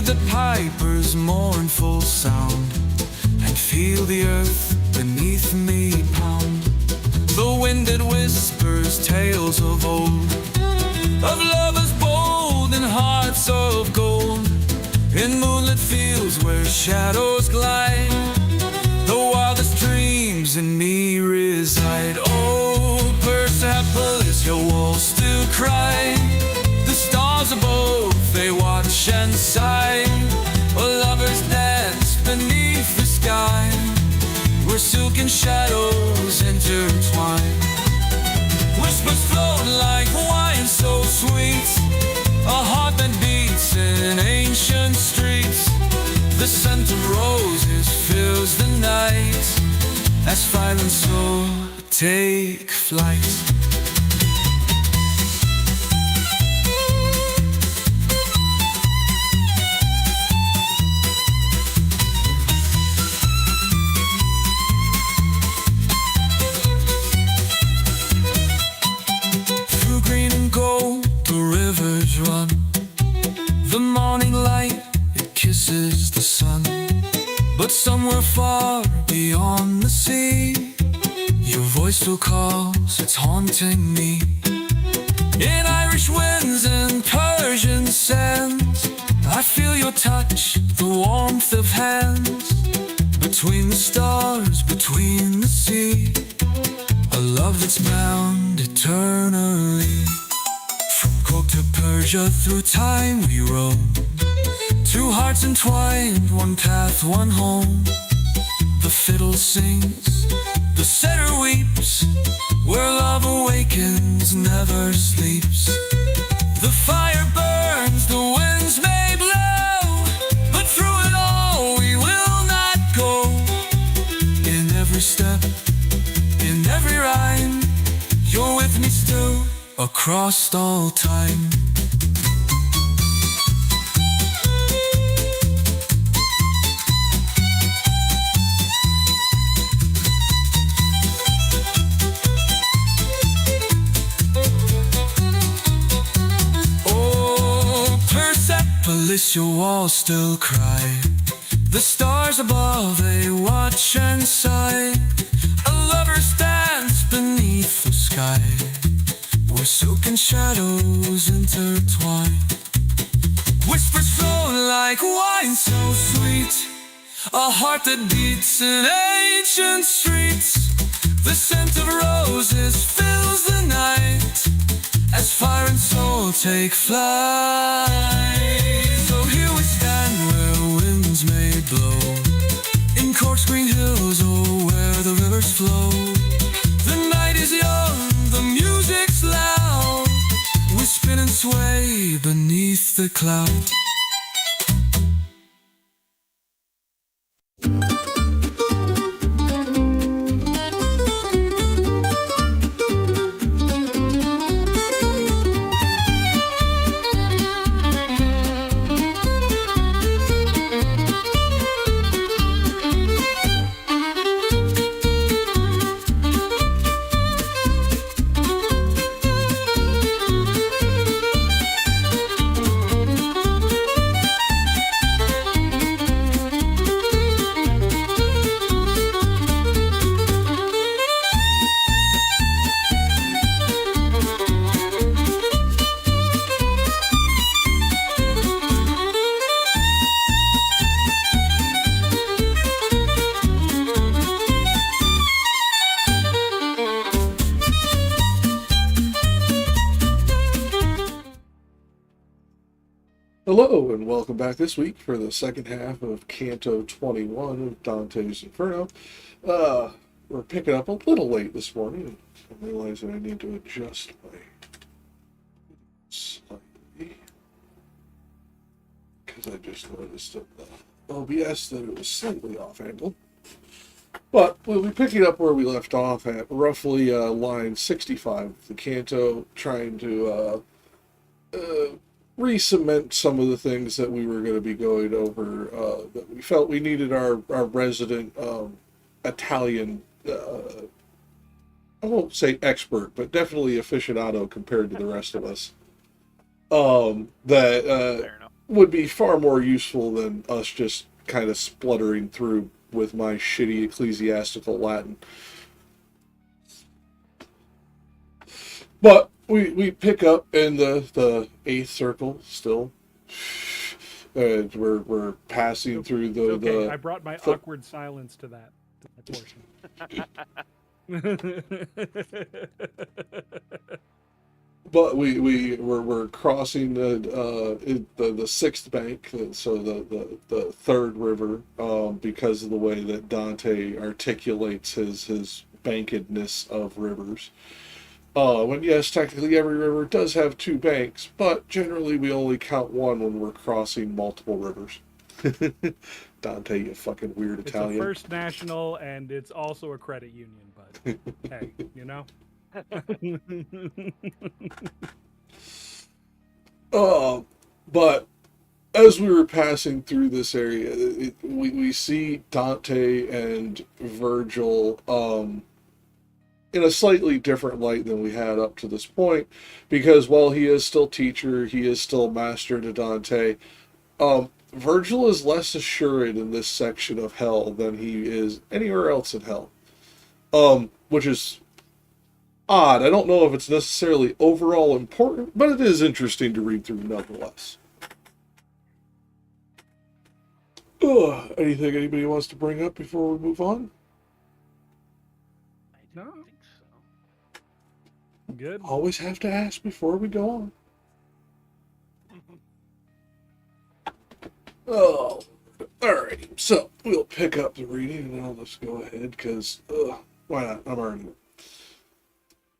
the piper's mournful sound, and feel the earth beneath me pound. The wind it whispers tales of old, of lovers bold and hearts of gold, in moonlit fields where shadows glide. The wildest dreams in me reside. Oh, Persepolis, your walls still cry. The stars above, they watch and sigh. While lovers dance beneath the sky, where silken shadows intertwine. Whispers float like wine so sweet, a heart that beats in ancient streets. The scent of roses fills the night, as fire and soul take flight. Through green and gold the rivers run, the morning light it kisses the sun. But somewhere far beyond the sea, your voice still calls, it's haunting me. In Irish winds and Persian sands, I feel your touch, the warmth of hands. Between the stars, between the sea, a love that's bound eternally. From Cork to Persia, through time we roam, two hearts entwined, one path, one home. The fiddle sings, the setter weeps, where love awakens, never sleeps. The fire burns, the winds may blow, but through it all we will not go. In every step, in every rhyme, you're with me still, across all time. Persepolis, your walls still cry. The stars above, they watch and sigh. A lover stands beneath the sky, where silken shadows intertwine. Whispers flow like wine so sweet, a heart that beats in ancient streets. The scent of roses fills the night, as fire and soul take flight. So here we stand where winds may blow, in Cork's green hills, oh, where the rivers flow. The night is young, the music's loud, we spin and sway beneath the cloud. Hello, and welcome back this week for the second half of Canto 21 of Dante's Inferno. We're picking up a little late this morning. I'm realizing I need to adjust my slightly, because I just noticed that the OBS that it was slightly off angle. But we'll be picking up where we left off at roughly line 65 of the Canto, trying to re-cement some of the things that we were going to be going over, that we felt we needed our resident Italian, I won't say expert, but definitely aficionado compared to the rest of us. would be far more useful than us just kind of spluttering through with my shitty ecclesiastical Latin. But we pick up in the eighth circle still. And we're passing through okay, the I brought my awkward silence to that portion. But we're crossing the sixth bank, so the third river, because of the way that Dante articulates his bankedness of rivers. When yes, technically every river does have two banks, but generally we only count one when we're crossing multiple rivers. Dante, you fucking weird Italian. It's a First National, and it's also a credit union, but hey, you know? But as we were passing through this area, we see Dante and Virgil in a slightly different light than we had up to this point, because while he is still teacher, he is still master to Dante. Virgil is less assured in this section of hell than he is anywhere else in hell, which is odd. I don't know if it's necessarily overall important, but it is interesting to read through nonetheless. Anything anybody wants to bring up before we move on? I don't think so. Good. Always have to ask before we go on. Oh, alright. So we'll pick up the reading and I'll just go ahead because, why not? I'm already.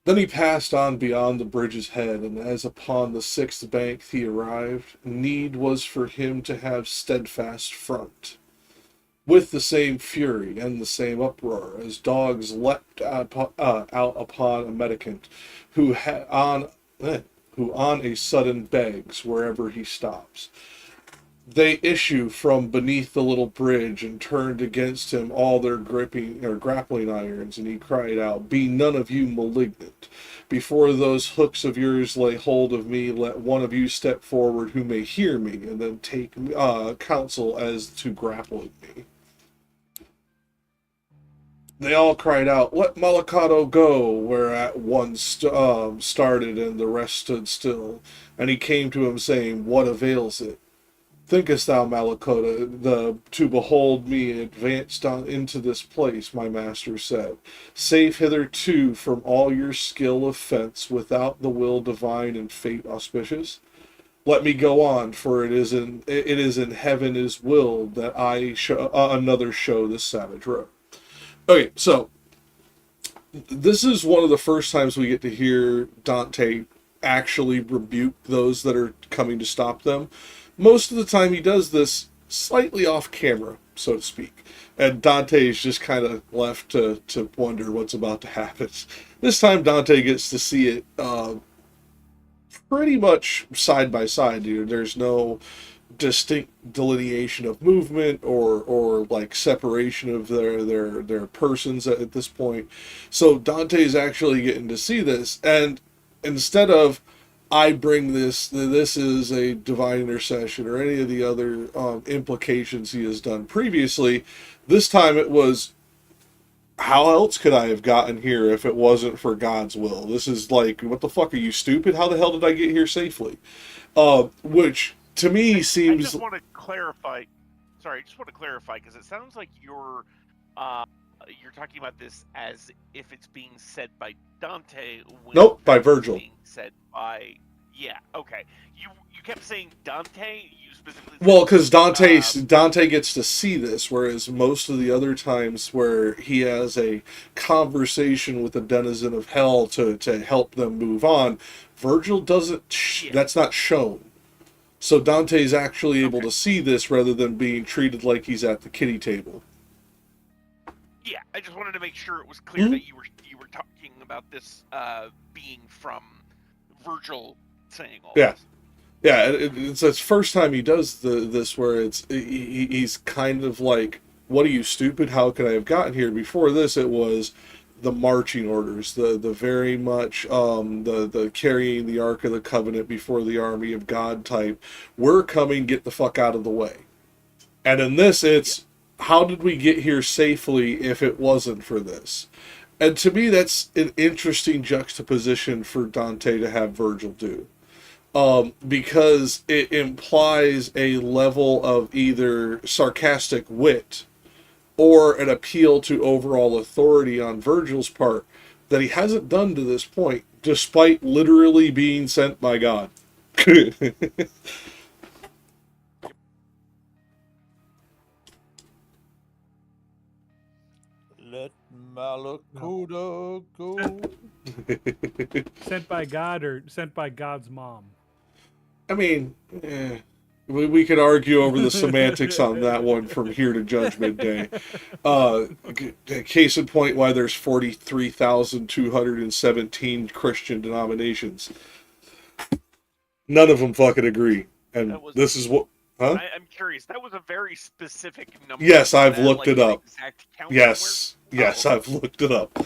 Then he passed on beyond the bridge's head, and as upon the sixth bank he arrived, need was for him to have steadfast front, with the same fury and the same uproar, as dogs leapt out upon a mendicant, who on a sudden begs wherever he stops. They issue from beneath the little bridge and turned against him all their grappling irons, and he cried out, "Be none of you malignant. Before those hooks of yours lay hold of me, let one of you step forward who may hear me, and then take counsel as to grappling me." They all cried out, "Let Malacato go," whereat one started and the rest stood still. And he came to him, saying, "What avails it? Thinkest thou, Malacota, to behold me advanced into this place?" My master said, "Safe hitherto from all your skill of fence, without the will divine and fate auspicious? Let me go on, for it is in heaven his will that I another show this savage road." Okay, so this is one of the first times we get to hear Dante actually rebuke those that are coming to stop them. Most of the time he does this slightly off camera, so to speak. And Dante is just kind of left to wonder what's about to happen. This time Dante gets to see it pretty much side by side. There's no distinct delineation of movement or like separation of their persons at this point. So Dante's actually getting to see this, and instead of "I bring this is a divine intercession," or any of the other implications he has done previously, this time it was, "How else could I have gotten here if it wasn't for God's will? This is like, what the fuck, are you stupid? How the hell did I get here safely?" Which to me seems. I just want to clarify. Sorry, I just want to clarify because it sounds like you're talking about this as if it's being said by Dante. Nope, by Virgil. Being said by, yeah, okay. You kept saying Dante. You specifically. Well, because Dante gets to see this, whereas most of the other times where he has a conversation with a denizen of hell to help them move on, Virgil doesn't. That's not shown. So Dante's actually able to see this rather than being treated like he's at the kiddie table. Yeah, I just wanted to make sure it was clear that you were talking about this being from Virgil saying all this. Yeah, it's the first time he does this where he's kind of like, "What are you, stupid? How could I have gotten here?" Before this, it was, the marching orders, the very much the carrying the Ark of the Covenant before the army of God type. We're coming, get the fuck out of the way. And in this, it's how did we get here safely if it wasn't for this? And to me, that's an interesting juxtaposition for Dante to have Virgil do. Because it implies a level of either sarcastic wit or an appeal to overall authority on Virgil's part that he hasn't done to this point, despite literally being sent by God. Let Malakuda go. Sent by God or sent by God's mom? I mean, we could argue over the semantics on that one from here to Judgment Day. Case in point, why there's 43,217 Christian denominations. None of them fucking agree. And this is what... Huh? I'm curious. That was a very specific number. Yes, I've looked it up. Yes, somewhere? I've looked it up.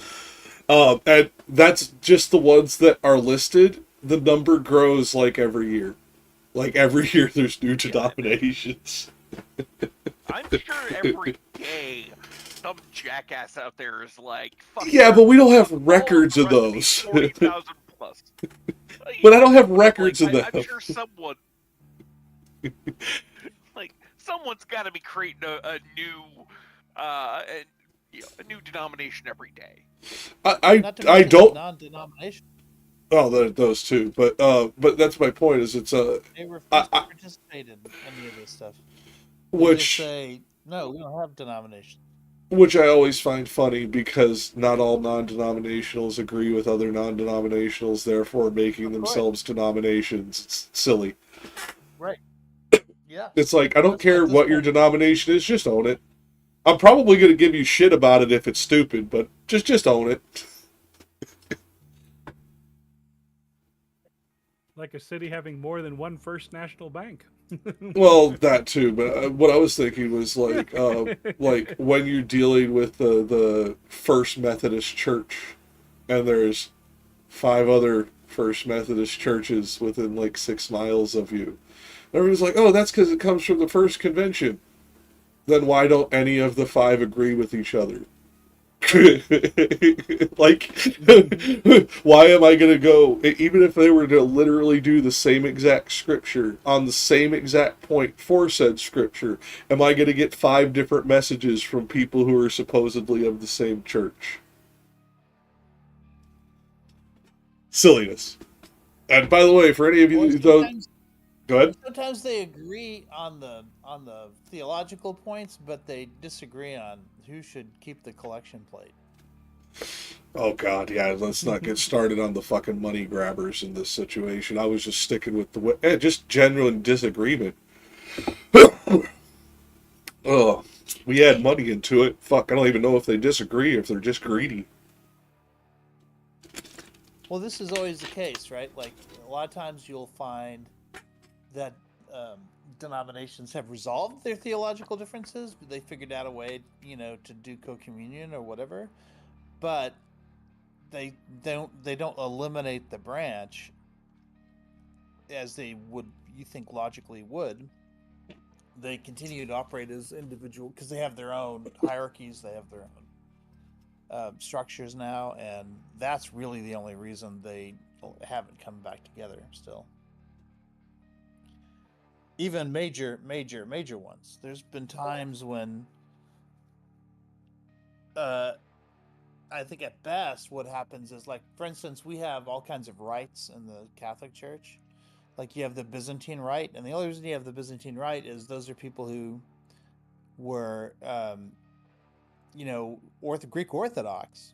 And that's just the ones that are listed. The number grows like every year. Like every year there's new denominations. I'm sure every day some jackass out there is like, fuck yeah, but we don't have records of those. 40,000 plus. But I don't have records of them. I'm sure someone, like, someone's got to be creating a new denomination every day. I don't. Non-denomination. Oh, those two, but that's my point. Is it's a They refuse to participate in any of this stuff. They which just say no, we don't have denominations. Which I always find funny because not all non-denominationals agree with other non-denominationals, therefore making themselves denominations. It's silly. Right. Yeah. It's like, I don't care what your denomination is, just own it. I'm probably going to give you shit about it if it's stupid, but just own it. Like a city having more than one First National Bank. Well, that too, but what I was thinking was like when you're dealing with the First Methodist Church, and there's 5 other First Methodist churches within like 6 miles of you. Everyone's like, oh, that's because it comes from the first convention. Then why don't any of the 5 agree with each other? Like, why am I going to go, even if they were to literally do the same exact scripture on the same exact point for said scripture, am I going to get 5 different messages from people who are supposedly of the same church? Silliness. And by the way, for any of you, though, go ahead. Sometimes they agree on the theological points, but they disagree on who should keep the collection plate. Oh God, yeah. Let's not get started on the fucking money grabbers in this situation. I was just sticking with just genuine disagreement. Oh, we add money into it. Fuck, I don't even know if they disagree or if they're just greedy. Well, this is always the case, right? Like, a lot of times you'll find that denominations have resolved their theological differences. They figured out a way, to do co-communion or whatever, but they don't eliminate the branch as they would, you think, logically would. They continue to operate as individual because they have their own hierarchies, they have their own structures now, and that's really the only reason they haven't come back together still. Even major ones. There's been times when I think at best what happens is, like, for instance, we have all kinds of rites in the Catholic Church. Like, you have the Byzantine Rite, and the only reason you have the Byzantine Rite is those are people who were Greek Orthodox,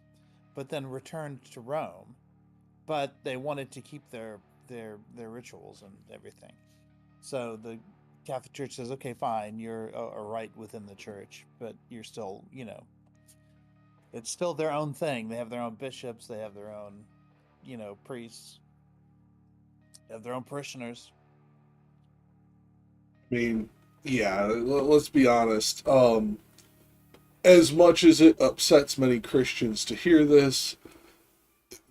but then returned to Rome, but they wanted to keep their rituals and everything. So the Catholic Church says, okay, fine, you're a rite within the church, but you're still, it's still their own thing. They have their own bishops, they have their own, priests, they have their own parishioners. I mean, yeah, let's be honest. as much as it upsets many Christians to hear this,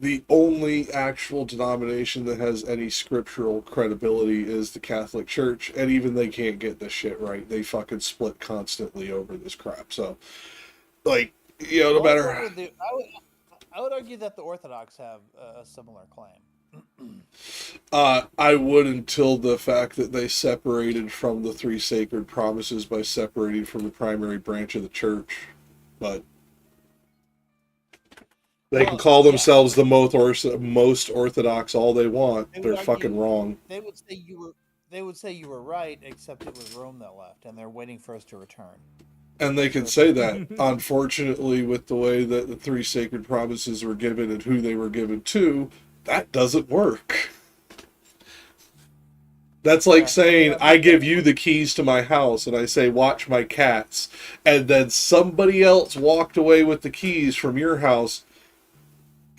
the only actual denomination that has any scriptural credibility is the Catholic Church, and even they can't get this shit right. They fucking split constantly over this crap. So, like, you know, no Well, matter. I would argue that the Orthodox have a similar claim. I would, until the fact that they separated from the three sacred promises by separating from the primary branch of the church. But they can call themselves the most Orthodox all they want. They're fucking wrong. They would say you were right, except it was Rome that left, and they're waiting for us to return. And they can say that. Unfortunately, with the way that the three sacred promises were given and who they were given to, that doesn't work. That's like saying, I give you the keys to my house, and I say, watch my cats. And then somebody else walked away with the keys from your house.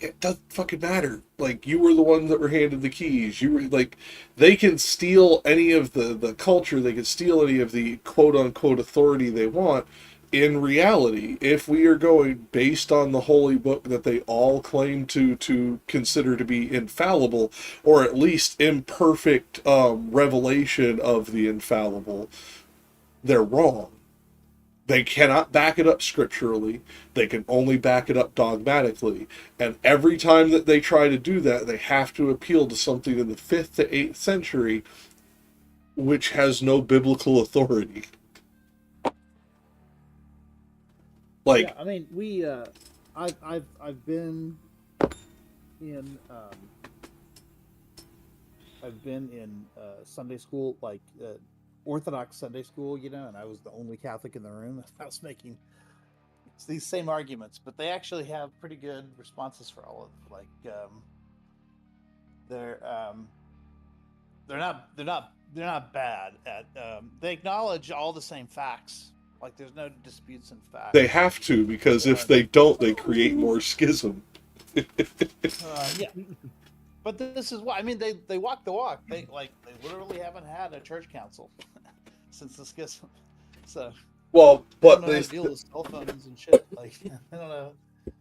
It doesn't fucking matter. Like, you were the one that were handed the keys. You were, like, they can steal any of the culture. They can steal any of the quote-unquote authority they want. In reality, if we are going based on the holy book that they all claim to consider to be infallible, or at least imperfect revelation of the infallible, they're wrong. They cannot back it up scripturally. They can only back it up dogmatically. And every time that they try to do that, they have to appeal to something in the 5th to 8th century, which has no biblical authority. Like, yeah, I mean, I've been in Sunday school, like Orthodox Sunday school, you know, and I was the only Catholic in the room. I was making these same arguments, but they actually have pretty good responses for all of them. Like, they're not bad at. They acknowledge all the same facts. Like, there's no disputes in fact. They have to, because if they don't, they create more schism. Yeah. But this is what I mean. They walk the walk. They literally haven't had a church council since the schism. So well, but they deal with cell phones and shit. Like, I don't know.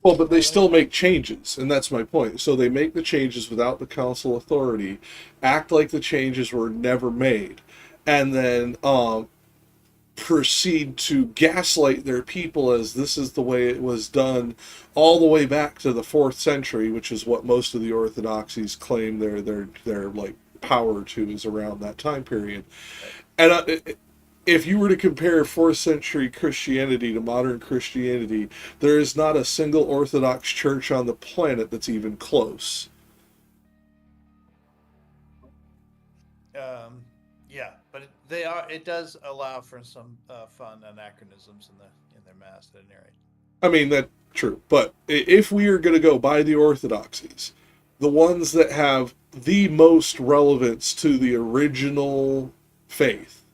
Well, but they still make changes, and that's my point. So they make the changes without the council authority, act like the changes were never made, and then proceed to gaslight their people as this is the way it was done all the way back to the 4th century, which is what most of the orthodoxies claim their like power to, is around that time period. And if you were to compare 4th century Christianity to modern Christianity, there is not a single Orthodox church on the planet that's even close. Yeah, but it does allow for some fun anachronisms in their mass at any rate. I mean, that's true. But if we are going to go by the orthodoxies, the ones that have the most relevance to the original faith,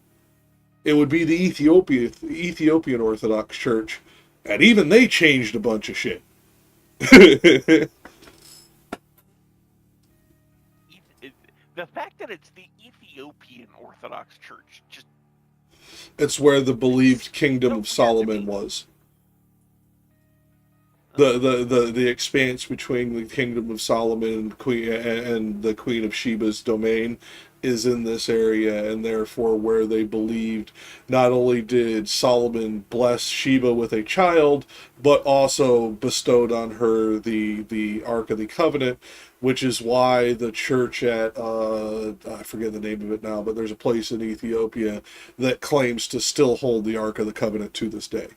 it would be the Ethiopian Orthodox Church, and even they changed a bunch of shit. The fact that it's the Ethiopian Orthodox Church, just it's where the believed kingdom of Solomon was. The expanse between the kingdom of Solomon and the Queen of Sheba's domain is in this area, and therefore where they believed not only did Solomon bless Sheba with a child, but also bestowed on her the Ark of the Covenant, which is why the church at, I forget the name of it now, but there's a place in Ethiopia that claims to still hold the Ark of the Covenant to this day.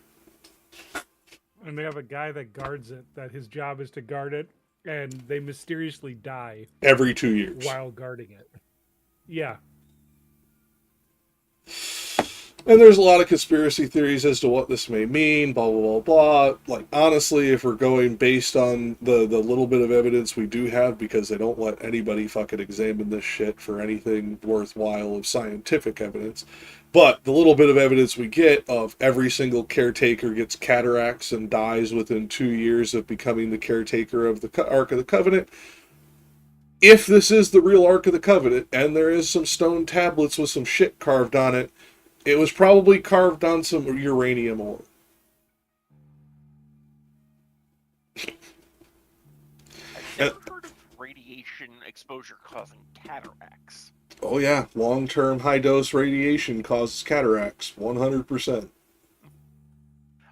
And they have a guy that guards it, that his job is to guard it, and they mysteriously die every 2 years while guarding it. Yeah. And there's a lot of conspiracy theories as to what this may mean, blah, blah, blah, blah. Like, honestly, if we're going based on the little bit of evidence we do have, because they don't let anybody fucking examine this shit for anything worthwhile of scientific evidence, but the little bit of evidence we get of every single caretaker gets cataracts and dies within 2 years of becoming the caretaker of the Ark of the Covenant. If this is the real Ark of the Covenant, and there is some stone tablets with some shit carved on it, it was probably carved on some uranium ore. never heard of radiation exposure causing cataracts. Oh yeah, long-term high-dose radiation causes cataracts, 100%.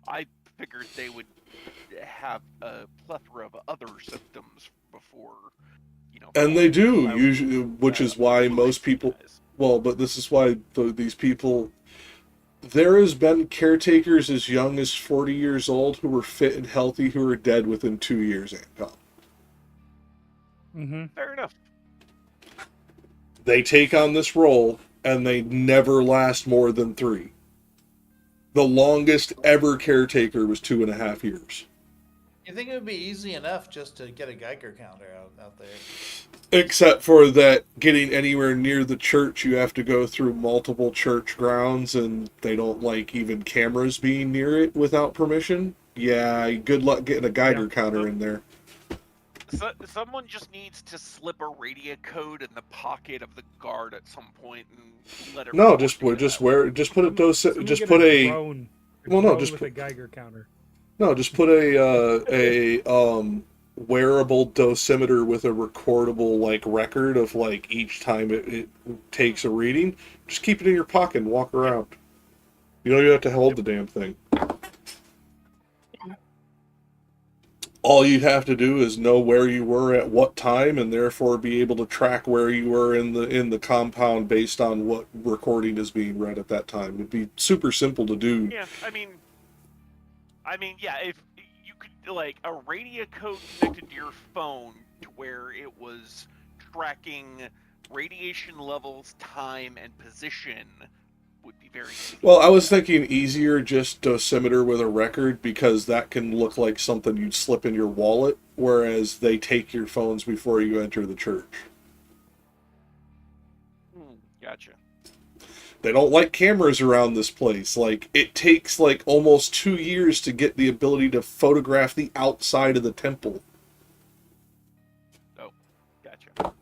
I figured they would have a plethora of other symptoms before, And they do, I would- usually, which is why most people... Well, but this is why these people... There has been caretakers as young as 40 years old who were fit and healthy who are dead within 2 years, Ancom. Mm-hmm. Fair enough. They take on this role, and they never last more than 3. The longest ever caretaker was 2.5 years. You think it would be easy enough just to get a Geiger counter out there? Except for that getting anywhere near the church, you have to go through multiple church grounds, and they don't like even cameras being near it without permission. Yeah, good luck getting a Geiger counter in there. So, someone just needs to slip a radio code in the pocket of the guard at some point and let it. No, just put a drone, well, no, drone just with put, a Geiger counter. no, just put a wearable dosimeter with a recordable like record of like each time it takes a reading. Just keep it in your pocket and walk around. You don't even have to hold the damn thing. All you'd have to do is know where you were at what time, and therefore be able to track where you were in the compound based on what recording is being read at that time. It'd be super simple to do. Yeah, I mean, yeah, if you could like a radio code connected to your phone to where it was tracking radiation levels, time, and position would be very easy. Well, I was thinking easier just dosimeter with a record, because that can look like something you'd slip in your wallet, whereas they take your phones before you enter the church. Gotcha. They don't like cameras around this place. Like, it takes like almost 2 years to get the ability to photograph the outside of the temple. Oh, gotcha.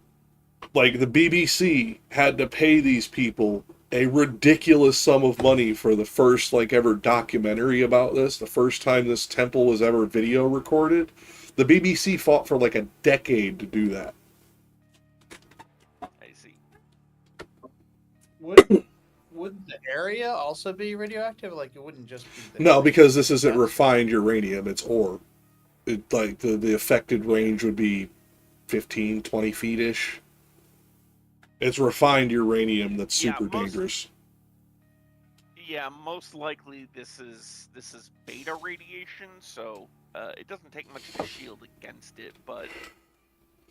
Like, the BBC had to pay these people a ridiculous sum of money for the first like ever documentary about this, the first time this temple was ever video recorded. The BBC fought for like a decade to do that. I see. Would the area also be radioactive? Like, it wouldn't just be the No, because this isn't refined uranium, it's ore. It, like the affected range would be 15, 20 feet-ish. It's refined uranium that's super dangerous. Yeah, most likely this is beta radiation, so it doesn't take much to shield against it, but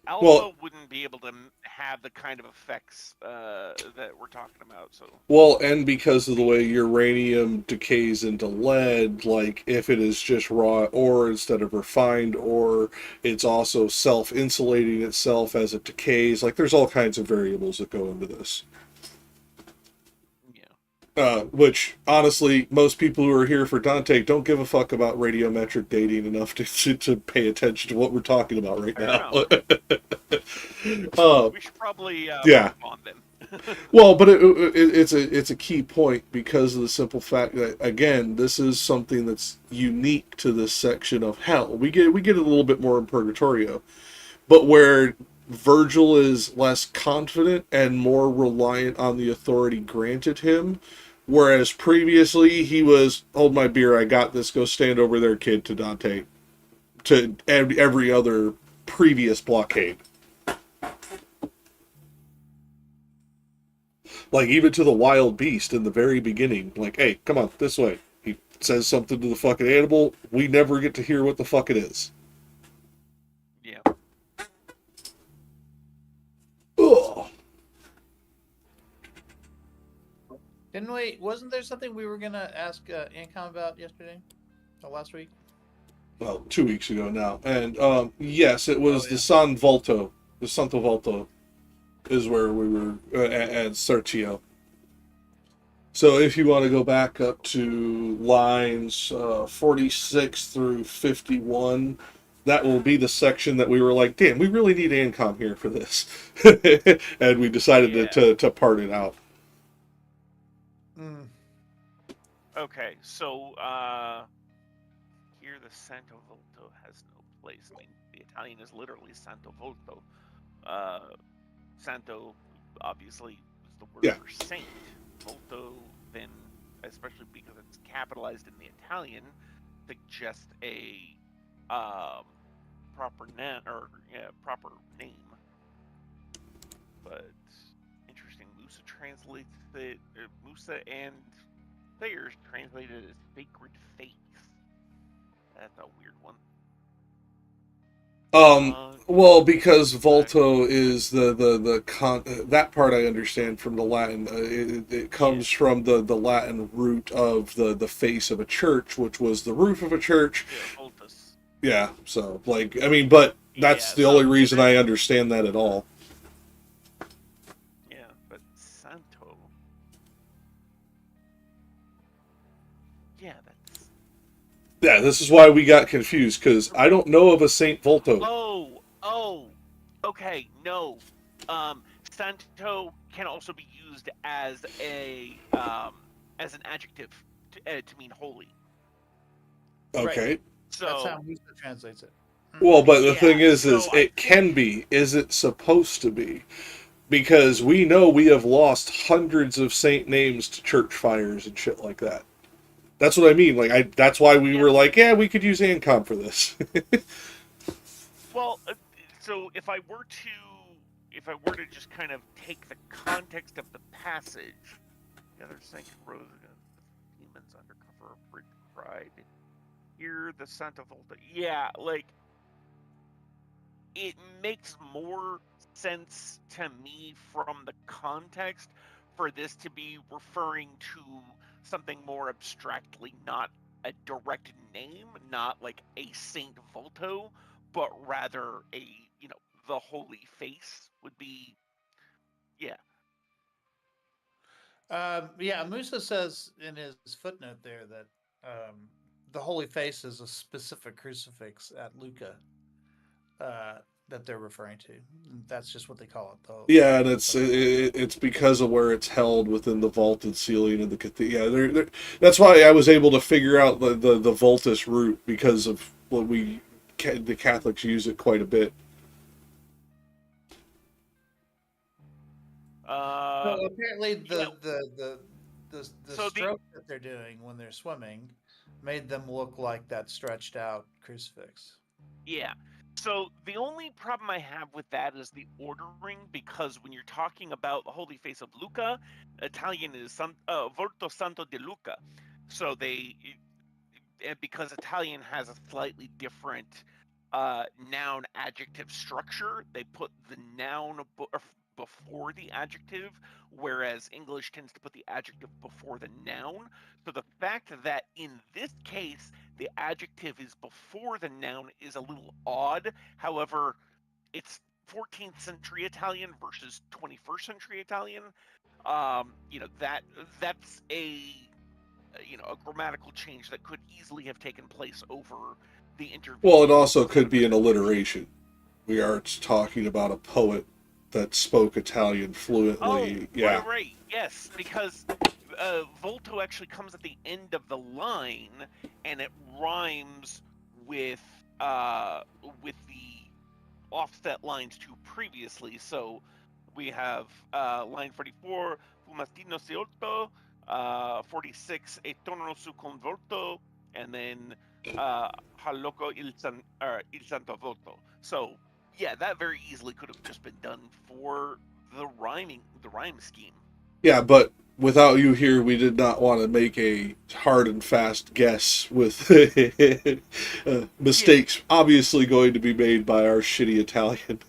alpha wouldn't be able to have the kind of effects that we're talking about. So and because of the way uranium decays into lead, like if it is just raw ore instead of refined ore, it's also self-insulating itself as it decays. Like, there's all kinds of variables that go into this. Which, honestly, most people who are here for Dante don't give a fuck about radiometric dating enough to pay attention to what we're talking about right now. We should probably move on then. Well, but it's a key point, because of the simple fact that, again, this is something that's unique to this section of hell. We get it a little bit more in Purgatorio, but where Virgil is less confident and more reliant on the authority granted him, whereas previously he was, hold my beer, I got this, go stand over there, kid, to Dante, to every other previous blockade. Like, even to the wild beast in the very beginning, like, hey, come on, this way. He says something to the fucking animal, we never get to hear what the fuck it is. Yeah. Ugh. Wasn't there something we were gonna ask Ancom about yesterday? Or last week? Well, 2 weeks ago now. And, yes, it was the San Volto. The Santo Volto is where we were at Sergio. So if you want to go back up to lines 46 through 51, that will be the section that we were like, damn, we really need Ancom here for this. And we decided to part it out. Mm. Okay, so here the Santo Volto has no place. I mean, the Italian is literally Santo Volto. Santo, obviously, is the word Yeah. for saint. Volto, then, especially because it's capitalized in the Italian, suggests a proper proper name. But interesting, Musa translates it. Musa and Thayer's translated as sacred faith. That's a weird one. Well, because Volto is that part I understand from the Latin. It comes from the Latin root of the face of a church, which was the roof of a church. Yeah, Voltus. Yeah, so like I mean, but that's the only reason I understand that at all. Yeah, but Santo. Yeah, that's. Yeah, this is why we got confused, because I don't know of a Saint Volto. Okay, no. Santo can also be used as as an adjective to mean holy. Okay. Right. So That's how Musa translates it. Well, but the thing is I can be. Is it supposed to be? Because we know we have lost hundreds of saint names to church fires and shit like that. That's what I mean. Like, that's why we were like, yeah, we could use ANCOM for this. Well, so if I were to just kind of take the context of the passage, the other saint rose against the demons under cover of bridge cried, "Hear the Santa Volta." Yeah, like it makes more sense to me from the context for this to be referring to something more abstractly, not a direct name, not like a Saint Volto, but rather a, the holy face would be, yeah. Yeah, Musa says in his footnote there that the holy face is a specific crucifix at Lucca that they're referring to. That's just what they call it, though. Yeah, and it's because of where it's held within the vaulted ceiling of the cathedral. Yeah, that's why I was able to figure out the Voltus root, because of what the Catholics use it quite a bit. So apparently the So stroke that they're doing when they're swimming made them look like that stretched out crucifix. Yeah. So the only problem I have with that is the ordering, because when you're talking about the Holy Face of Lucca, Italian is Volto Santo di Lucca. So because Italian has a slightly different noun adjective structure, they put the noun before the adjective, whereas English tends to put the adjective before the noun. So the fact that in this case the adjective is before the noun is a little odd. However, it's 14th century Italian versus 21st century Italian. That's a grammatical change that could easily have taken place over the interview. Well, it also could be an alliteration. We are talking about a poet that spoke Italian fluently. Yeah. Right. Yes, because Volto actually comes at the end of the line, and it rhymes with the offset lines to previously. So we have line 44, Fumastino Seolto, 46, E torno su convolto, and then Haloco il Santo Volto. So yeah, that very easily could have just been done for the rhyme scheme. Yeah, but without you here, we did not want to make a hard and fast guess with mistakes obviously going to be made by our shitty Italian.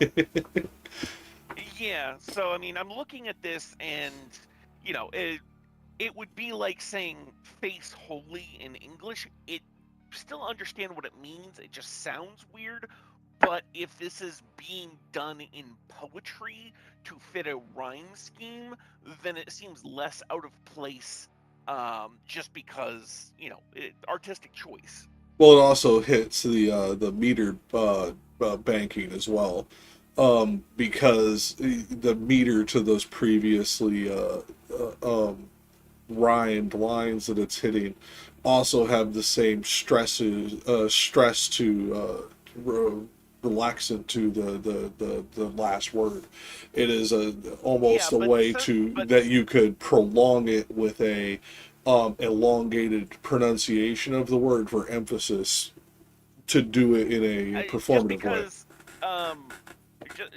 Yeah, so I mean, I'm looking at this, and it would be like saying face holy in English. It still understand what it means. It just sounds weird. But if this is being done in poetry to fit a rhyme scheme, then it seems less out of place, just because, artistic choice. Well, it also hits the meter banking as well, because the meter to those previously rhymed lines that it's hitting also have the same stress to relaxant to the last word. It is almost Yeah, a but way since, to but that you could prolong it with a elongated pronunciation of the word for emphasis to do it in a just performative way. because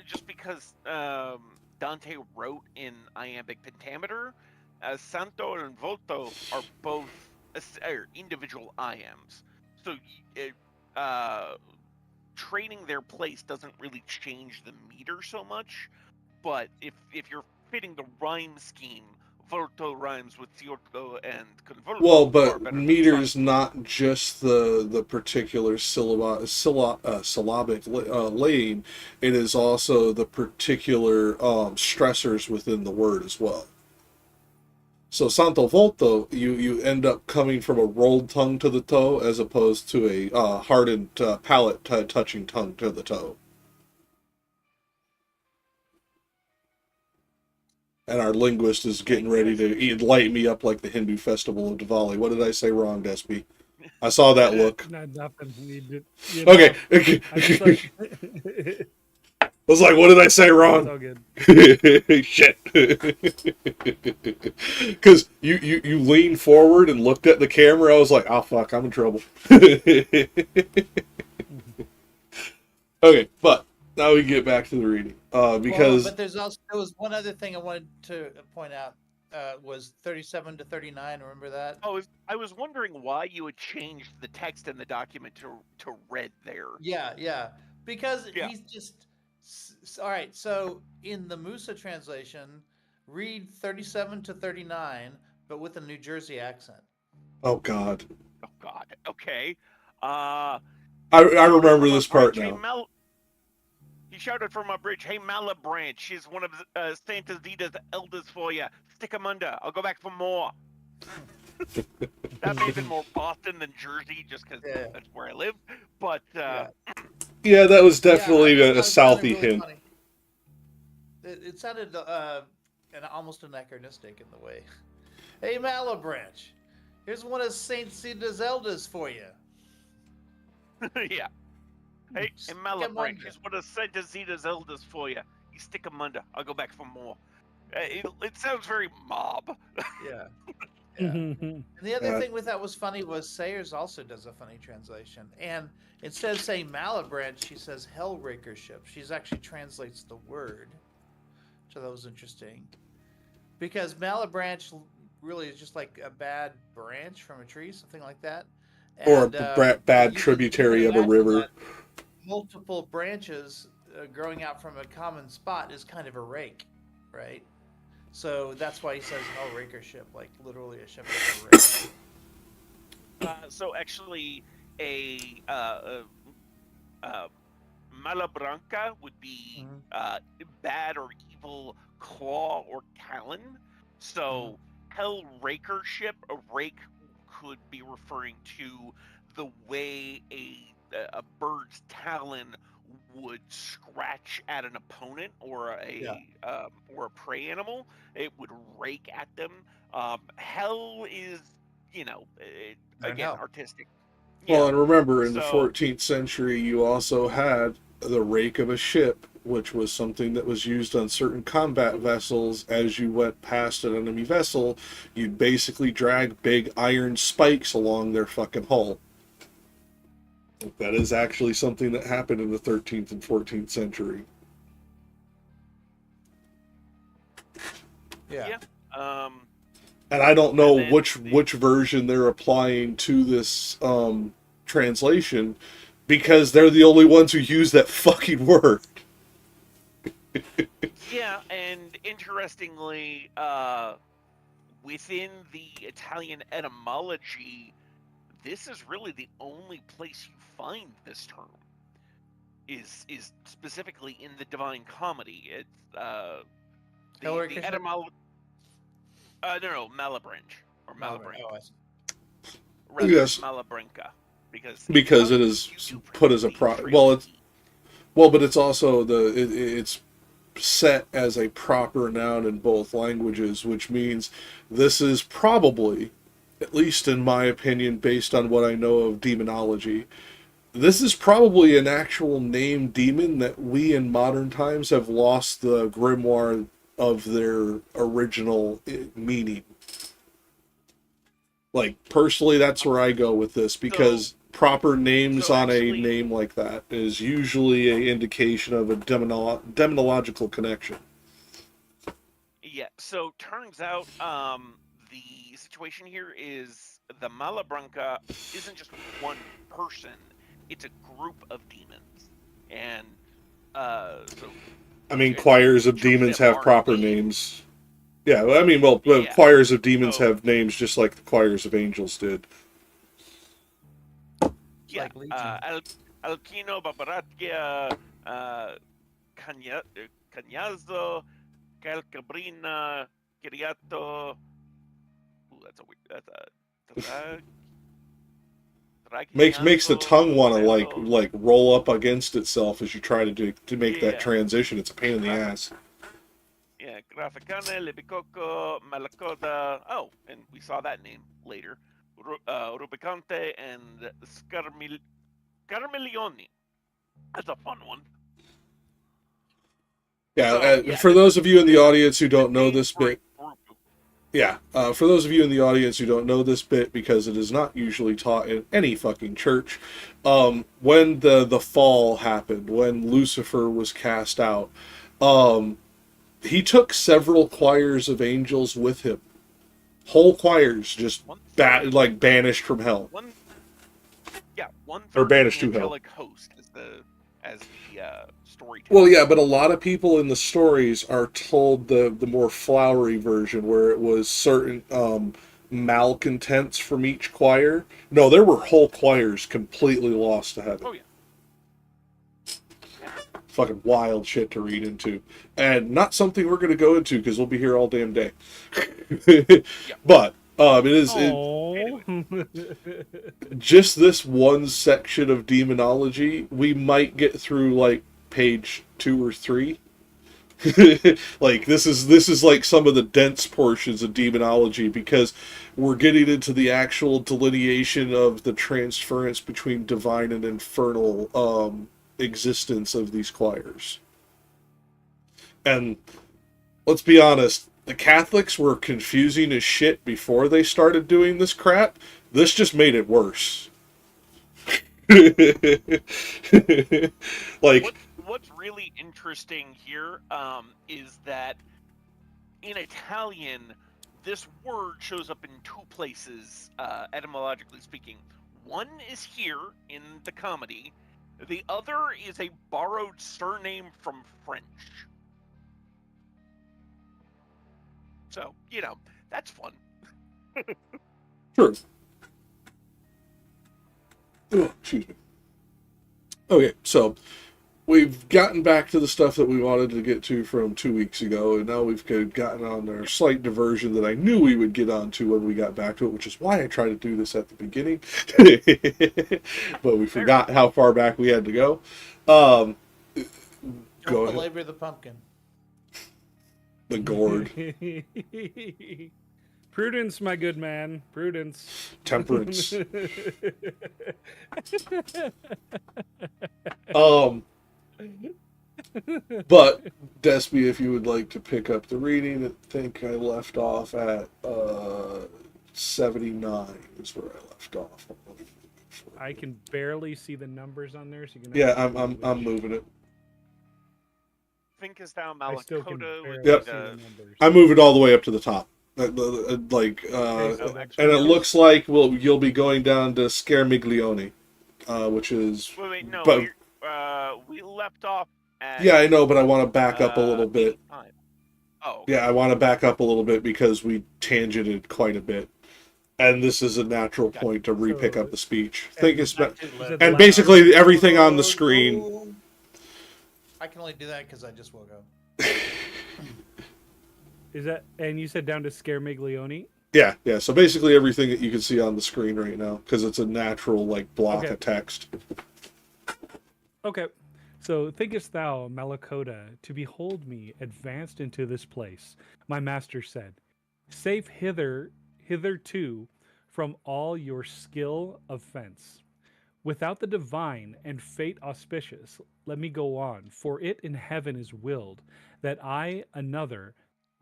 just because Dante wrote in iambic pentameter, Santo and Volto are both are individual iambs. So trading their place doesn't really change the meter so much. But if you're fitting the rhyme scheme, Volto rhymes with Ciorto and Well, Convolto far but better than meter's Santo. not just the particular syllabic laying. It is also the particular stressors within the word as well. So Santo Volto, you end up coming from a rolled tongue to the toe as opposed to a hardened palate touching tongue to the toe. And our linguist is getting Makes ready sense. to light me up like the Hindu festival of Diwali. What did I say wrong, Despy? I saw that look. Not nothing. You Okay. know, I'm just like, I was like, what did I say it's wrong? all good. Shit. Because you leaned forward and looked at the camera. I was like, oh, fuck, I'm in trouble. Okay, but now we get back to the reading. Because but there was one other thing I wanted to point out. Was 37 to 39. Remember that? I was wondering why you had changed the text in the document to red there. Yeah. Because Yeah. he's just all right. So in the Musa translation, read 37 to 39, but with a New Jersey accent. oh god, Oh God. Okay. I Shouted remember from a this part bridge, "Hey, now. He shouted from a bridge, "Hey, Malabranch, she's one of Santa Zita's elders for you. Stick 'em under. I'll go back for more." That may have been more Boston than Jersey, just because Yeah. that's where I live. But Yeah, that was I definitely just a thought it sounded Southie really hint. funny. It sounded almost anachronistic in the way. Hey, Malabranch, here's one of Saint Zita's elders for you. yeah. Hey, Stick 'em Malabranch, under. here's one of Santa Zita's elders for you. You stick 'em under. I'll go back for more. It sounds very mob. Yeah. And the other thing with that was funny was Sayers also does a funny translation. And instead of saying Malabranch, she says Hellraker ship. She's actually translates the word. So that was interesting. Because Malabranch really is just like a bad branch from a tree, something like that. Or a And, bad you can tributary of a imagine river. that multiple branches growing out from a common spot is kind of a rake, right? So that's why he says Hellraker ship, like literally a ship with a rake. So actually, a Malabranca would be bad or evil claw or talon. So Hellraker ship, a rake could be referring to the way a bird's talon would scratch at an opponent or a prey animal. It would rake at them. Hell is, again, Hell. artistic. Well, Yeah. and remember, in the So 14th century, you also had the rake of a ship, which was something that was used on certain combat vessels. As you went past an enemy vessel, you'd basically drag big iron spikes along their fucking hull. That is actually something that happened in the 13th and 14th century. Yeah. And I don't know then which version they're applying to this translation, because they're the only ones who use that fucking word. Yeah, and interestingly, within the Italian etymology, this is really the only place you find this term. Is specifically in the Divine Comedy. It's Hellraker the ship? etymology. No, Malabranch or Malabranch. Oh, I see. Rather Yes. Malabranca, because Because it is put as a pro. but it's also it's set as a proper noun in both languages, which means this is probably, at least in my opinion, based on what I know of demonology, this is probably an actual named demon that we in modern times have lost the grimoire of their original meaning. Like, personally, that's where I go with this, because proper names on a name like that is usually an indication of a demonological connection. Yeah, so turns out the situation here is the Malabranca isn't just one person, it's a group of demons. And so I mean, choirs of demons have proper names. Yeah, I mean, well, Yeah. choirs of demons have names just like the choirs of angels did. Yeah, Like Legion. Alkino, Babaratia, Canyazo, Calcabrina, Kiriato. Ooh, that's a weird. That's a. Makes the tongue want to like roll up against itself as you try to make that transition. It's a pain in the ass. Yeah, Graficane, Libicoco, Malacoda. Oh, and we saw that name later. Rubicante and Scarmiglione. That's a fun one. Yeah, for those of you in the audience who don't know this bit, for those of you in the audience who don't know this bit, because it is not usually taught in any fucking church, when the fall happened, when Lucifer was cast out, he took several choirs of angels with him. Whole choirs just banished from hell. Or banished to hell. Host as the storyteller. Well, yeah, but a lot of people in the stories are told the more flowery version, where it was certain malcontents from each choir. No, there were whole choirs completely lost to heaven. Oh yeah. Fucking wild shit to read into, and not something we're going to go into because we'll be here all damn day. But it is just this one section of demonology. We might get through like page 2 or 3. Like this is like some of the dense portions of demonology, because we're getting into the actual delineation of the transference between divine and infernal existence of these choirs. And let's be honest, the Catholics were confusing as shit before they started doing this crap. This just made it worse. Like, what's really interesting here is that in Italian, this word shows up in 2 places, etymologically speaking. One is here in the comedy. The other is a borrowed surname from French. So, that's fun. Sure. Oh, excuse me. Okay, so we've gotten back to the stuff that we wanted to get to from 2 weeks ago, and now we've gotten on our slight diversion that I knew we would get onto when we got back to it, which is why I tried to do this at the beginning. But we forgot how far back we had to go. Go ahead. Belabor the pumpkin. The gourd. Prudence, my good man. Prudence. Temperance. But Despy, if you would like to pick up the reading, I think I left off at 79 is where I left off. I can barely see the numbers on there, so you can. Yeah, I'm moving it. Thinkest thou I still can Malacoda barely Yep. see the numbers. I move it all the way up to the top. And it looks like you'll be going down to Scarmiglione, which is. Wait, no, but, we left off at. Yeah, I know, but I want to back up a little bit. Oh. Okay. Yeah, I want to back up a little bit because we tangented quite a bit, and this is a natural point to re-pick up the speech. And basically everything on the screen. I can only do that because I just woke up. Is that? And you said down to Scarmiglione? Yeah. So basically everything that you can see on the screen right now, because it's a natural block of text. Okay. So thinkest thou, Malakota, to behold me advanced into this place? My master said, safe hitherto from all your skill of fence. Without the divine and fate auspicious, let me go on, for it in heaven is willed that I another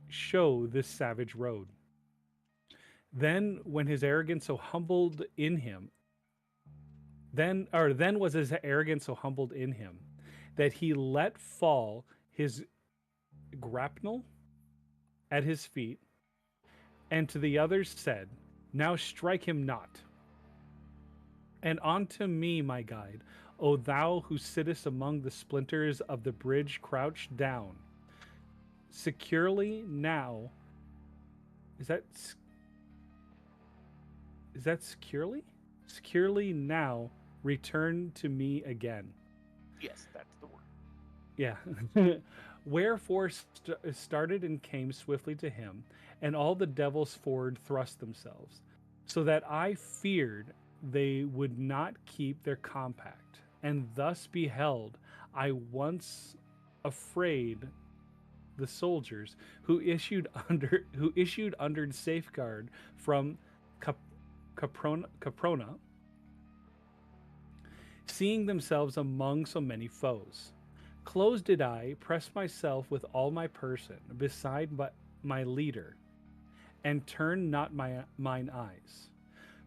show this savage road. Then, when his arrogance so humbled in him, then was his arrogance so humbled in him that he let fall his grapnel at his feet, and to the others said, now strike him not. And unto me, my guide, O thou who sittest among the splinters of the bridge, crouch down. Securely now. Is that securely? Securely now return to me again. Yes, that's the word. Yeah. Wherefore started and came swiftly to him, and all the devils forward thrust themselves, so that I feared they would not keep their compact, and thus beheld I once afraid the soldiers who issued under safeguard from Caprona, seeing themselves among so many foes. Close did I press myself with all my person beside my leader, and turn not mine eyes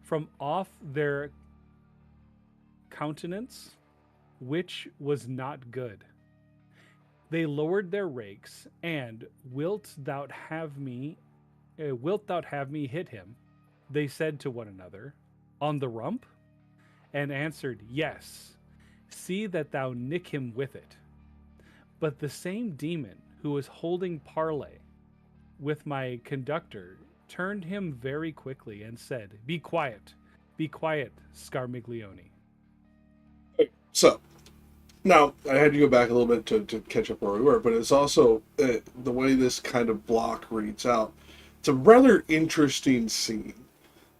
from off their countenance, which was not good. They lowered their rakes, and wilt thou have me hit him? They said to one another, on the rump, and answered, yes. See that thou nick him with it. But the same demon who was holding parley with my conductor turned him very quickly and said, be quiet, Scarmiglione. So, now, I had to go back a little bit to catch up where we were, but it's also the way this kind of block reads out. It's a rather interesting scene.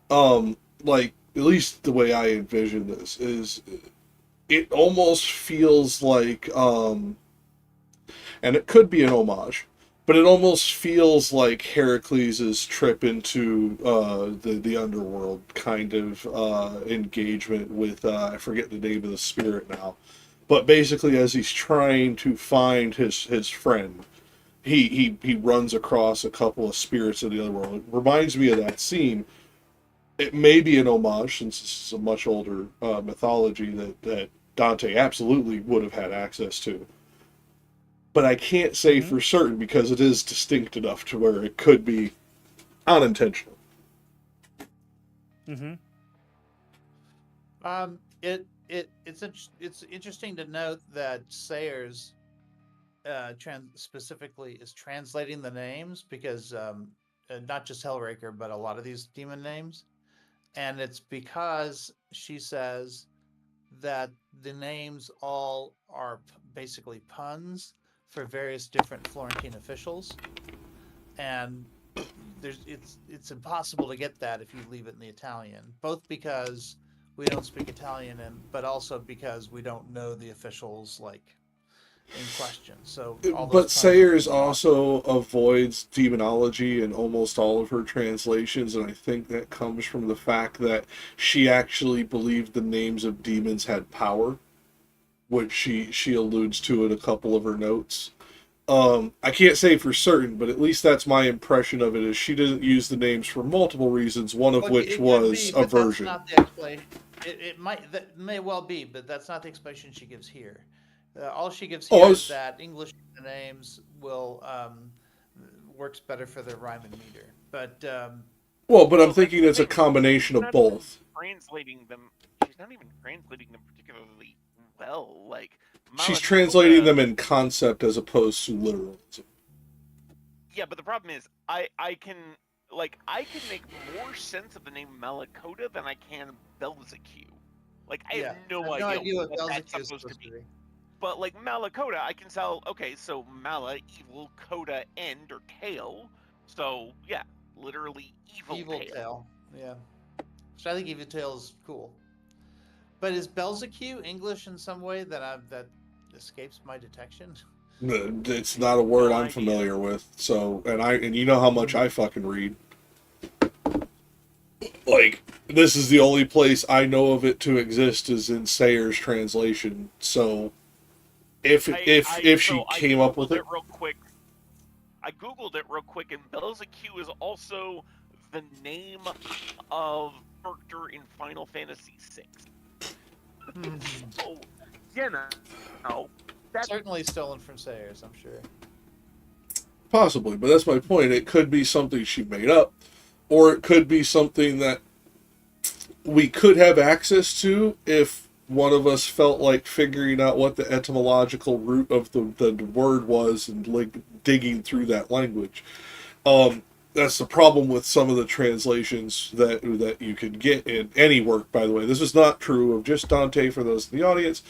Like, at least the way I envision this, is it almost feels like, and it could be an homage, but it almost feels like Heracles' trip into the underworld kind of engagement with, I forget the name of the spirit now, but basically as he's trying to find his friend, he runs across a couple of spirits of the other world. It reminds me of that scene. It may be an homage, since this is a much older mythology that Dante absolutely would have had access to. But I can't say for certain because it is distinct enough to where it could be unintentional. Mm-hmm. It's interesting to note that Sayers specifically is translating the names because not just Hellraker, but a lot of these demon names, and it's because she says that the names all are basically puns for various different Florentine officials, and it's impossible to get that if you leave it in the Italian, both because we don't speak Italian but also because we don't know the officials like in question. So But Sayers also avoids demonology in almost all of her translations, and I think that comes from the fact that she actually believed the names of demons had power, which she alludes to in a couple of her notes. I can't say for certain, but at least that's my impression of it, is she didn't use the names for multiple reasons, one of which was aversion. That's not the explanation. That may well be, but that's not the explanation she gives here. All she gives here is that English names will works better for the rhyme and meter. But but I'm thinking it's a combination of both. Translating them, she's not even translating them particularly well. Like she's translating them in concept as opposed to literalism. Yeah, but the problem is, I can make more sense of the name Malakota than I can Belzecu. Like I have no idea what that's supposed to be. But like Malakota, I can tell. Okay, so Mala, evil, Coda, end or tail. So yeah, literally evil tail. Yeah. So I think evil tail is cool. But is Belzecu English in some way that escapes my detection. It's not a word No I'm idea. familiar with. So, and you know how much I fucking read. Like, this is the only place I know of it to exist is in Sayer's translation. So, if she I came up with Googled it, real quick. I googled it real quick, and Belzecu is also the name of character in Final Fantasy VI. So, you know, that's Certainly stolen from Sayers, I'm sure. possibly, but that's my point. It could be something she made up, or it could be something that we could have access to if one of us felt like figuring out what the etymological root of the word was and like digging through that language. That's the problem with some of the translations that you can get in any work, by the way. This is not true of just Dante for those in the audience.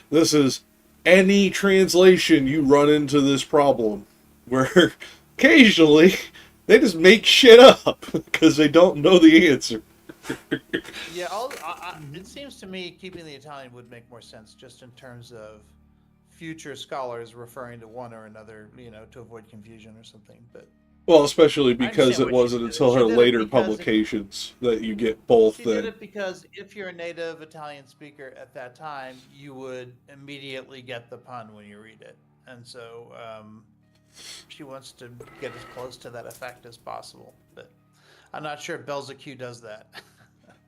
This is any translation you run into this problem where occasionally they just make shit up because they don't know the answer. Yeah, it seems to me keeping the Italian would make more sense just in terms of future scholars referring to one or another, to avoid confusion or something. But Well, especially I because understand it why she wasn't did it. until She her did it later because publications that you get both. she did That it because if you're a native Italian speaker at that time, you would immediately get the pun when you read it, and so she wants to get as close to that effect as possible. But I'm not sure if Belzecu does that.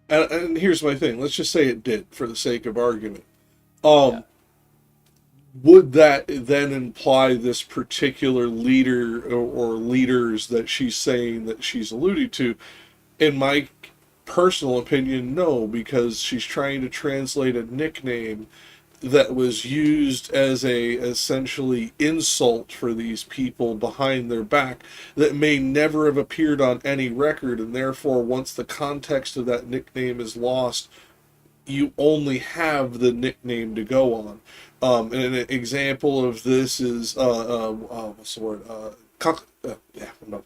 and here's my thing. Let's just say it did, for the sake of argument. Yeah. Would that then imply this particular leader or leaders that she's saying that she's alluding to? In my personal opinion, no, because she's trying to translate a nickname that was used as a essentially insult for these people behind their back that may never have appeared on any record, and therefore once the context of that nickname is lost, you only have the nickname to go on. And an example of this is what's the word? I'm not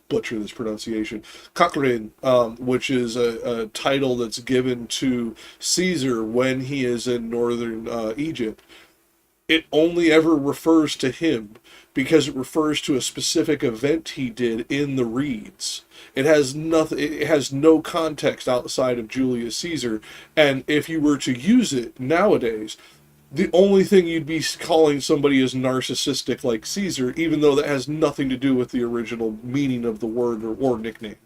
butcher this pronunciation. Cochrane, which is a title that's given to Caesar when he is in northern Egypt. It only ever refers to him because it refers to a specific event he did in the reeds. It has nothing. It has no context outside of Julius Caesar. And if you were to use it nowadays, the only thing you'd be calling somebody is narcissistic like Caesar, even though that has nothing to do with the original meaning of the word or nickname.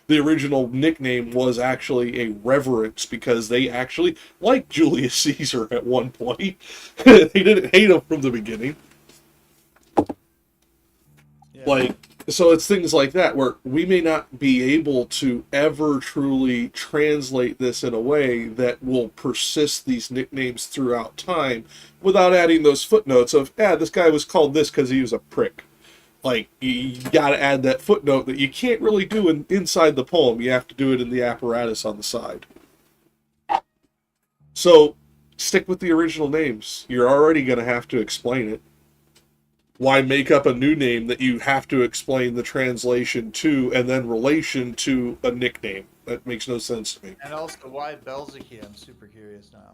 The original nickname was actually a reverence because they actually liked Julius Caesar at one point. They didn't hate him from the beginning. Yeah. So it's things like that where we may not be able to ever truly translate this in a way that will persist these nicknames throughout time without adding those footnotes of, this guy was called this because he was a prick. Like, you gotta add that footnote that you can't really do inside the poem. You have to do it in the apparatus on the side. So, stick with the original names. You're already gonna have to explain it. Why make up a new name that you have to explain the translation to and then relation to a nickname? That makes no sense to me. And also, why Belzecu? I'm super curious now.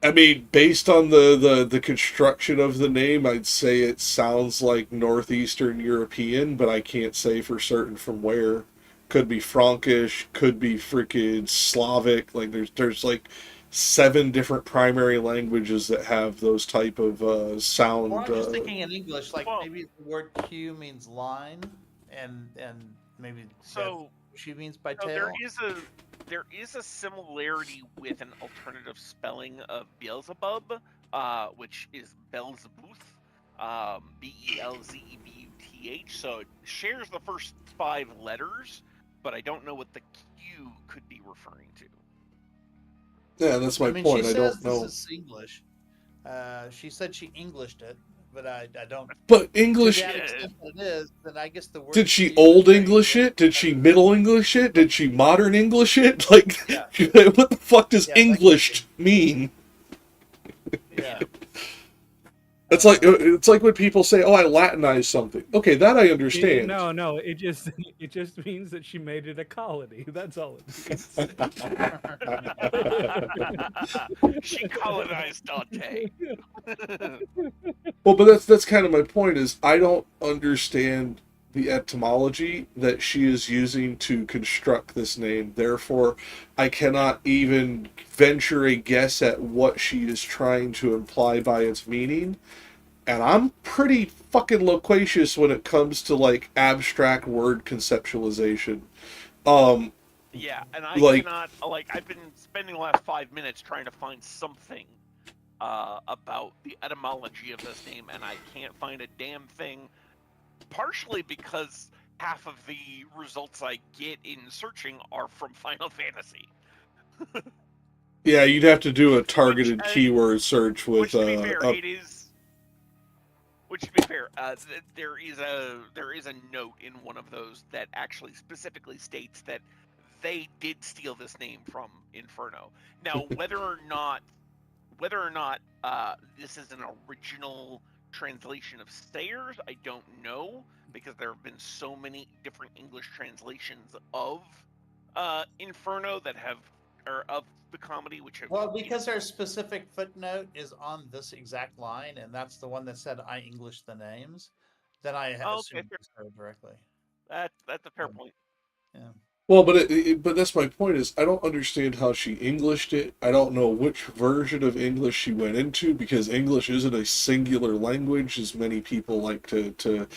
I mean, based on the construction of the name, I'd say it sounds like Northeastern European, but I can't say for certain from where. Could be Frankish, could be freaking Slavic. Like there's like 7 different primary languages that have those type of sound. Well, I'm just thinking in English, like Well- maybe the word "Q" means line, and maybe So- that's she means by So tail. there is a similarity with an alternative spelling of Beelzebub, which is Belzebuth, Belzebuth. So it shares the first 5 letters, but I don't know what the Q could be referring to. Yeah, that's my I mean, point. she I says don't know. this is English. She said she Englished it, but I don't. But To English. that extent that it is, then I guess the word. Did she Q is Old very English good. it? Did she Middle English it? Did she Modern English it? Like, Yeah. what the fuck does Yeah, like- Englished mean? Yeah. It's like when people say, "Oh, I Latinized something." Okay, that I understand. No, it just means that she made it a colony. That's all it means. She colonized Dante. Well, but that's kind of my point is I don't understand the etymology that she is using to construct this name. Therefore, I cannot even venture a guess at what she is trying to imply by its meaning. And I'm pretty fucking loquacious when it comes to like abstract word conceptualization. Um, Yeah, and I like cannot like I've been spending the last 5 minutes trying to find something about the etymology of this name, and I can't find a damn thing. Partially because half of the results I get in searching are from Final Fantasy. yeah, you'd have to do a Which, targeted keyword search with which to be fair, it is. Which to be fair, there is a note in one of those that actually specifically states that they did steal this name from Inferno. Now, whether or not this is an original translation of Sayers, I don't know, because there have been so many different English translations of Inferno that have, or of the comedy, which have. Well, because our specific footnote is on this exact line, and that's the one that said I English the names, then I Oh, okay, assumed it was her directly. that's a fair point. Yeah. well, but that's my point is I don't understand how she Englished it. I don't know which version of English she went into because English isn't a singular language as many people like to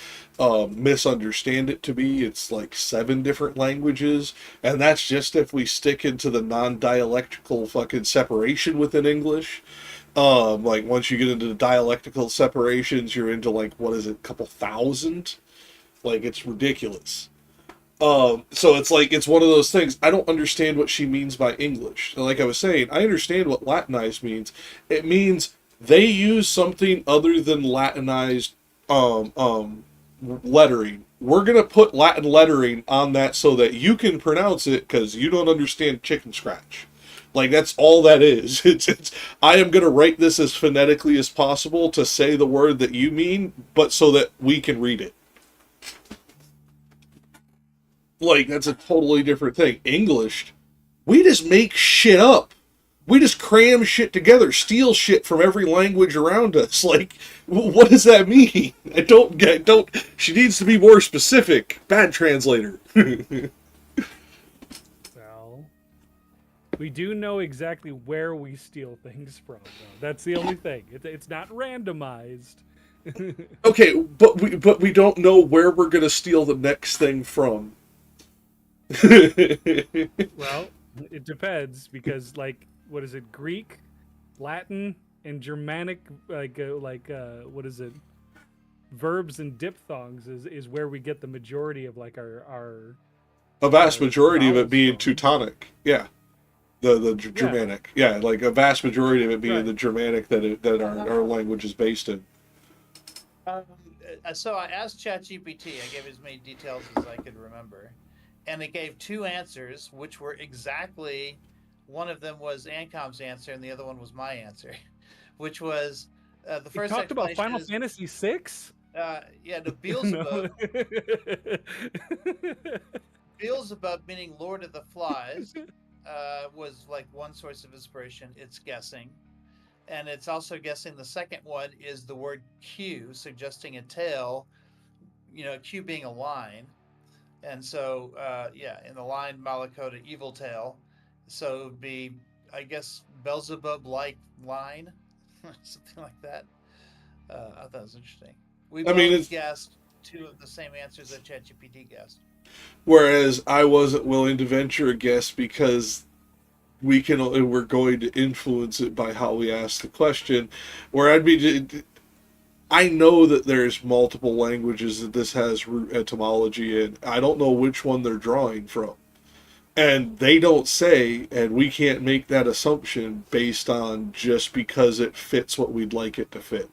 misunderstand it to be. It's like 7 different languages, and that's just if we stick into the non-dialectical fucking separation within English. Like once you get into the dialectical separations, you're into like what is it, a couple thousand? Like it's ridiculous. So it's like it's one of those things. I don't understand what she means by English. Like I was saying, I understand what Latinized means. It means they use something other than Latinized lettering. We're gonna put Latin lettering on that so that you can pronounce it because you don't understand chicken scratch. Like that's all that is. It's I am gonna write this as phonetically as possible to say the word that you mean, but so that we can read it. Like that's a totally different thing. English, we just make shit up. We just cram shit together, steal shit from every language around us. Like, what does that mean? I don't get. Don't. She needs to be more specific. Bad translator. Well, we do know exactly where we steal things from. Though. That's the only thing. It's not randomized. Okay, but we don't know where we're gonna steal the next thing from. Well, it depends because, like, what is it? Greek, Latin, and Germanic, what is it? Verbs and diphthongs is where we get the majority of like our A vast majority of it vowels being from. Teutonic. Yeah. The Germanic. Yeah, like a vast majority of it being Right. the Germanic that our language is based in. So I asked ChatGPT. I gave as many details as I could remember, and it gave 2 answers, which were exactly. One of them was Ancom's answer, and the other one was my answer, which was the We first talked about explanation Final is, Fantasy VI. yeah, the No. Beelzebub, meaning Lord of the Flies, was like one source of inspiration. It's guessing. And it's also guessing the second one is the word Q, suggesting a tail, Q being a line. And so, in the line Malakota, evil tail. So it would be, I guess, Beelzebub like line, something like that. I thought it was interesting. We I mean, both it's guessed 2 of the same answers that ChatGPT guessed. whereas I wasn't willing to venture a guess because we're going to influence it by how we ask the question. Where I know that there's multiple languages that this has root etymology in. I don't know which one they're drawing from. And they don't say, and we can't make that assumption based on just because it fits what we'd like it to fit.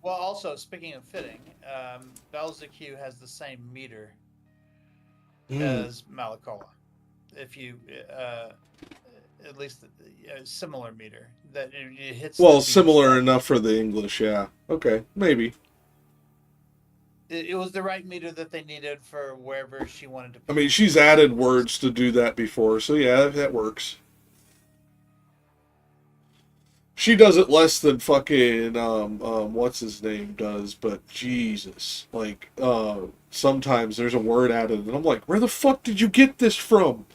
Well, also, speaking of fitting, Belzeq has the same meter as Malakola. If you at least a similar meter that it hits. Well, the beats similar that enough for the English, yeah. Okay, maybe. it was the right meter that they needed for wherever she wanted to I put mean, the she's beats. added words to do that before, so yeah, that works. She does it less than fucking what's his name does, but Jesus, like sometimes there's a word added, and I'm like, where the fuck did you get this from?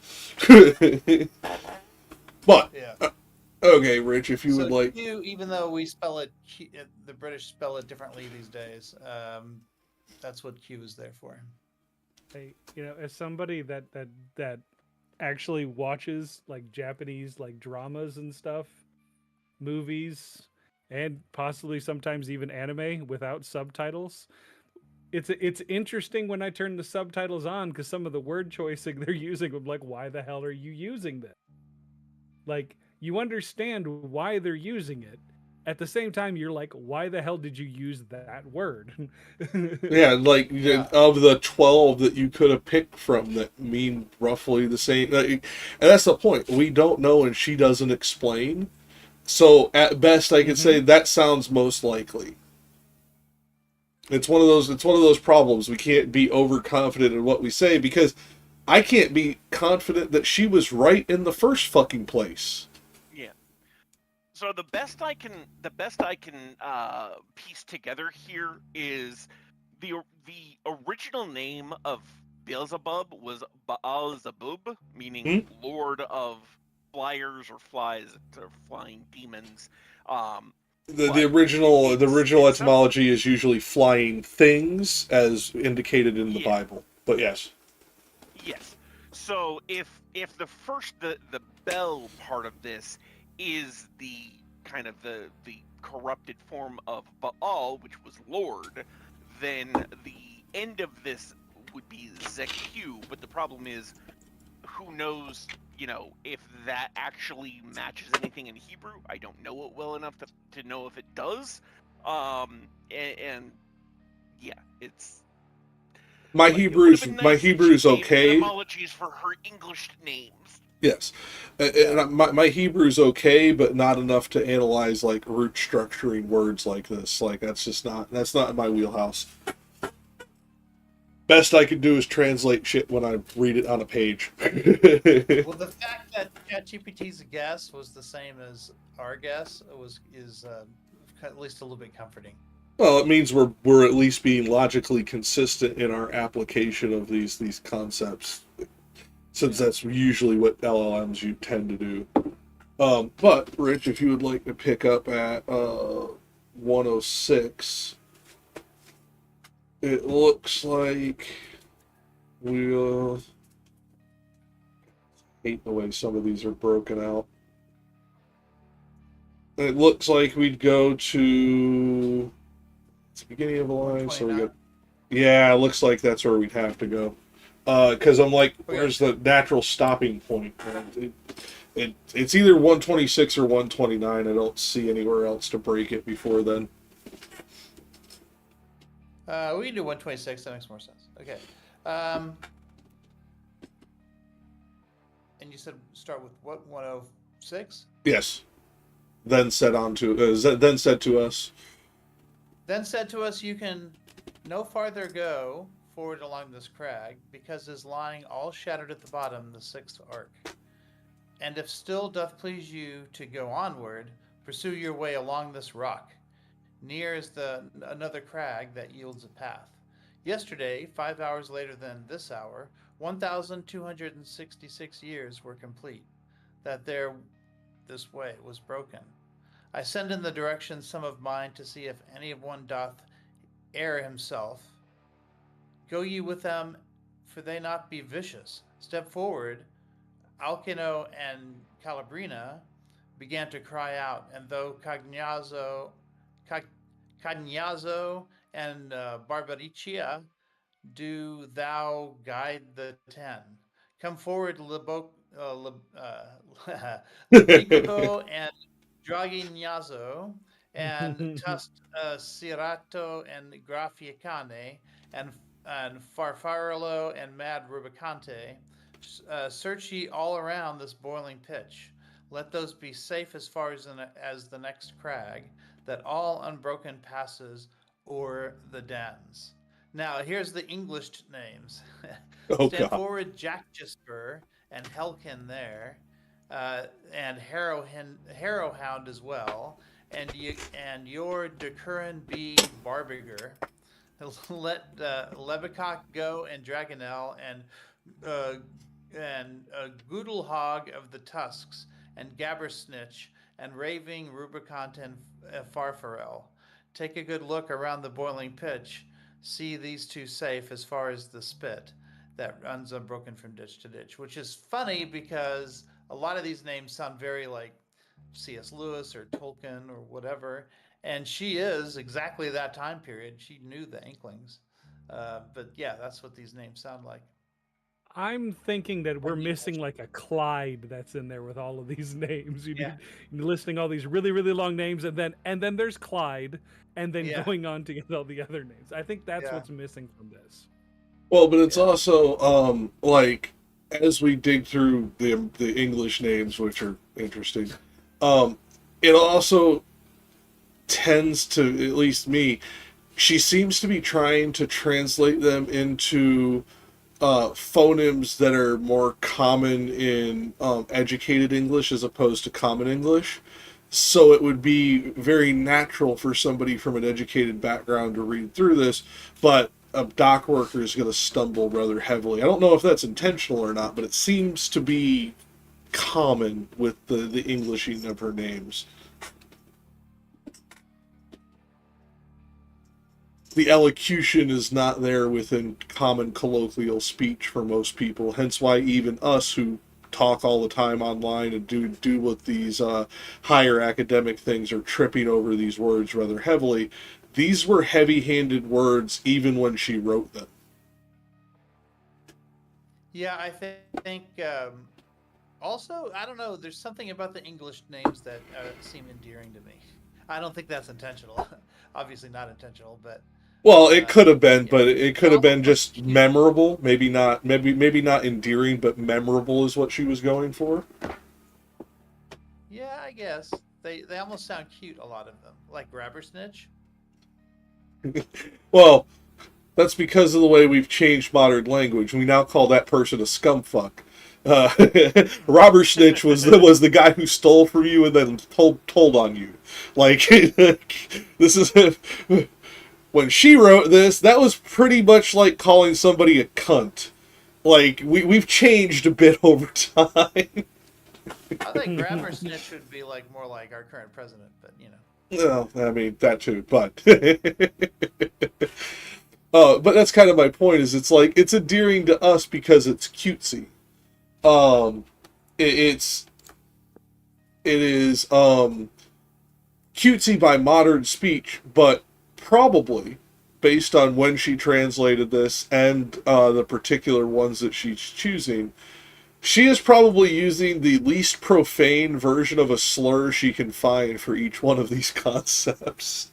But Yeah. okay, Rich, if you would So like, Q, even though we spell it, the British spell it differently these days. That's what Q is there for. I, as somebody that actually watches like Japanese like dramas and stuff, movies, and possibly sometimes even anime without subtitles. It's interesting when I turn the subtitles on because some of the word choicing they're using, I'm like, why the hell are you using this? Like, you understand why they're using it. At the same time, you're like, why the hell did you use that word? yeah, like Yeah. of the 12 that you could have picked from that mean roughly the same, and that's the point. We don't know, and she doesn't explain. So at best, I could say Mm-hmm. that sounds most likely. It's one of those. It's one of those problems. We can't be overconfident in what we say because I can't be confident that she was right in the first fucking place. Yeah. So the best I can piece together here is the original name of Beelzebub was Baal Zebub, meaning Hmm? Lord of Flyers or Flies or Flying Demons. Um, The but original it's some etymology is usually flying things, as indicated in the yeah. Bible. But yes, Yes. So if the bell part of this is the kind of the corrupted form of Baal, which was Lord, then the end of this would be ZQ. But the problem is, who knows? If that actually matches anything in Hebrew. I don't know it well enough to know if it does. And yeah, it's my like it would have Hebrew's been my nice if she Hebrew's gave okay. etymologies for her English names. Yes, Yeah. my Hebrew's okay, but not enough to analyze like root structuring words like this. Like that's not in my wheelhouse. Best I could do is translate shit when I read it on a page. Well, the fact that ChatGPT's guess was the same as our guess is at least a little bit comforting. Well, it means we're at least being logically consistent in our application of these concepts, since Yeah. that's usually what LLMs you tend to do. But Rich, if you would like to pick up at 106, it looks like we'll hate the way some of these are broken out. It looks like we'd go to it's the beginning of a line, so we 129. got yeah, it looks like that's where we'd have to go. Because I'm like, Okay. where's the natural stopping point? It's either 126 or 129. I don't see anywhere else to break it before then. We can do 126. That makes more sense. Okay. Um, and you said start with what 106? Yes. Then then said to us, Then said to us, "You can no farther go forward along this crag, because is lying all shattered at the bottom the sixth arc. And if still doth please you to go onward, pursue your way along this rock. Near is the another crag that yields a path. Yesterday, 5 hours later than this hour, 1,266 years were complete. That there this way was broken. I send in the direction some of mine to see if any of one doth err himself. Go ye with them, for they not be vicious. Step forward. Alcino and Calabrina began to cry out, and though Cagnazzo and Barbariccia, do thou guide the ten. Come forward, Libico and Draginazzo, and Tust Cirato and Grafiacane, and Farfarolo and Mad Rubicante. Search ye all around this boiling pitch. Let those be safe as far as the next crag, that all unbroken passes o'er the dens. Now, here's the English names. Oh Stand God. forward, Jack Gisper and Helkin there, and Harrowhound as well, and your Decurran B. Barbiger. Let Lebecock go, and Dragonel, uh, Goodlehog of the Tusks, and Gabbersnitch, and Raving Rubicant and Farfarel. Take a good look around the boiling pitch. See these two safe as far as the spit that runs unbroken from ditch to ditch, which is funny because a lot of these names sound very like C.S. Lewis or Tolkien or whatever, and she is exactly that time period. She knew the Inklings, but yeah, that's what these names sound like. I'm thinking that we're And you- missing like a Clyde that's in there with all of these names. You Yeah. need listing all these really, really long names, and then there's Clyde, and then Yeah. going on to get all the other names. I think that's Yeah. what's missing from this. Well, but it's Yeah. also like as we dig through the English names, which are interesting, it also tends to, at least me, she seems to be trying to translate them into phonemes that are more common in educated English as opposed to common English. So it would be very natural for somebody from an educated background to read through this, but a dock worker is going to stumble rather heavily. I don't know if that's intentional or not, but it seems to be common with the Englishing of her names. The elocution is not there within common colloquial speech for most people. Hence why even us who talk all the time online and do with these higher academic things are tripping over these words rather heavily. These were heavy-handed words even when she wrote them. Yeah, I think also, I don't know, there's something about the English names that seem endearing to me. I don't think that's intentional. Obviously not intentional, but Well, it could have been, yeah. but it could They're have been almost just cute. memorable. Maybe not endearing, but memorable is what she was going for. Yeah, I guess. They almost sound cute, a lot of them. Like Grabbersnitch. Well, that's because of the way we've changed modern language. We now call that person a scumfuck. Robber Snitch was the guy who stole from you and then told on you. Like this is when she wrote this. That was pretty much like calling somebody a cunt. Like we've changed a bit over time. I think Grabbersnitch would be like more like our current president, but you know. Well, I mean that too, but but that's kind of my point. Is it's like it's endearing to us because it's cutesy. Um, it is cutesy by modern speech, but probably based on when she translated this and the particular ones that she's choosing, she is probably using the least profane version of a slur she can find for each one of these concepts.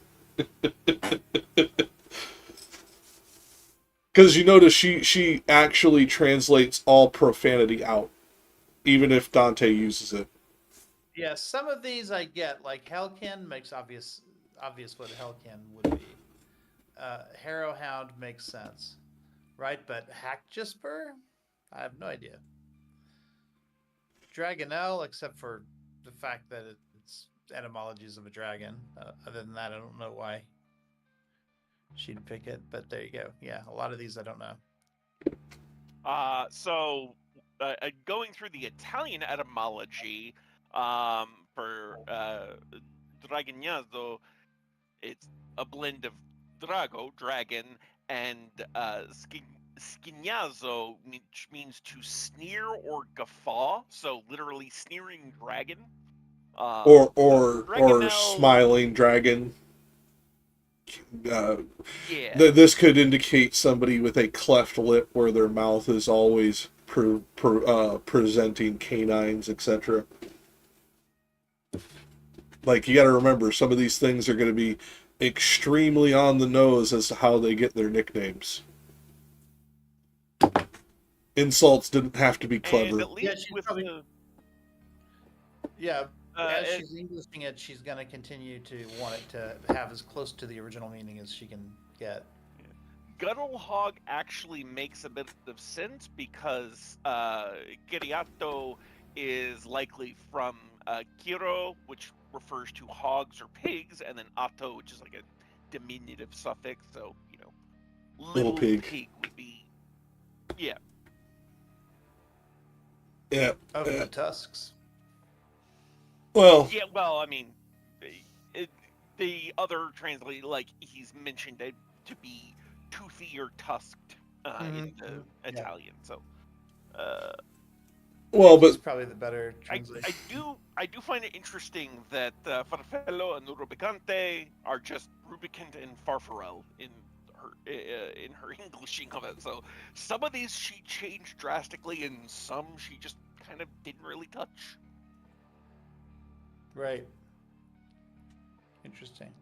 Because you notice she actually translates all profanity out, even if Dante uses it. Yeah, some of these I get. Like Hellkin makes obvious what Hellkin would be. Harrowhound makes sense, right? But Hackjisper, I have no idea. Dragonel, except for the fact that it's etymologies of a dragon. Other than that, I don't know why she'd pick it. But there you go. Yeah, a lot of these I don't know. So going through the Italian etymology for Dragonazzo, it's a blend of drago, dragon, and schignazzo, which means to sneer or guffaw. So literally sneering dragon. Or Dragonel, smiling dragon. yeah. This could indicate somebody with a cleft lip where their mouth is always presenting canines, etc. Like, you got to remember, some of these things are going to be extremely on the nose as to how they get their nicknames. Insults didn't have to be clever. And at least she's with probably- the Yeah, as it, she's Englishing it, she's going to continue to want it to have as close to the original meaning as she can get. Guttle Hog actually makes a bit of sense because Giriato is likely from Giro, which refers to hogs or pigs, and then Atto, which is like a diminutive suffix. So, Little little pig. pig would be, yeah. Yeah. Oh, the tusks. Well, Yeah, well, I mean, the other translate, like, he's mentioned it to be toothy or tusked in the Yeah. Italian. So, well, That's but probably the better translation. I do find it interesting that Farfello and Rubicante are just Rubicant and Farfarel in her Englishing of it. So some of these she changed drastically, and some she just kind of didn't really touch. Right. Interesting.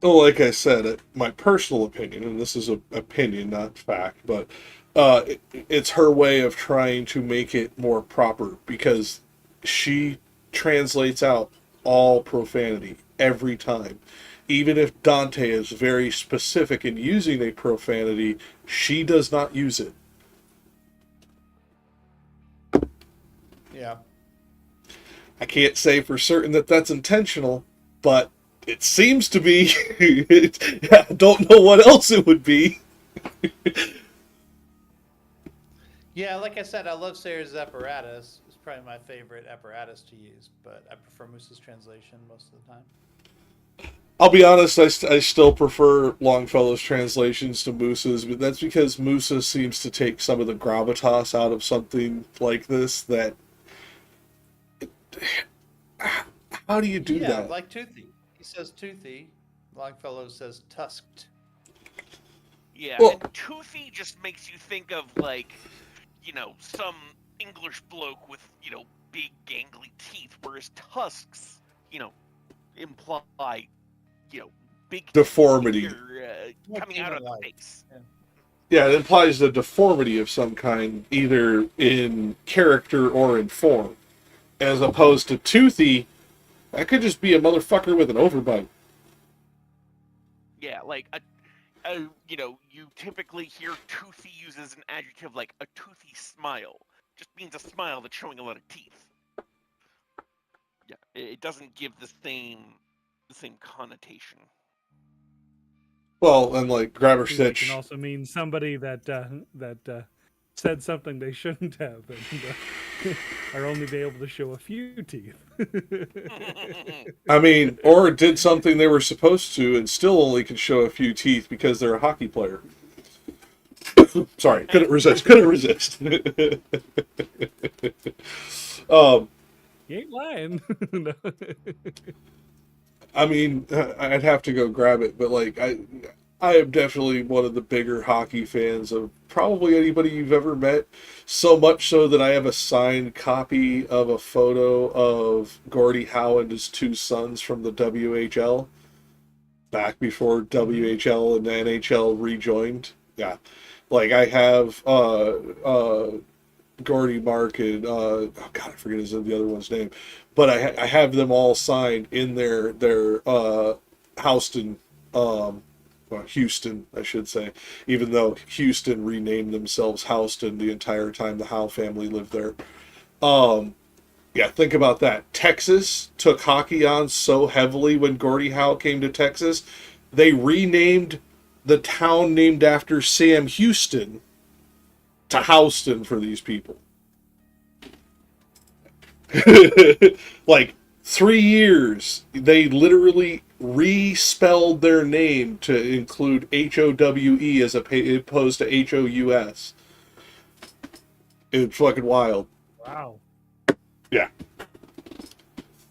well, like I said, my personal opinion, and this is an opinion, not fact, but it's her way of trying to make it more proper because she translates out all profanity every time. Even if Dante is very specific in using a profanity, she does not use it. Yeah. I can't say for certain that that's intentional, but it seems to be. I don't know what else it would be. Yeah, like I said, I love Sayers' Apparatus. It's probably my favorite apparatus to use, but I prefer Moose's translation most of the time. I'll be honest, I still prefer Longfellow's translations to Moose's, but that's because Moose seems to take some of the gravitas out of something like this. That how do you do Yeah, that? like Toothy. He says Toothy. Longfellow says tusked. Yeah, Well, and toothy just makes you think of like, some English bloke with big gangly teeth, whereas tusks, imply big deformity. coming out of the Human-like. face. Yeah. Yeah, it implies a deformity of some kind, either in character or in form, as opposed to toothy. That could just be a motherfucker with an overbite. Yeah, like you typically hear toothy used as an adjective, like a toothy smile. Just means a smile that's showing a lot of teeth. Yeah, it doesn't give the same connotation. Well, and like grabber Toothy can stitch. also mean somebody that said something they shouldn't have and are only be able to show a few teeth. I mean, or did something they were supposed to and still only can show a few teeth because they're a hockey player. Sorry, couldn't resist. Couldn't resist. um, You ain't lying. No. I mean, I'd have to go grab it, but like I am definitely one of the bigger hockey fans of probably anybody you've ever met. So much so that I have a signed copy of a photo of Gordie Howe and his two sons from the WHL back before WHL and the NHL rejoined. Yeah, like I have Gordy, Mark, and oh god, I forget the other one's name, but I have them all signed in their Houston, well, Houston, I should say, even though Houston renamed themselves Houston the entire time the Howe family lived there. Yeah, think about that. Texas took hockey on so heavily when Gordie Howe came to Texas, they renamed the town named after Sam Houston to Houston for these people. Like 3 years, they literally respelled their name to include HOWE as opposed to HOUS. It's fucking wild. Wow. Yeah.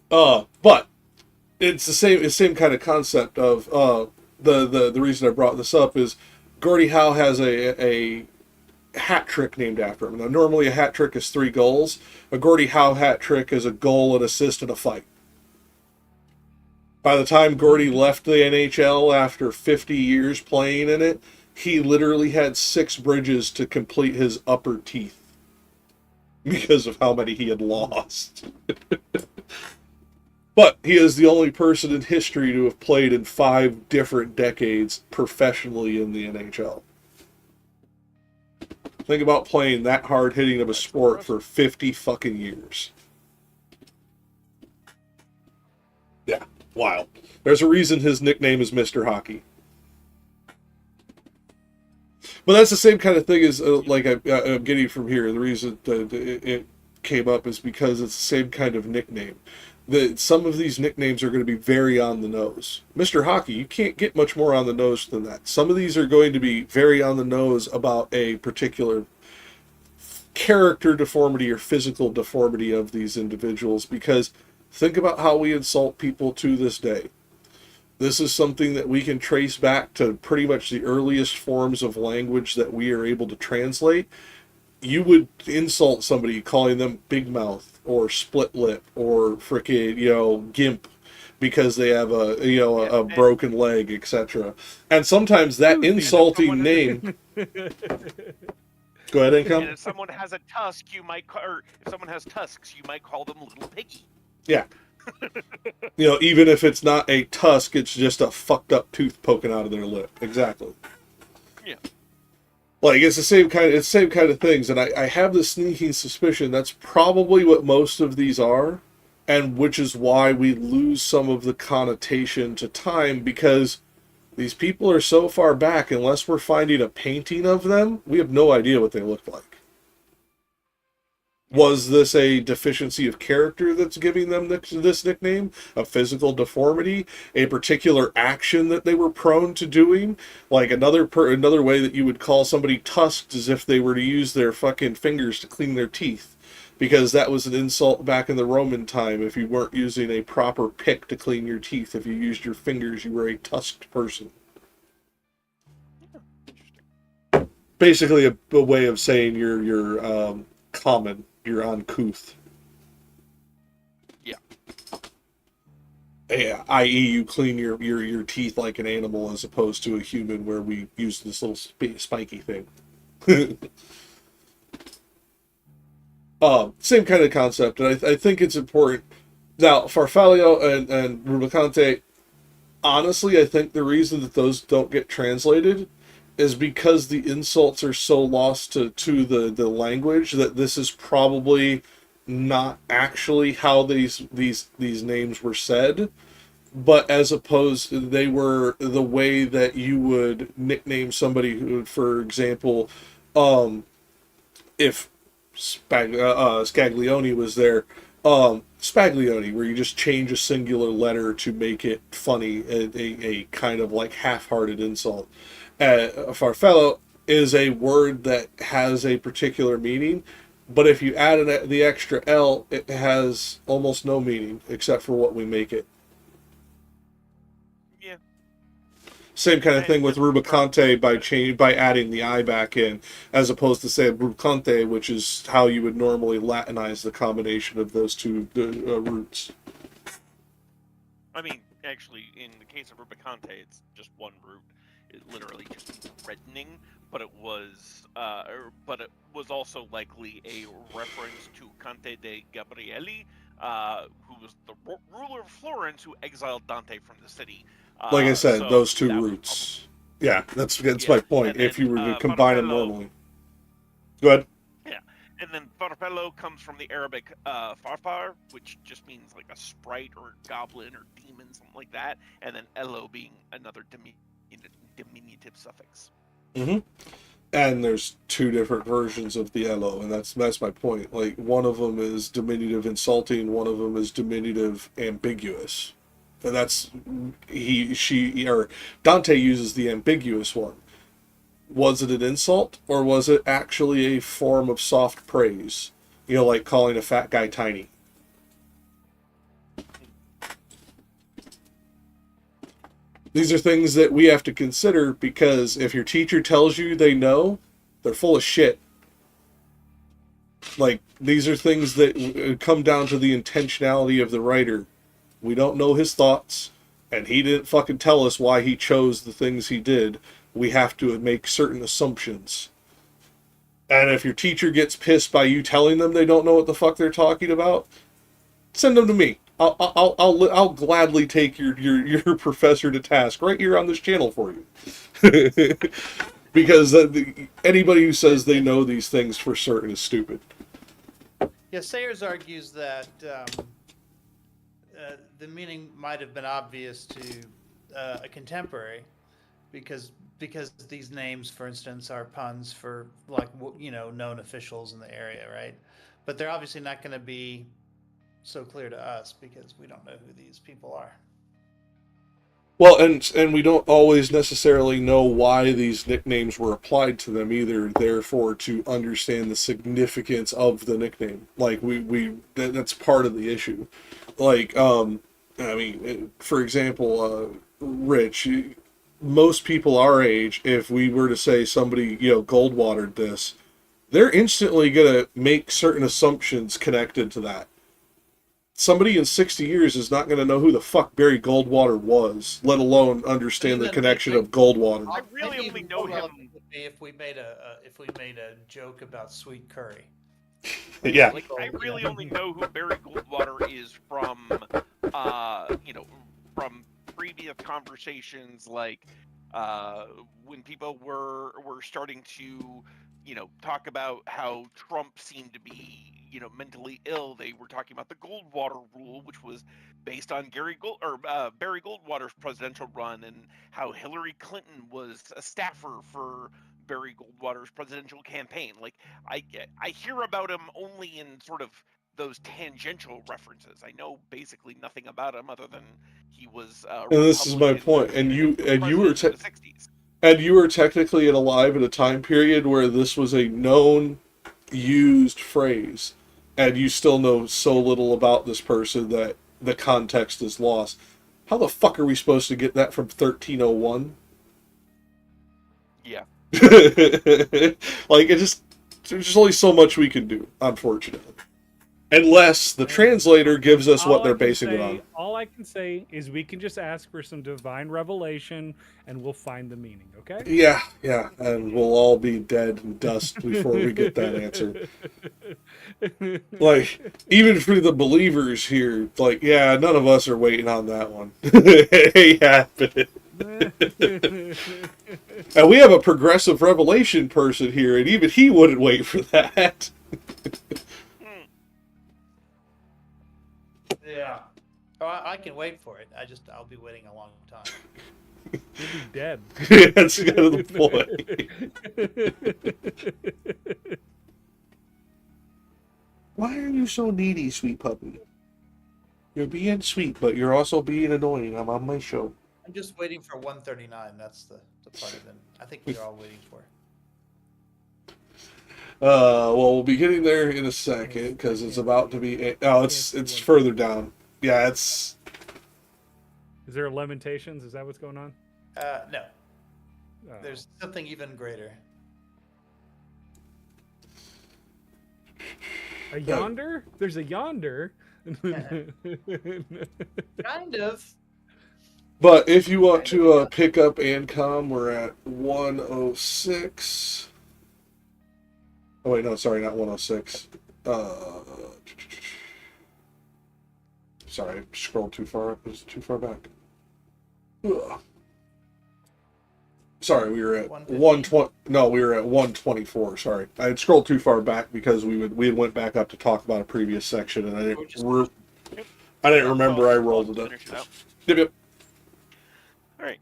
But it's the same kind of concept of the reason I brought this up is Gordie Howe has a hat trick named after him. Now, normally a hat trick is 3 goals. A Gordie Howe hat trick is a goal, an assist, and a fight. By the time Gordie left the NHL after 50 years playing in it, he literally had 6 bridges to complete his upper teeth because of how many he had lost. But he is the only person in history to have played in 5 different decades professionally in the NHL. Think about playing that hard hitting of a sport for 50 fucking years. Yeah, wild. There's a reason his nickname is Mr. Hockey. But that's the same kind of thing as, like I'm getting from here. The reason that it came up is because it's the same kind of nickname. Some of these nicknames are going to be very on the nose. Mr. Hockey, you can't get much more on the nose than that. Some of these are going to be very on the nose about a particular character deformity or physical deformity of these individuals, because think about how we insult people to this day. This is something that we can trace back to pretty much the earliest forms of language that we are able to translate. You would insult somebody calling them big mouth or split lip or frickin', gimp because they have a broken leg, etc. And sometimes that insulting name. Go ahead, Income. And if someone has a tusk, or if someone has tusks, you might call them little piggy. Yeah. Even if it's not a tusk, it's just a fucked up tooth poking out of their lip. Exactly. Yeah. Like, it's the same kind of things, and I have this sneaking suspicion that's probably what most of these are, and which is why we lose some of the connotation to time, because these people are so far back, unless we're finding a painting of them, we have no idea what they look like. Was this a deficiency of character that's giving them this nickname? A physical deformity? A particular action that they were prone to doing? Like another way that you would call somebody tusked is if they were to use their fucking fingers to clean their teeth. Because that was an insult back in the Roman time. If you weren't using a proper pick to clean your teeth, if you used your fingers, you were a tusked person. Basically a way of saying you're common. You're uncouth. Yeah. I.e., you clean your teeth like an animal as opposed to a human where we use this little spiky thing. Same kind of concept, and I think it's important. Now, Farfallo and Rubicante, honestly, I think the reason that those don't get translated is because the insults are so lost to the language that this is probably not actually how these names were said, but as opposed they were the way that you would nickname somebody who, for example, if Scaglione was there, Spaglione, where you just change a singular letter to make it funny, a kind of like half-hearted insult. Farfallo is a word that has a particular meaning, but if you add the extra L, it has almost no meaning except for what we make it. Yeah. Same kind of thing with Rubicante by adding the I back in, as opposed to say Rubicante, which is how you would normally Latinize the combination of those two roots. I mean, actually, in the case of Rubicante, it's just one root. It literally just means reddening, but it was also likely a reference to Conte de Gabrielli, who was the ruler of Florence who exiled Dante from the city. Like I said, so those two roots. Yeah, that's my point. If you were to combine them normally. Go ahead. Yeah, and then Farfallo comes from the Arabic farfar, which just means like a sprite or goblin or demon, something like that, and then Elo being another diminutive suffix. Mm-hmm. And there's two different versions of the Elo, and that's my point. Like, one of them is diminutive insulting, one of them is diminutive ambiguous. And that's Dante uses the ambiguous one. Was it an insult, or was it actually a form of soft praise? Like calling a fat guy tiny. These are things that we have to consider, because if your teacher tells you they know, they're full of shit. Like, these are things that come down to the intentionality of the writer. We don't know his thoughts, and he didn't fucking tell us why he chose the things he did. We have to make certain assumptions. And if your teacher gets pissed by you telling them they don't know what the fuck they're talking about, send them to me. I'll gladly take your professor to task right here on this channel for you. Because anybody who says they know these things for certain is stupid. Yeah, Sayers argues that the meaning might have been obvious to a contemporary because these names, for instance, are puns for like known officials in the area, right? But they're obviously not going to be so clear to us because we don't know who these people are. Well, and we don't always necessarily know why these nicknames were applied to them either. Therefore, to understand the significance of the nickname, like that's part of the issue. Like, I mean, for example, Rich, most people our age, if we were to say somebody, gold watered this, they're instantly gonna make certain assumptions connected to that. Somebody in 60 years is not going to know who the fuck Barry Goldwater was, let alone understand the connection of Goldwater. I really only know him. If we made a joke about sweet curry. Yeah. Like, I really only know who Barry Goldwater is from, from previous conversations, like when people were starting to, talk about how Trump seemed to be, mentally ill. They were talking about the Goldwater rule, which was based on Barry Goldwater's presidential run, and how Hillary Clinton was a staffer for Barry Goldwater's presidential campaign. Like, I hear about him only in sort of those tangential references. I know basically nothing about him other than he was and this is my point. And you were in the 60s. And you were technically alive at a time period where this was a known, used phrase, and you still know so little about this person that the context is lost. How the fuck are we supposed to get that from 1301? Yeah. Like, there's just only so much we can do, unfortunately. Unless the translator gives us what they're basing it on. All I can say is we can just ask for some divine revelation and we'll find the meaning, okay? Yeah, and we'll all be dead and dust before we get that answer. Like, even for the believers here, like, yeah, none of us are waiting on that one. It happened. And we have a progressive revelation person here, and even he wouldn't wait for that. Yeah. Oh, I can wait for it. I'll be waiting a long time. You'll be dead. That's kind of the point. Why are you so needy, sweet puppy? You're being sweet, but you're also being annoying. I'm on my show. I'm just waiting for 139. That's the part of it I think we're all waiting for. Well, we'll be getting there in a second because it's about to be. Oh, it's further down. Yeah, it's. Is there a Lamentations? Is that what's going on? No. There's something even greater. A yonder? There's a yonder. Kind of. But if you want to pick up Ancom, we're at 106. Oh wait, no, sorry, not 106. Sorry, I scrolled too far. It was too far back. Ugh. Sorry, we were at 120. No, we were at 124. Sorry, I had scrolled too far back because we had went back up to talk about a previous section, and I didn't remember I rolled it up. Yep. All right.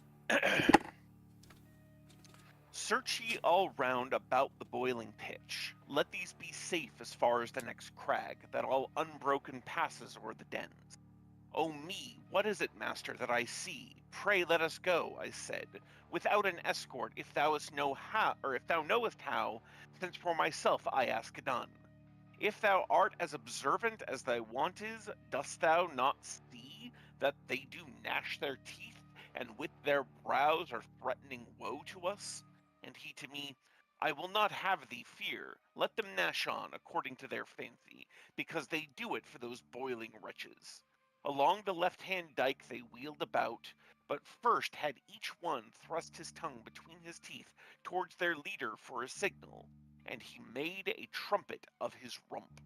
Search ye all round about the boiling pitch. Let these be safe as far as the next crag, that all unbroken passes o'er the dens. O me, what is it, master, that I see? Pray let us go, I said, without an escort, if thou knowest how, since for myself I ask none. If thou art as observant as thy wont is, dost thou not see that they do gnash their teeth, and with their brows are threatening woe to us? And he to me, I will not have thee fear. Let them gnash on according to their fancy, because they do it for those boiling wretches. Along the left-hand dike they wheeled about, but first had each one thrust his tongue between his teeth towards their leader for a signal. and he made a trumpet of his rump.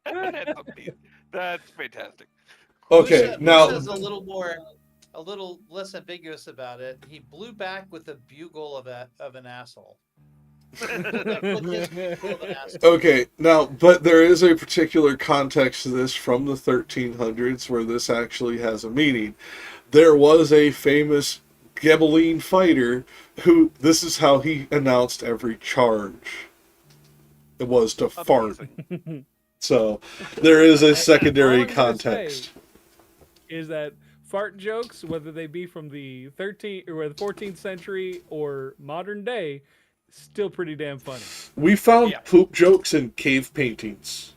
That's amazing. That's fantastic. Okay, now Musha's a little less ambiguous about it. He blew back with a bugle of an asshole. okay, now, but there is a particular context to this from the 1300s where this actually has a meaning. There was a famous Ghibelline fighter who, this is how he announced every charge. It was to fart. So, there is a secondary All I'm gonna context. say is that fart jokes, whether they be from the 13th or the 14th century or modern day, still pretty damn funny. We found Yeah. poop jokes in cave paintings.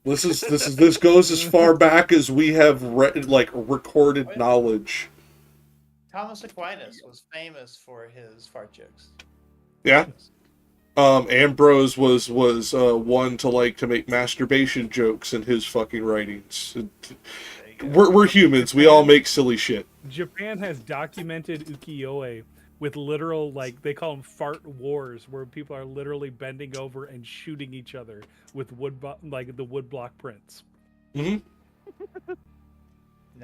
This goes as far back as we have recorded knowledge. Thomas Aquinas was famous for his fart jokes. Yeah. Ambrose was one to make masturbation jokes in his fucking writings. We're humans. We all make silly shit. Japan has documented ukiyo-e with literal, like, they call them fart wars, where people are literally bending over and shooting each other with the woodblock prints. Mm-hmm.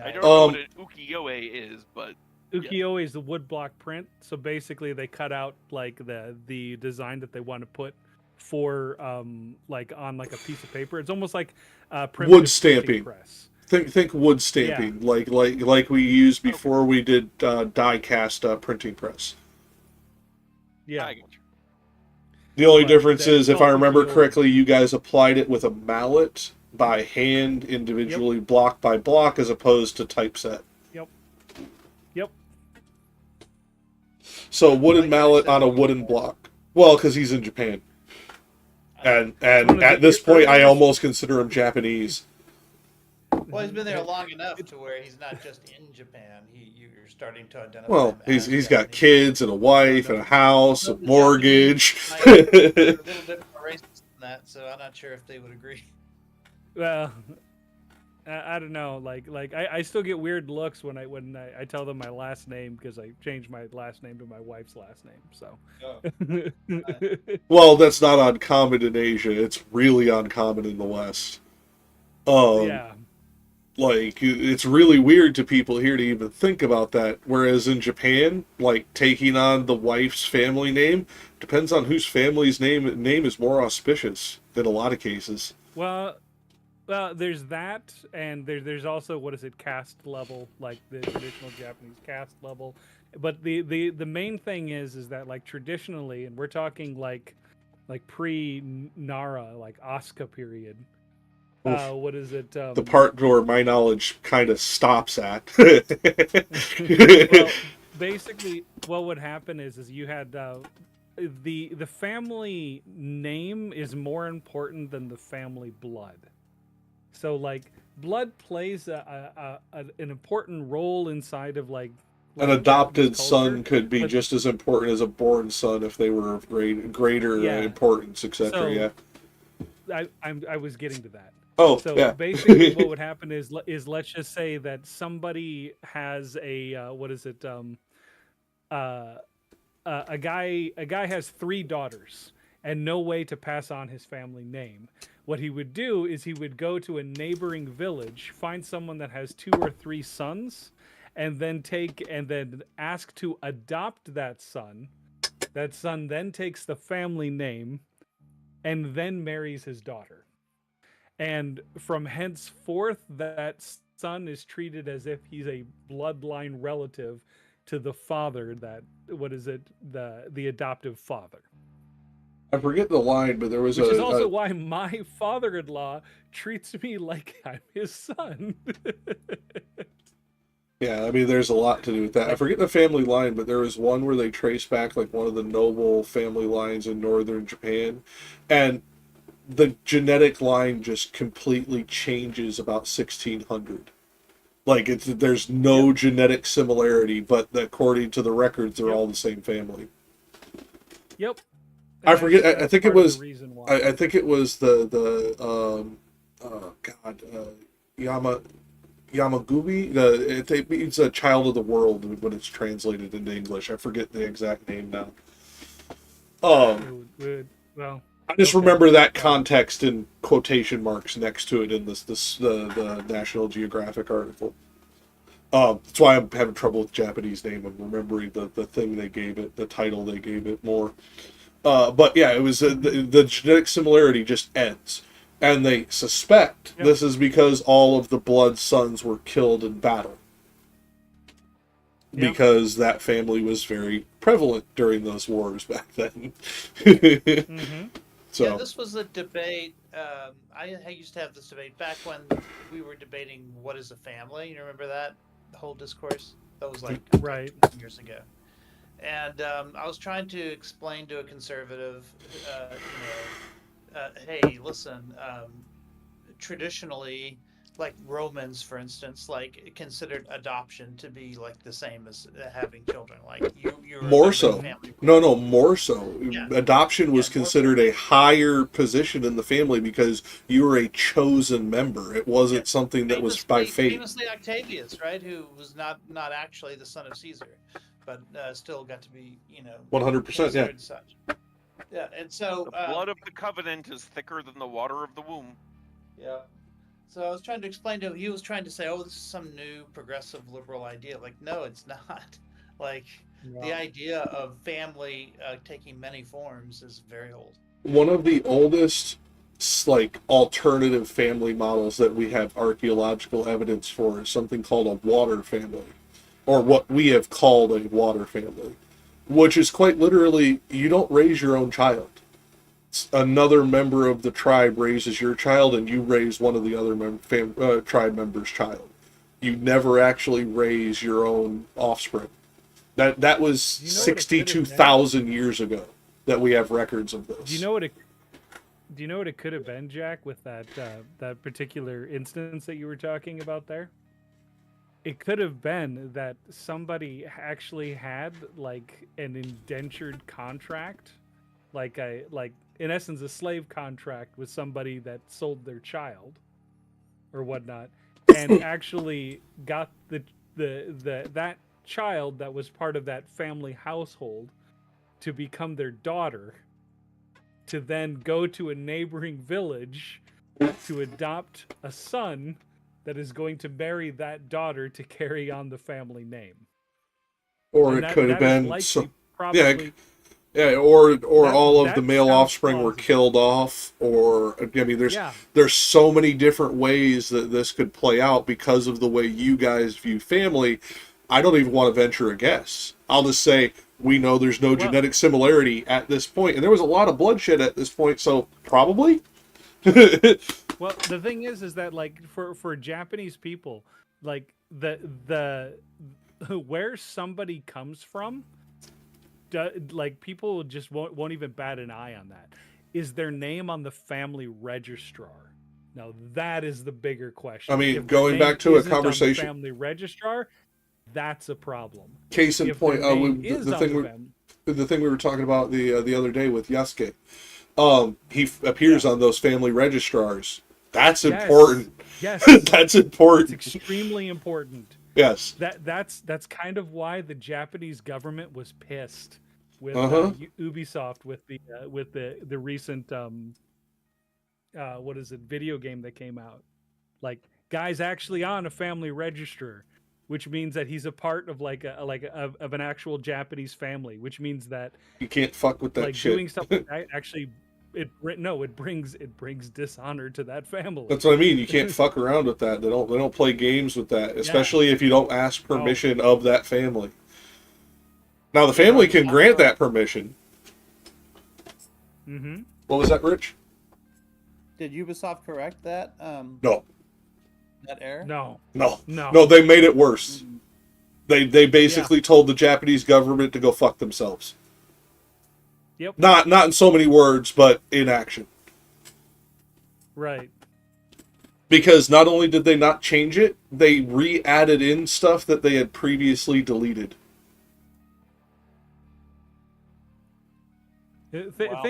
I don't know what an ukiyo-e is, but Ukiyo-e is the woodblock print. So basically, they cut out like the design that they want to put for like on like a piece of paper. It's almost like wood stamping. Press. Think wood stamping, yeah. like we used before we did die cast printing press. Yeah. The only difference is, if I remember correctly, you guys applied it with a mallet by hand, individually, block by block, as opposed to typeset. Yep. So wooden mallet on a wooden block. Well, because he's in Japan, and at this point, I almost consider him Japanese. Well, he's been there long enough to where he's not just in Japan. You're starting to identify. Well, him he's got kids and a wife and a house, a mortgage. A little bit more racist than that, so I'm not sure if they would agree. Well, I don't know. Like I still get weird looks when I tell them my last name, because I changed my last name to my wife's last name. So. Well, that's not uncommon in Asia. It's really uncommon in the West. Yeah. Like, it's really weird to people here to even think about that. Whereas in Japan, like, taking on the wife's family name depends on whose family's name is more auspicious in a lot of cases. Well, there's that, and there's also, caste level, like the traditional Japanese caste level. But the main thing is that, like, traditionally, and we're talking like pre-Nara, like Asuka period. What is it? The part where my knowledge kind of stops at. Well, basically, what would happen is you had the family name is more important than the family blood. So, like, blood plays an important role inside of like an adopted son could be just as important as a born son if they were of greater importance, etc. So, yeah. I was getting to that. Oh, so yeah. Basically, what would happen is let's just say that somebody has a a guy has 3 daughters and no way to pass on his family name. What he would do is he would go to a neighboring village, find someone that has 2 or 3 sons, and then ask to adopt that son. That son then takes the family name and then marries his daughter. And from henceforth, that son is treated as if he's a bloodline relative to the father the adoptive father. I forget the line, but there was Which is also why my father-in-law treats me like I'm his son. Yeah, I mean, there's a lot to do with that. I forget the family line, but there was one where they trace back like one of the noble family lines in northern Japan, and the genetic line just completely changes about 1600. Like, there's no genetic similarity, but according to the records, they're all the same family. Yep. I forget. I think it was. I think it was the Yama. Yamagubi. It means a child of the world when it's translated into English. I forget the exact name now. Well, I just okay. remember that context in quotation marks next to it in the National Geographic article. That's why I'm having trouble with Japanese name. I'm remembering the thing they gave it, the title they gave it more. But yeah, it was the genetic similarity just ends, and they suspect this is because all of the blood sons were killed in battle. Because that family was very prevalent during those wars back then. So yeah, this was a debate. I used to have this debate back when we were debating what is a family. You remember that whole discourse? That was like Right. 20 years ago. And I was trying to explain to a conservative, hey, listen, traditionally, like Romans, for instance, like considered adoption to be like the same as having children. Like you're more a so. family. No, more so. Yeah. Adoption was Yeah, considered a higher position in the family because you were a chosen member. It wasn't something that was by fate. Famously Octavius, right, who was not actually the son of Caesar, but still got to be, 100%, yeah. considered such. Yeah, and so The blood of the covenant is thicker than the water of the womb. yeah. So I was trying to explain to him. He was trying to say, "Oh, this is some new progressive liberal idea." Like, no, it's not. Like, the idea of family taking many forms is very old. One of the oldest, like, alternative family models that we have archaeological evidence for is something called a water family, or what we have called a water family, which is quite literally you don't raise your own child. Another member of the tribe raises your child, and you raise one of the other tribe members' child. You never actually raise your own offspring. That was 62,000 years ago that we have records of this. Do you know what it could have been, Jack, with that particular instance that you were talking about there? It could have been that somebody actually had like an indentured contract, like in essence a slave contract with somebody that sold their child or whatnot, and actually got that child that was part of that family household to become their daughter, to then go to a neighboring village to adopt a son that is going to marry that daughter to carry on the family name. Or it could have been probably, or all of the male offspring were killed off, or I mean, there's so many different ways that this could play out because of the way you guys view family. I don't even want to venture a guess. I'll just say we know there's no genetic similarity at this point, and there was a lot of bloodshed at this point, so probably. Well, the thing is that like for Japanese people, like the where somebody comes from, like people just won't even bat an eye on that. Is their name on the family registrar? Now that is the bigger question. I mean, going back to a conversation, family registrar, that's a problem. Case in point, the thing we were talking about the other day with Yasuke. He appears on those family registrars. That's important. Yes, that's important. It's extremely important. Yes. That's kind of why the Japanese government was pissed with Ubisoft with the recent what is it, video game that came out. Like, guy's actually on a family register, which means that he's a part of of an actual Japanese family, which means that you can't fuck with that like shit. Doing stuff like that actually it brings dishonor to that family. That's what I mean. You can't fuck around with that. They don't play games with that, especially if you don't ask permission of that family. Now the family can grant that permission. Mm-hmm. What was that, Rich? Did Ubisoft correct that? No. That error? No. They made it worse. They basically told the Japanese government to go fuck themselves. Yep. Not in so many words, but in action. Right. Because not only did they not change it, they re-added in stuff that they had previously deleted. Wow.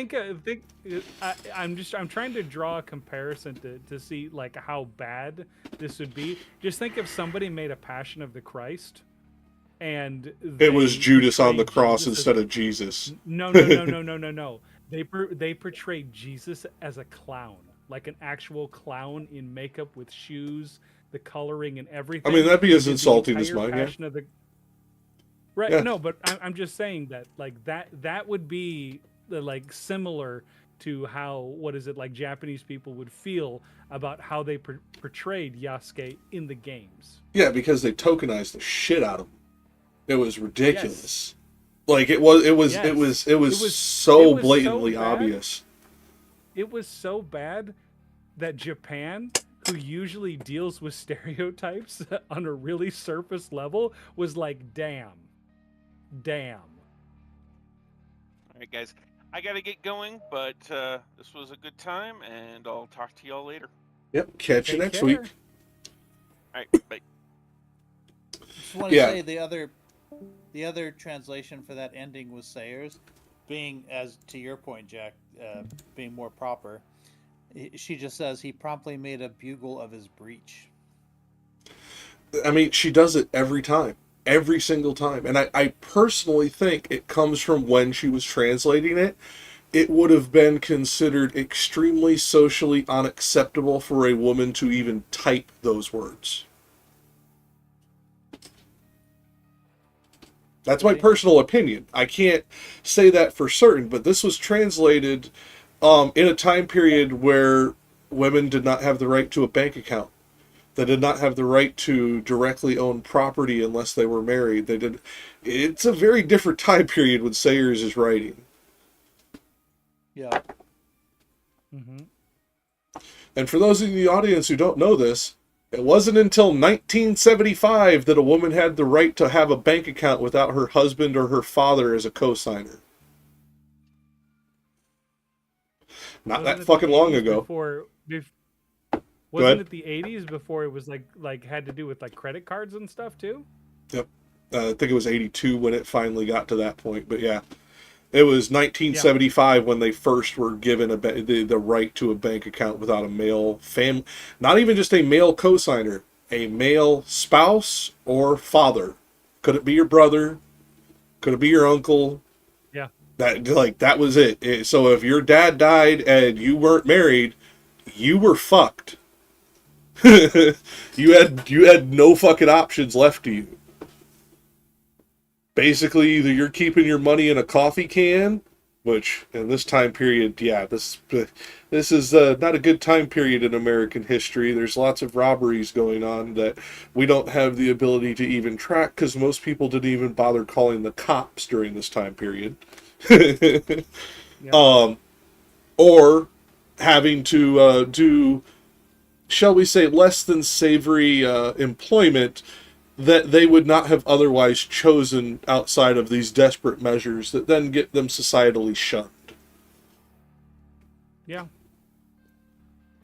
I'm trying to draw a comparison to see like how bad this would be. Just think if somebody made a Passion of the Christ and It was they Judas on the portrayed cross Jesus as instead of Jesus. no. They portrayed Jesus as a clown, like an actual clown in makeup with shoes, the coloring and everything. I mean, that'd be They as did the insulting as entire mine, yeah. Passion of the Right. Yeah. No, but I'm just saying that like that would be like similar to how what is it like Japanese people would feel about how they portrayed Yasuke in the games. Yeah, because they tokenized the shit out of him. It was ridiculous. Yes. Like it was Yes. it was It was so so blatantly bad. obvious. It was so bad that Japan, who usually deals with stereotypes on a really surface level, was like, damn. All right, guys. I gotta get going, but this was a good time, and I'll talk to y'all later. Yep. Catch you Take next care. week. All right, bye. Just want to Yeah. say the other translation for that ending was Sayers, being, as to your point, Jack, being more proper. She just says he promptly made a bugle of his breech. I mean, she does it every time. Every single time. And I personally think it comes from when she was translating it. It would have been considered extremely socially unacceptable for a woman to even type those words. That's my personal opinion. I can't say that for certain, but this was translated in a time period where women did not have the right to a bank account. They did not have the right to directly own property unless they were married. They did. It's a very different time period when Sayers is writing. Yeah. Mm-hmm. And for those in the audience who don't know this, it wasn't until 1975 that a woman had the right to have a bank account without her husband or her father as a co-signer. Not Wasn't that it fucking the long 80s ago. Wasn't ahead. it the 80s before it was like had to do with like credit cards and stuff too? Yep. I think it was 82 when it finally got to that point. But yeah, it was 1975 when they first were given the right to a bank account without a male not even just a male co-signer, a male spouse or father. Could it be your brother? Could it be your uncle? Yeah. That was it. So if your dad died and you weren't married, you were fucked. you had no fucking options left to you. Basically, either you're keeping your money in a coffee can, which in this time period, yeah, this is not a good time period in American history. There's lots of robberies going on that we don't have the ability to even track because most people didn't even bother calling the cops during this time period. Yeah. Or having to do, shall we say, less than savory employment that they would not have otherwise chosen outside of these desperate measures that then get them societally shunned. Yeah.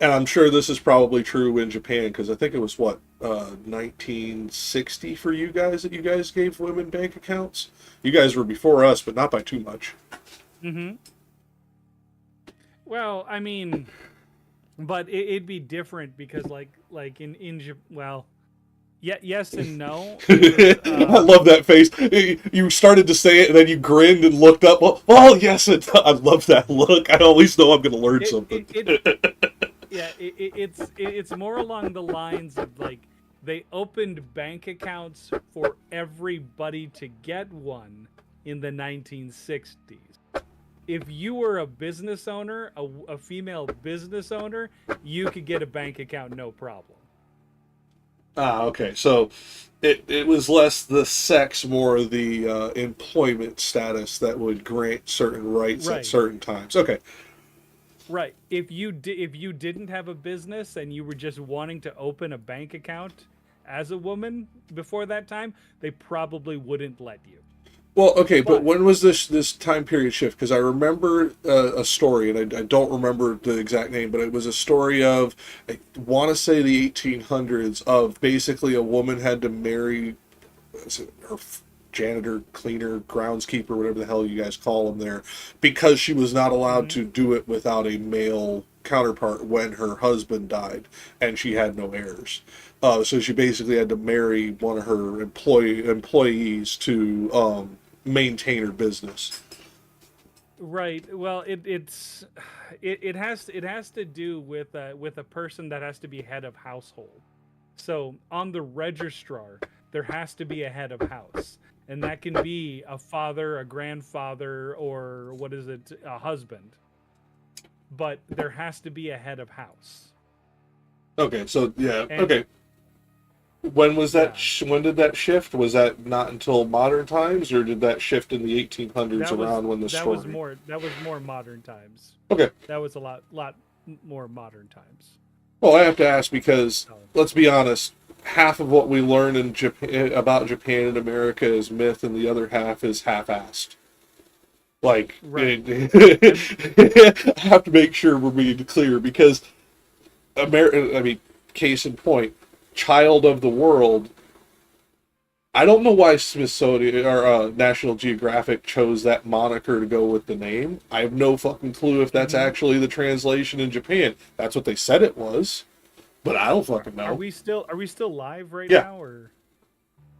And I'm sure this is probably true in Japan because I think it was 1960 for you guys that you guys gave women bank accounts. You guys were before us, but not by too much. Mm-hmm. Well, I mean, but it'd be different because like well, yeah, yes and no. It was, I love that face. You started to say it, and then you grinned and looked up. Well, oh yes, I love that look. I always know I'm going to learn something. It's more along the lines of like they opened bank accounts for everybody to get one in the 1960s. If you were a business owner, a female business owner, you could get a bank account no problem. Ah, okay. So it was less the sex, more the employment status that would grant certain rights at Right. certain times. Okay. Right. If you didn't have a business and you were just wanting to open a bank account as a woman before that time, they probably wouldn't let you. Well, okay, but But- when was this time period shift? Because I remember a story, and I don't remember the exact name, but it was a story of, I want to say the 1800s, of basically a woman had to marry janitor, cleaner, groundskeeper, whatever the hell you guys call them there, because she was not allowed to do it without a male counterpart when her husband died, and she had no heirs. So she basically had to marry one of her employees to maintain her business. Right. Well, it has to do with a person that has to be head of household. So on the registrar, there has to be a head of house, and that can be a father, a grandfather, or what is it, a husband. But there has to be a head of house. Okay, so yeah, And, okay. When was that? Yeah. When did that shift? Was that not until modern times, or did that shift in the 1800s That was around when the that story? was more modern times. Okay. That was a lot more modern times. Well, I have to ask because So, let's be honest. Half of what we learn in Japan about Japan and America is myth, and the other half is half-assed. Like, right. I have to make sure we're being clear because America. I mean, case in point, Child of the World. I don't know why Smithsonian or National Geographic chose that moniker to go with the name. I have no fucking clue if that's actually the translation in Japan. That's what they said it was, but I don't fucking know. Are we still live right Yeah. now, or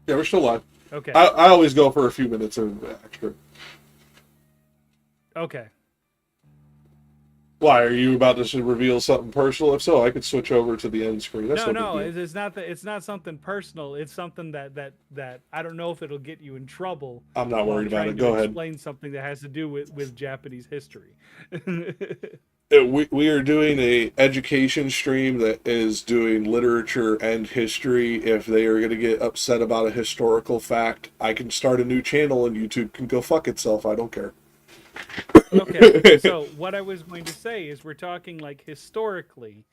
Yeah, we're still live. okay? I always go for a few minutes of extra. Okay. Why, are you about to reveal something personal? If so, I could switch over to the end screen. That's No, big deal. it's not something personal. It's something that I don't know if it'll get you in trouble. I'm not while worried about trying it. to Go ahead. explain something that has to do with Japanese history. We are doing a education stream that is doing literature and history. If they are going to get upset about a historical fact, I can start a new channel and YouTube can go fuck itself. I don't care. Okay, so what I was going to say is we're talking like historically,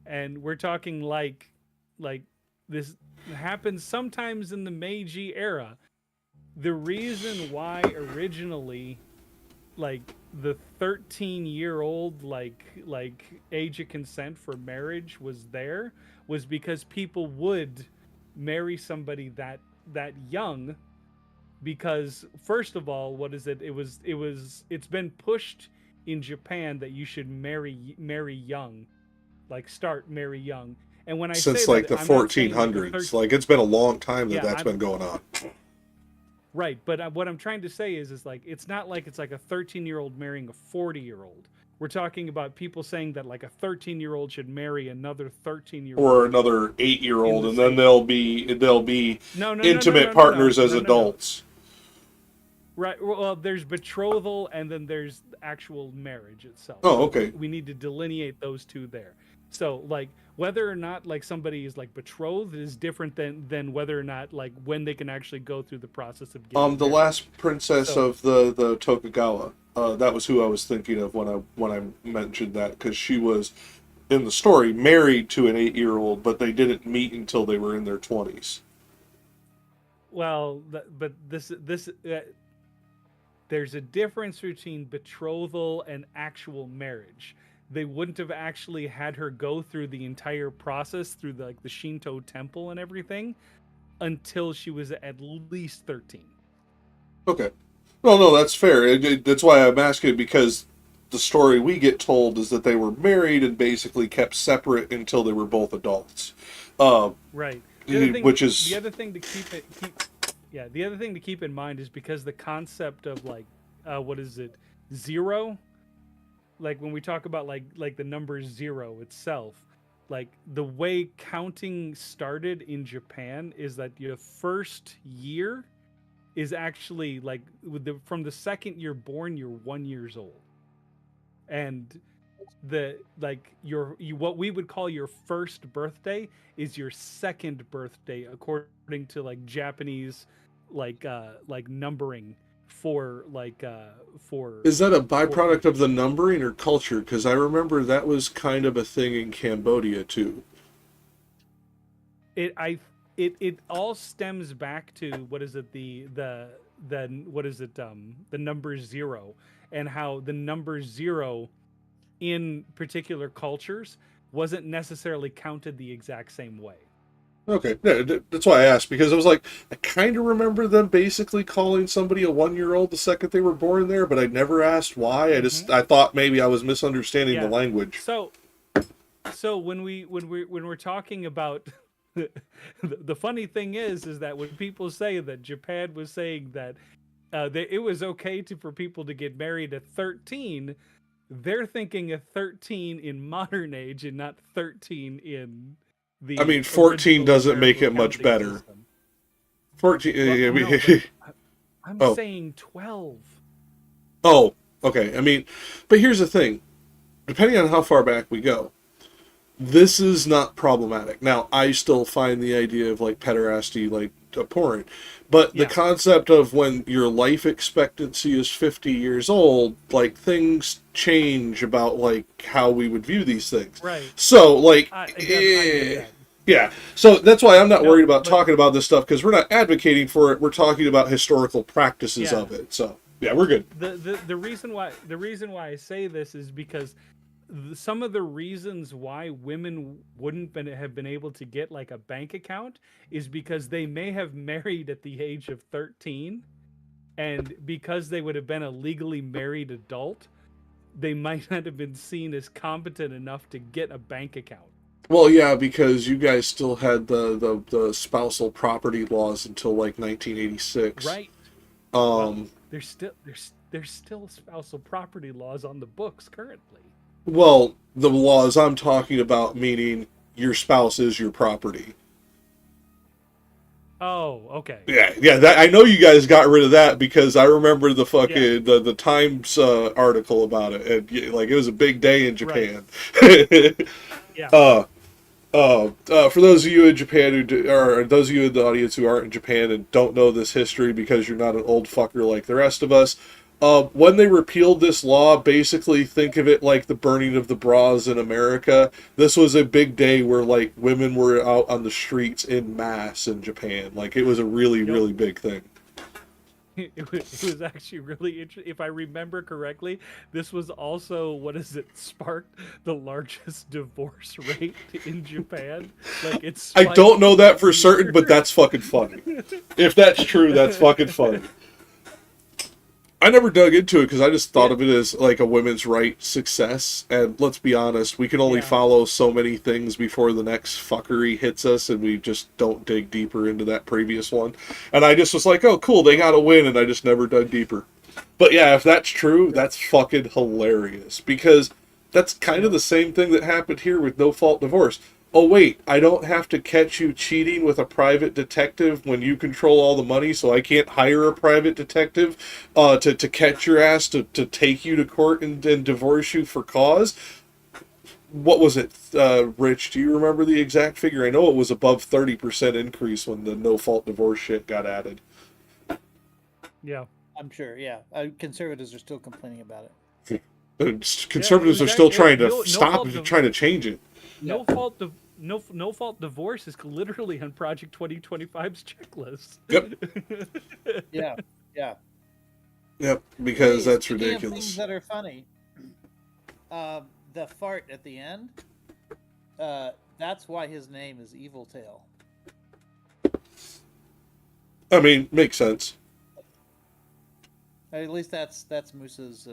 and we're talking like this happens sometimes in the Meiji era. The reason why originally like the 13-year-old like age of consent for marriage was there was because people would marry somebody that young, because first of all, what is it, it's been pushed in Japan that you should marry young, like start marry young. And when I Since say like that, the I'm not saying like a 1400s. Like, it's been a long time that yeah, that's been going on. right, but what I'm trying to say is like it's not like it's like a 13-year-old marrying a 40-year-old. We're talking about people saying that like a 13-year-old should marry another 13-year-old Or another 8-year-old, the and then same. they'll be No, no, no, no, intimate no, no, partners no, as no, no, no. adults. Right. Well, there's betrothal, and then there's actual marriage itself. Oh, So okay. we need to delineate those two there. So, like, whether or not like somebody is like betrothed is different than whether or not like when they can actually go through the process of getting The married. last princess So- of the Tokugawa. That was who I was thinking of when I mentioned that, because she was in the story married to an 8-year-old, but they didn't meet until they were in their 20s. Well, but this there's a difference between betrothal and actual marriage. They wouldn't have actually had her go through the entire process through the Shinto temple and everything until she was at least 13. Okay. No, that's fair. That's why I'm asking, because the story we get told is that they were married and basically kept separate until they were both adults. Right. Which is the other thing to the other thing to keep in mind is because the concept of like what is it, zero, like when we talk about like the number zero itself, like the way counting started in Japan is that your first year is actually like from the second you're born, you're 1 year old, and the like what we would call your first birthday is your second birthday according to like Japanese like numbering for is that a byproduct of the numbering or culture? Because I remember that was kind of a thing in Cambodia too. It all stems back to what is it, the what is it, the number zero, and how the number zero in particular cultures wasn't necessarily counted the exact same way. Okay, yeah, that's why I asked, because I was like, I kind of remember them basically calling somebody a 1-year-old the second they were born there, but I never asked why. I thought maybe I was misunderstanding the Yeah. language. So when we're talking about the funny thing is that when people say that Japan was saying that it was okay for people to get married at 13, they're thinking of 13 in modern age and not 13 in I mean, the 14 original doesn't make numerical it much counting better. system. 14. Well, I no, mean, but I'm oh, saying 12. oh, okay. I mean, but here's the thing. Depending on how far back we go, this is not problematic. Now, I still find the idea of like pederasty like abhorrent, but the Yeah. concept of when your life expectancy is 50 years old, like things change about like how we would view these things. Right. So, like, I get that. yeah. So that's why I'm not No, worried about but talking about this stuff, because we're not advocating for it. We're talking about historical practices yeah, of it. So, yeah, we're good. the reason why I say this is because some of the reasons why women wouldn't have been able to get like a bank account is because they may have married at the age of 13, and because they would have been a legally married adult, they might not have been seen as competent enough to get a bank account. Well, yeah, because you guys still had the spousal property laws until like 1986. Right. Well, Um, there's still spousal property laws on the books currently. well, the laws I'm talking about, meaning your spouse is your property. Oh, okay. Yeah, yeah. That I know you guys got rid of that, because I remember the Yeah. fucking the Times article about it, and like it was a big day in Right. Japan. Yeah. For those of you in Japan or those of you in the audience who aren't in Japan and don't know this history because you're not an old fucker like the rest of us, when they repealed this law, basically think of it like the burning of the bras in America. This was a big day where like women were out on the streets in mass in Japan. Like it was a really, Yep. really big thing. It was actually really interesting. If I remember correctly, this was also, what is it, sparked the largest divorce rate in Japan. Like it's. I don't know that for certain, but that's fucking funny. If that's true, that's fucking funny. I never dug into it because I just thought of it as like a women's right success. And let's be honest, we can only Yeah. follow so many things before the next fuckery hits us, and we just don't dig deeper into that previous one. And I just was like, oh, cool, they got a win, and I just never dug deeper. But yeah, if that's true, that's fucking hilarious, because that's kind of the same thing that happened here with no fault divorce. Oh wait, I don't have to catch you cheating with a private detective when you control all the money, so I can't hire a private detective to catch your ass to take you to court and divorce you for cause. What was it, Rich? Do you remember the exact figure? I know it was above 30% increase when the no fault divorce shit got added. Yeah. I'm sure. Yeah, conservatives are still complaining about it. Conservatives Yeah, are still exactly. trying to No stop fault it, trying to change it. No fault. No fault divorce is literally on Project 2025's checklist. Yep. Yeah, yeah. Yep, because Hey, that's speaking of ridiculous. things that are funny, the fart at the end. That's why his name is Evil Tail. I mean, makes sense. At least that's Moose's.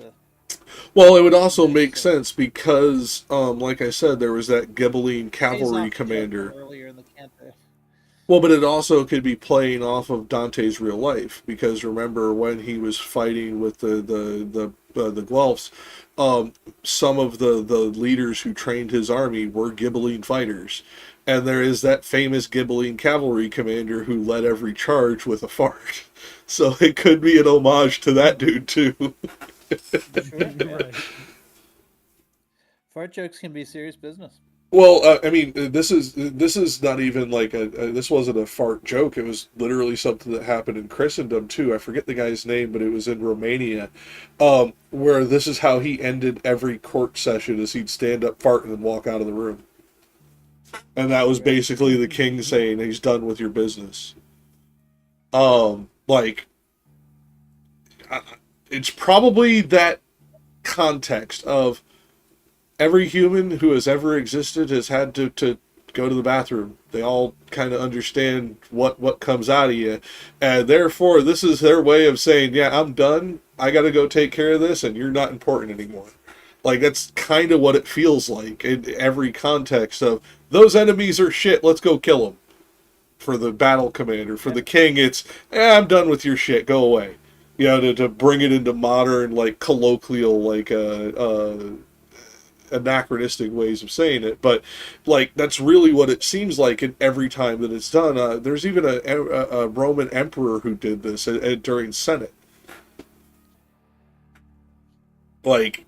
Well, it would also make sense because, like I said, there was that Ghibelline cavalry Pays off the joke commander. from earlier in the Canto. Well, but it also could be playing off of Dante's real life, because remember when he was fighting with the Guelphs, some of the leaders who trained his army were Ghibelline fighters, and there is that famous Ghibelline cavalry commander who led every charge with a fart. So it could be an homage to that dude too. Sure, yeah. Right. Fart jokes can be serious business. Well, I mean, this is not even like this wasn't a fart joke. It was literally something that happened in Christendom too. I forget the guy's name, but it was in Romania, where this is how he ended every court session: is he'd stand up, fart, and then walk out of the room. And that was basically the king saying he's done with your business. Like, it's probably that context of every human who has ever existed has had to go to the bathroom. They all kind of understand what comes out of you. And therefore, this is their way of saying, yeah, I'm done. I got to go take care of this, and you're not important anymore. Like, that's kind of what it feels like in every context of, those enemies are shit, let's go kill them. For the battle commander. For the king, it's, I'm done with your shit, go away. You know, to bring it into modern, like, colloquial, like, anachronistic ways of saying it, but like that's really what it seems like in every time that it's done. There's even a Roman emperor who did this during Senate. Like,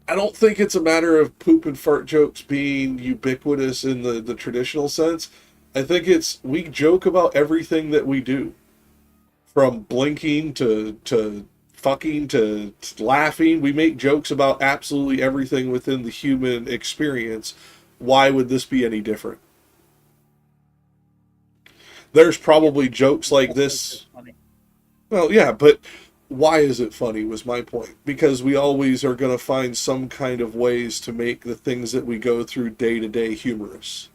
I don't think it's a matter of poop and fart jokes being ubiquitous in the traditional sense. I think it's, we joke about everything that we do, from blinking to fucking to laughing. We make jokes about absolutely everything within the human experience. Why would this be any different? There's probably jokes like this. Well, yeah, but why is it funny was my point. Because we always are going to find some kind of ways to make the things that we go through day to day humorous.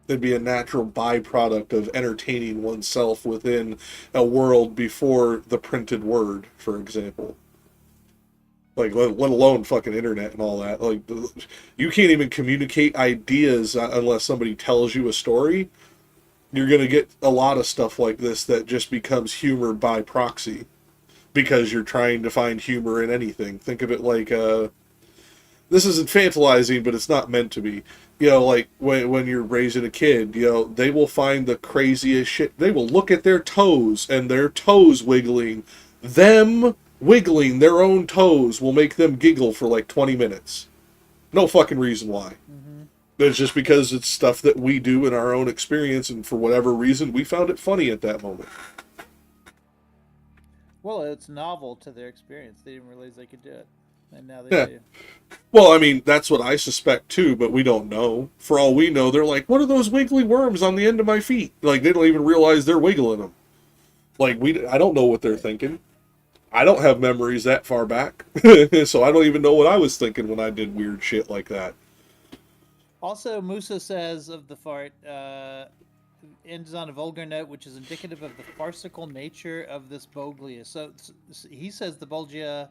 It'd be a natural byproduct of entertaining oneself within a world before the printed word, for example. Like, let alone fucking internet and all that. Like, you can't even communicate ideas unless somebody tells you a story. You're going to get a lot of stuff like this that just becomes humor by proxy. Because you're trying to find humor in anything. Think of it like, this is infantilizing, but it's not meant to be. You know, like, when you're raising a kid, you know, they will find the craziest shit. They will look at their toes, and their toes wiggling. Them wiggling their own toes will make them giggle for like 20 minutes. No fucking reason why. Mm-hmm. It's just because it's stuff that we do in our own experience, and for whatever reason, we found it funny at that moment. Well, it's novel to their experience. They didn't realize they could do it. And now they do. Well, I mean, that's what I suspect too, but we don't know. For all we know, they're like, what are those wiggly worms on the end of my feet? Like, they don't even realize they're wiggling them. Like, I don't know what they're thinking. I don't have memories that far back. So I don't even know what I was thinking when I did weird shit like that. Also, Musa says of the fart, ends on a vulgar note, which is indicative of the farcical nature of this Boglia. So he says the Bolgia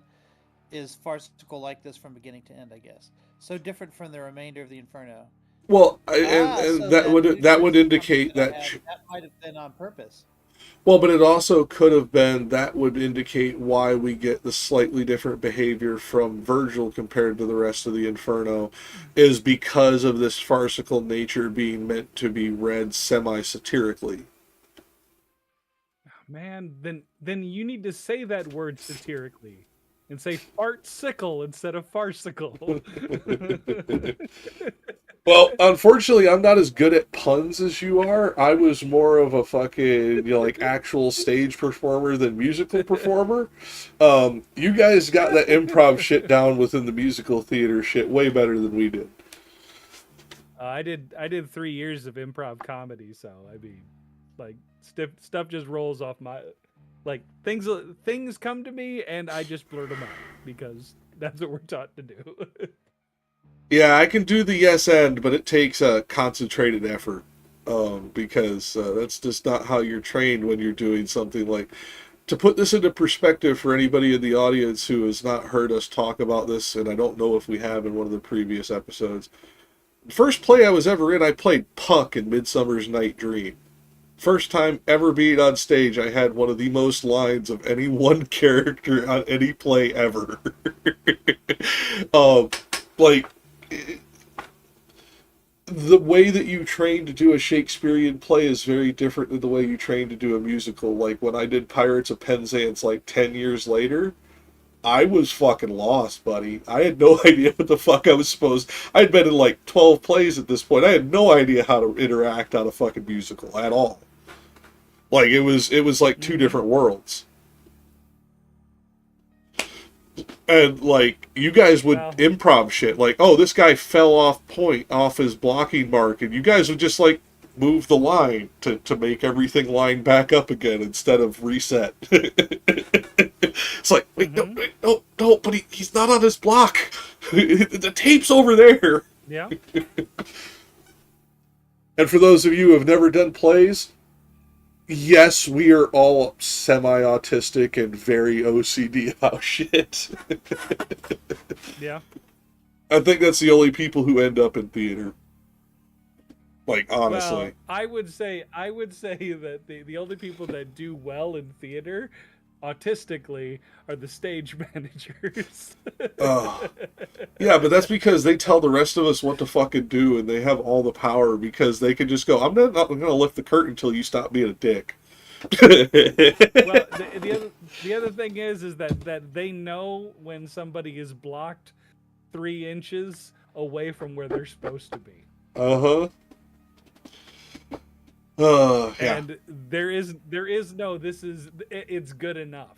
is farcical like this from beginning to end, I guess. So different from the remainder of the Inferno. Well, so that would indicate that that might have been on purpose. Well, but it also could have been, that would indicate why we get the slightly different behavior from Virgil compared to the rest of the Inferno, is because of this farcical nature being meant to be read semi-satirically. Man, then you need to say that word satirically. And say fartsicle instead of farcical. Well, unfortunately, I'm not as good at puns as you are. I was more of a fucking, like, actual stage performer than musical performer. You guys got that improv shit down within the musical theater shit way better than we did. I did 3 years of improv comedy, so I mean, like, stuff just rolls off my... Like, things come to me, and I just blurt them out, because that's what we're taught to do. Yeah, I can do the yes and, but it takes a concentrated effort, because that's just not how you're trained when you're doing something like... To put this into perspective for anybody in the audience who has not heard us talk about this, and I don't know if we have in one of the previous episodes, the first play I was ever in, I played Puck in Midsummer's Night Dream. First time ever being on stage, I had one of the most lines of any one character on any play ever. Like, the way that you train to do a Shakespearean play is very different than the way you train to do a musical. Like, when I did Pirates of Penzance, like, 10 years later, I was fucking lost, buddy. I had no idea what the fuck I was supposed... I'd been in, like, 12 plays at this point. I had no idea how to interact on a fucking musical at all. Like, it was like two different worlds. And, like, you guys would improv shit. Like, oh, this guy fell off his blocking mark. And you guys would just, like, move the line to make everything line back up again instead of reset. It's like, wait, no, but he's not on his block. The tape's over there. Yeah. And for those of you who have never done plays, yes, we are all semi-autistic and very OCD about shit. Yeah. I think that's the only people who end up in theater. Like, honestly. Well, I would say that the only people that do well in theater, autistically, are the stage managers. Yeah, but that's because they tell the rest of us what to fucking do, and they have all the power because they can just go, I'm not going to lift the curtain until you stop being a dick. Well, the other thing is that they know when somebody is blocked 3 inches away from where they're supposed to be. Uh-huh. Yeah. And there is no, it's good enough.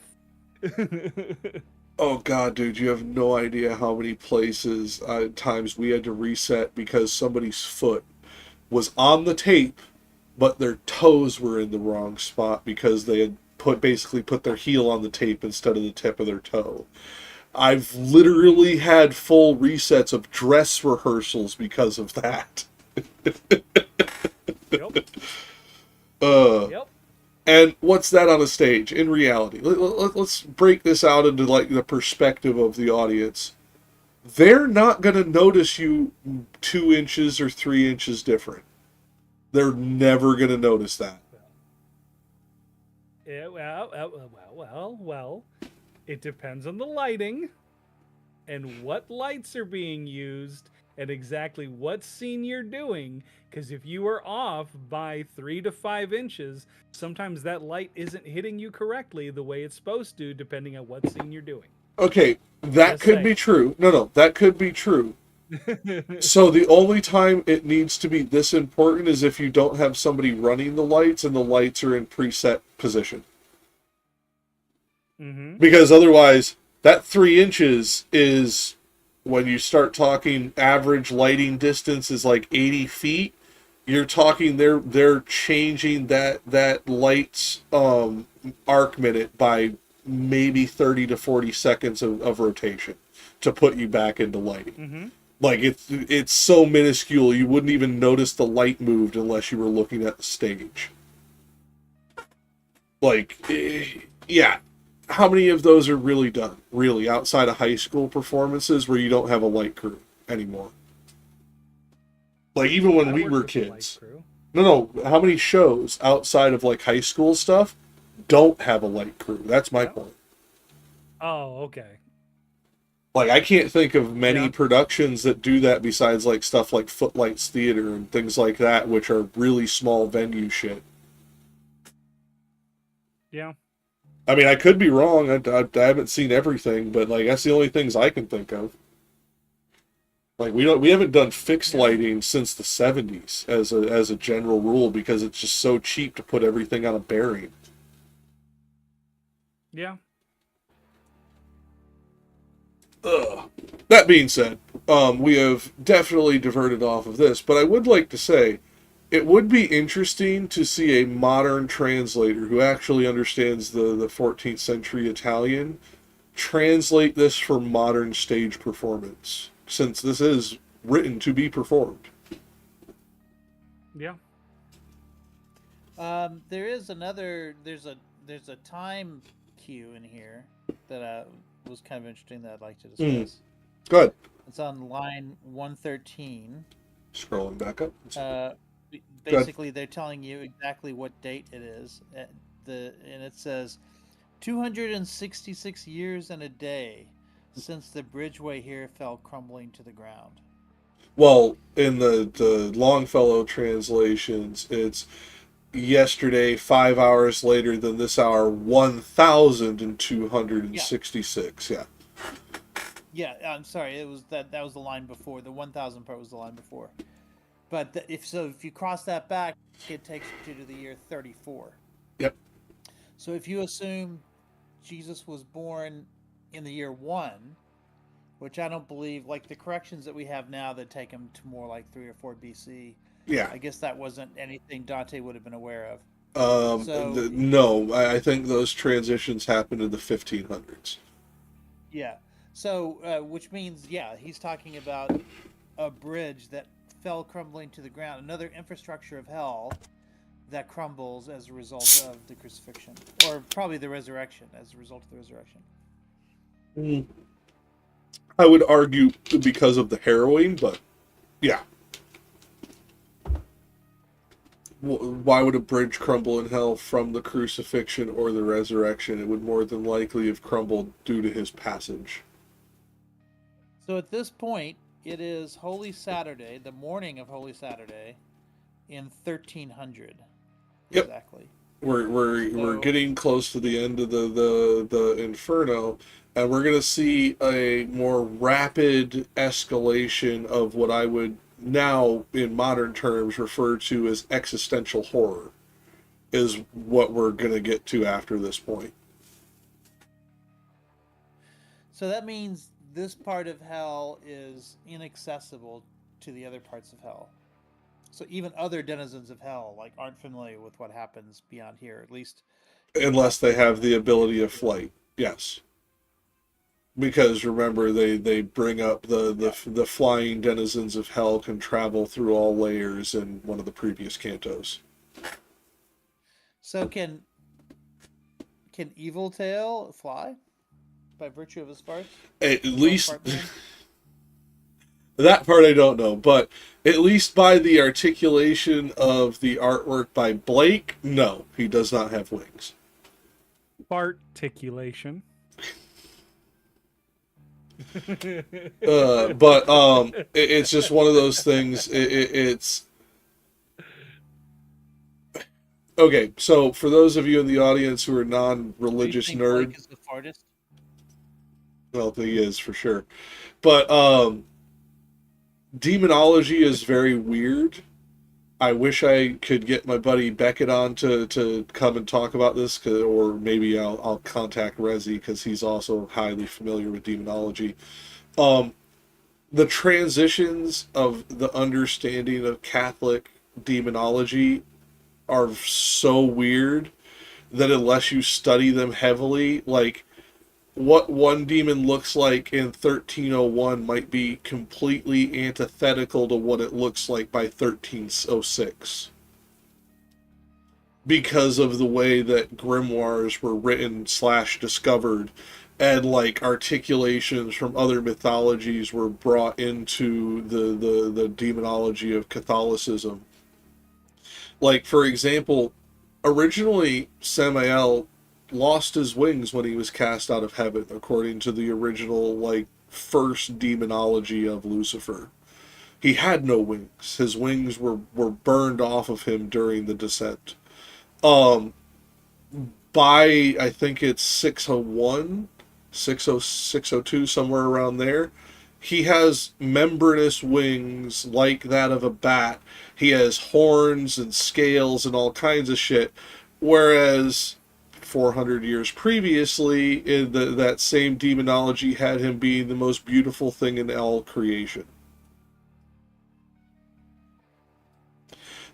Oh god, dude, you have no idea how many places times we had to reset because somebody's foot was on the tape, but their toes were in the wrong spot because they had basically put their heel on the tape instead of the tip of their toe. I've literally had full resets of dress rehearsals because of that. Yep. Yep. And what's that on a stage? In reality, let's break this out into like the perspective of the audience. They're not going to notice you 2 inches or 3 inches different. They're never going to notice that. Yeah, well, it depends on the lighting and what lights are being used and exactly what scene you're doing. Because if you are off by 3 to 5 inches, sometimes that light isn't hitting you correctly the way it's supposed to, depending on what scene you're doing. Okay, that Just could saying. be true. No, that could be true. So the only time it needs to be this important is if you don't have somebody running the lights and the lights are in preset position. Mm-hmm. Because otherwise, that 3 inches is, when you start talking average lighting distance is like 80 feet, you're talking they're changing that light's arc minute by maybe 30 to 40 seconds of rotation to put you back into lighting. Mm-hmm. Like, it's so minuscule, you wouldn't even notice the light moved unless you were looking at the stage. Like, yeah. How many of those are really done? Really, outside of high school performances where you don't have a light crew anymore? Like, even when we were kids. No, how many shows outside of, like, high school stuff don't have a light crew? That's my point. Oh, okay. Like, I can't think of many productions that do that besides, like, stuff like Footlights Theater and things like that, which are really small venue shit. Yeah. I mean, I could be wrong. I haven't seen everything, but, like, that's the only things I can think of. Like, we haven't done fixed lighting since the 70s as a general rule because it's just so cheap to put everything on a bearing. Yeah. Ugh. That being said, we have definitely diverted off of this, but I would like to say it would be interesting to see a modern translator who actually understands the 14th century Italian translate this for modern stage performance, since this is written to be performed. Yeah. There's a time cue in here that was kind of interesting that I'd like to discuss. Go ahead. It's on line 113. Scrolling back up. Basically, they're telling you exactly what date it is. And it says 266 years and a day since the bridgeway here fell crumbling to the ground. Well, in the Longfellow translations, it's yesterday, 5 hours later than this hour, 1,266. Yeah. Yeah, I'm sorry. It was that was the line before. The 1,000 part was the line before. But if you cross that back, it takes you to the year 34. Yep. So if you assume Jesus was born in the year 1, which I don't believe, like the corrections that we have now that take him to more like 3 or 4 BC. Yeah. I guess that wasn't anything Dante would have been aware of. No, I think those transitions happened in the 1500s. Yeah. So, which means, yeah, he's talking about a bridge that fell crumbling to the ground, another infrastructure of hell that crumbles as a result of the crucifixion, or probably the resurrection, as a result of the resurrection. Mm. I would argue because of the harrowing, but yeah. Why would a bridge crumble in hell from the crucifixion or the resurrection? It would more than likely have crumbled due to his passage. So at this point, it is Holy Saturday, the morning of Holy Saturday, in 1300. Yep. Exactly. We're getting close to the end of the Inferno, and we're gonna see a more rapid escalation of what I would now, in modern terms, refer to as existential horror, is what we're gonna get to after this point. So that means this part of hell is inaccessible to the other parts of hell. So even other denizens of hell like aren't familiar with what happens beyond here, at least Unless they have the ability of flight, yes. Because remember, they bring up the flying denizens of hell can travel through all layers in one of the previous cantos. So can Evil Tail fly by virtue of his farts? At least that part I don't know, but at least by the articulation of the artwork by Blake, no, he does not have wings. Articulation. But it's just one of those things. It's okay. So for those of you in the audience who are non-religious Do you think nerd, Blake is the fartist? well, he is for sure. But demonology is very weird. I wish I could get my buddy Beckett on to come and talk about this, or maybe I'll contact Rezi because he's also highly familiar with demonology. The transitions of the understanding of Catholic demonology are so weird that unless you study them heavily, like what one demon looks like in 1301 might be completely antithetical to what it looks like by 1306. Because of the way that grimoires were written / discovered, and like articulations from other mythologies were brought into the demonology of Catholicism. Like, for example, originally Samael lost his wings when he was cast out of heaven, according to the original, like, first demonology of Lucifer. He had no wings. His wings were burned off of him during the descent. Um, by, I think it's 601, 602, somewhere around there, he has membranous wings like that of a bat. He has horns and scales and all kinds of shit. Whereas 400 years previously, that same demonology had him being the most beautiful thing in all creation.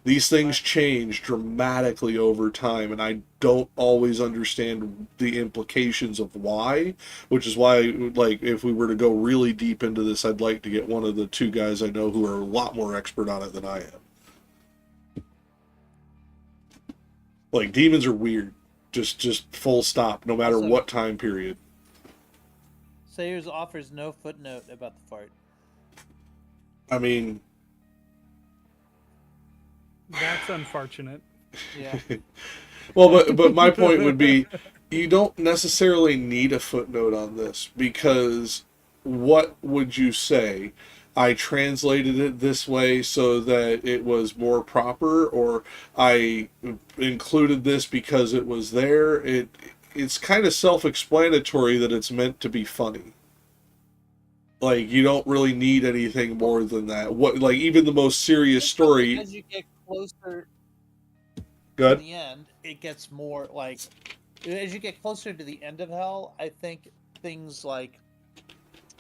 These things change dramatically over time, and I don't always understand the implications of why, which is why, like, if we were to go really deep into this, I'd like to get one of the two guys I know who are a lot more expert on it than I am. Like, demons are weird. Just full stop, no matter what time period. Sayers offers no footnote about the fart. I mean, that's unfortunate. Yeah. Well, but my point would be, you don't necessarily need a footnote on this, because what would you say? I translated it this way so that it was more proper, or I included this because it was there. It's kind of self-explanatory that it's meant to be funny. Like, you don't really need anything more than that. What, like, even the most serious story. As you get closer Good. to the end, it gets more like, as you get closer to the end of hell, I think things like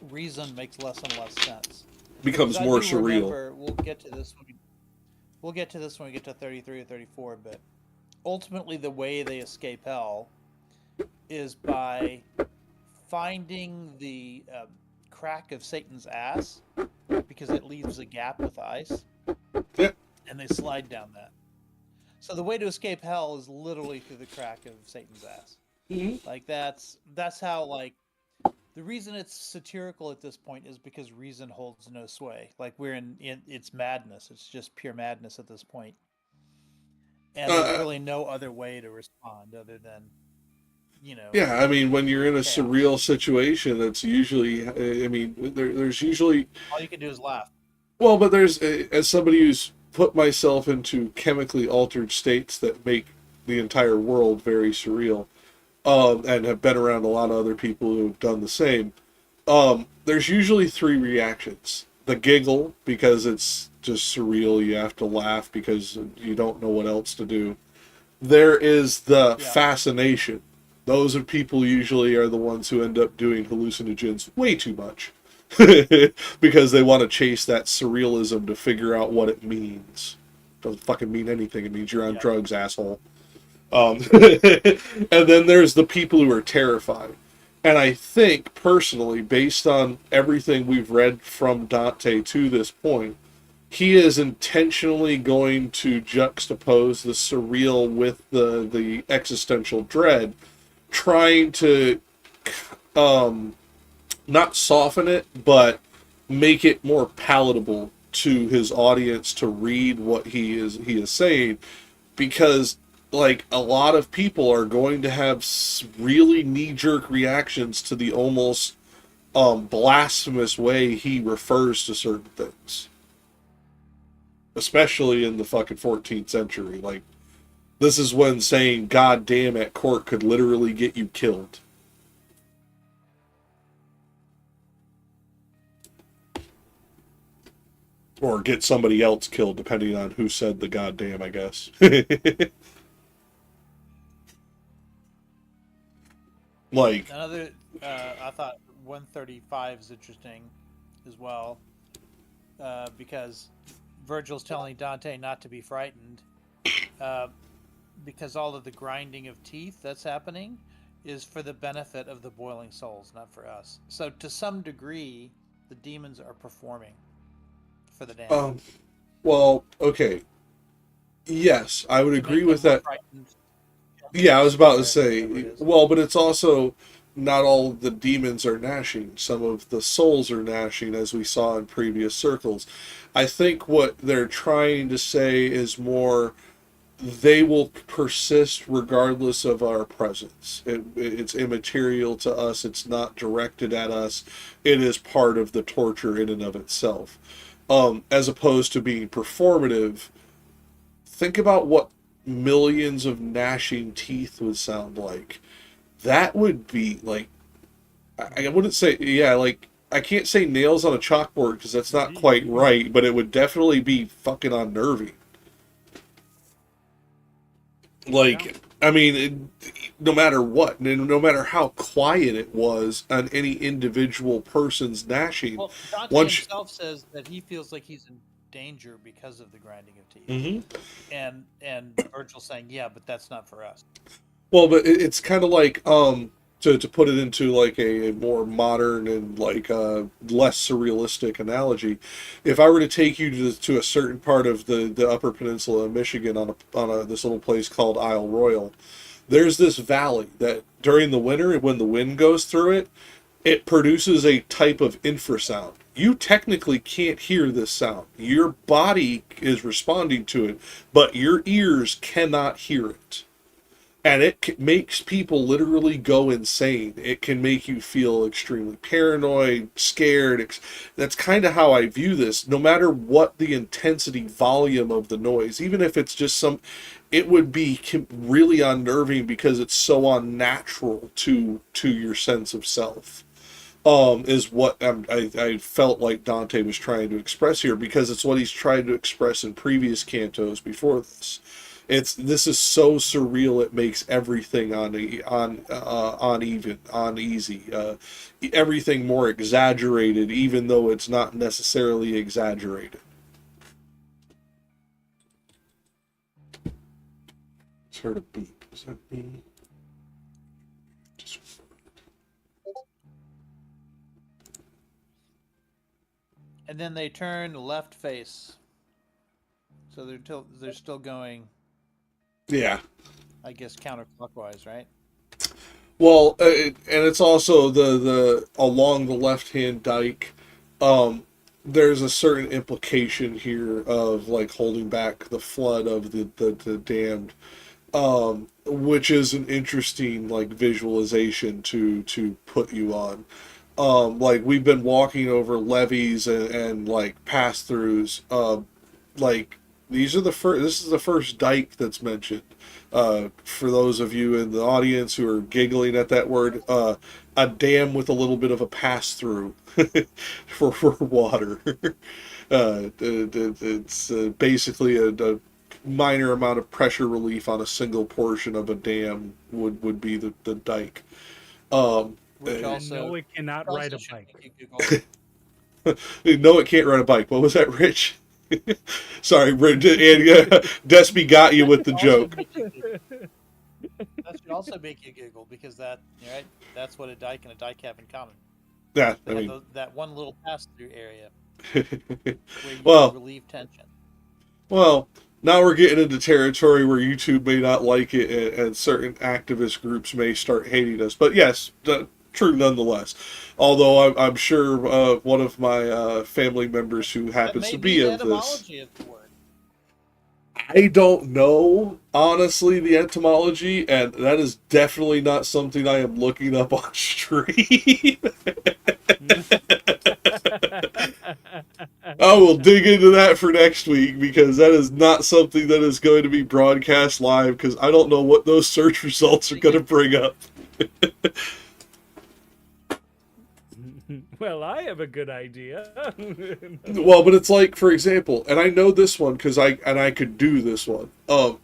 reason makes less and less sense. Becomes more surreal. Remember, we'll get to this when we get to 33 or 34, but ultimately the way they escape hell is by finding the crack of Satan's ass because it leaves a gap with ice, Yeah. and they slide down that. So the way to escape hell is literally through the crack of Satan's ass. Like that's how, like, the reason it's satirical at this point is because reason holds no sway. Like we're in it's madness. It's just pure madness at this point. And there's really no other way to respond other than, Yeah, I mean, when you're in a chaos. surreal situation, it's usually, I mean, there's usually, All you can do is laugh. well, but there's, as somebody who's put myself into chemically altered states that make the entire world very surreal, and have been around a lot of other people who have done the same, there's usually three reactions. The giggle, because it's just surreal, you have to laugh because you don't know what else to do. There is the fascination. Those are people usually are the ones who end up doing hallucinogens way too much. Because they want to chase that surrealism to figure out what it means. Doesn't fucking mean anything. It means you're on drugs, asshole. And then there's the people who are terrified. And I think, personally, based on everything we've read from Dante to this point, he is intentionally going to juxtapose the surreal with the existential dread, trying to not soften it, but make it more palatable to his audience to read what he is saying, because like a lot of people are going to have really knee-jerk reactions to the almost blasphemous way he refers to certain things, especially in the fucking 14th century. Like, this is when saying "God damn" at court could literally get you killed. Or get somebody else killed, depending on who said the goddamn, I guess. Like, Another, I thought 135 is interesting as well, because Virgil's telling Dante not to be frightened, because all of the grinding of teeth that's happening is for the benefit of the boiling souls, not for us. So to some degree, the demons are performing for the damned. well, okay. Yes, I would To agree make with them more that. frightened. Yeah, I was about to Whatever say, it is. well, but it's also not all the demons are gnashing. Some of the souls are gnashing, as we saw in previous circles. I think what they're trying to say is more, they will persist regardless of our presence. It's immaterial to us. It's not directed at us. It is part of the torture in and of itself. As opposed to being performative, think about what millions of gnashing teeth would sound like. That would be like, I wouldn't say, yeah, like, I can't say nails on a chalkboard because that's not quite right, but it would definitely be fucking unnerving. Like, I mean, no matter what, no matter how quiet it was on any individual person's gnashing, Well, Dante once himself says that he feels like he's in danger because of the grinding of teeth. And Virgil saying, yeah, but that's not for us. well, but it's kind of like to put it into like a more modern and like less surrealistic analogy. If I were to take you to a certain part of the Upper Peninsula of Michigan on a this little place called Isle Royal, there's this valley that during the winter when the wind goes through it, it produces a type of infrasound. You technically can't hear this sound. Your body is responding to it, but your ears cannot hear it. And it makes people literally go insane. It can make you feel extremely paranoid, scared. That's kind of how I view this. No matter what the intensity, volume of the noise, even if it's just it would be really unnerving because it's so unnatural to your sense of self. Is what I felt like Dante was trying to express here, because it's what he's tried to express in previous cantos before this. This is so surreal it makes everything uneasy, everything more exaggerated, even though it's not necessarily exaggerated. Just heard a beep. Is that me? And then they turn left face. So they're still going, Yeah. I guess, counterclockwise, right? Well, and it's also the along the left hand dike. There's a certain implication here of like holding back the flood of the damned, which is an interesting like visualization to put you on. Like we've been walking over levees and like pass throughs. Like these are the first. This is the first dike that's mentioned. For those of you in the audience who are giggling at that word, a dam with a little bit of a pass through for water. It's basically a minor amount of pressure relief on a single portion of a dam would be the dike. Which And also, no, it cannot also ride a should bike. make you Google. No, it can't ride a bike. What was that, Rich? Sorry, Rich, and Despy got you with the Also joke. make you Google. That should also make you Google because right, that's what a dike and a dike have in common. Yeah, They I have mean, that one little pass-through area where you well, relieve tension. well, now we're getting into territory where YouTube may not like it, and certain activist groups may start hating us. But yes, true nonetheless. Although I'm sure one of my family members who That happens may to be be the of this, etymology of the word. I don't know honestly the etymology, and that is definitely not something I am looking up on stream. I will dig into that for next week because that is not something that is going to be broadcast live because I don't know what those search results are going to bring up. Well, I have a good idea. Well, but it's like, for example, and I know this one because I could do this one.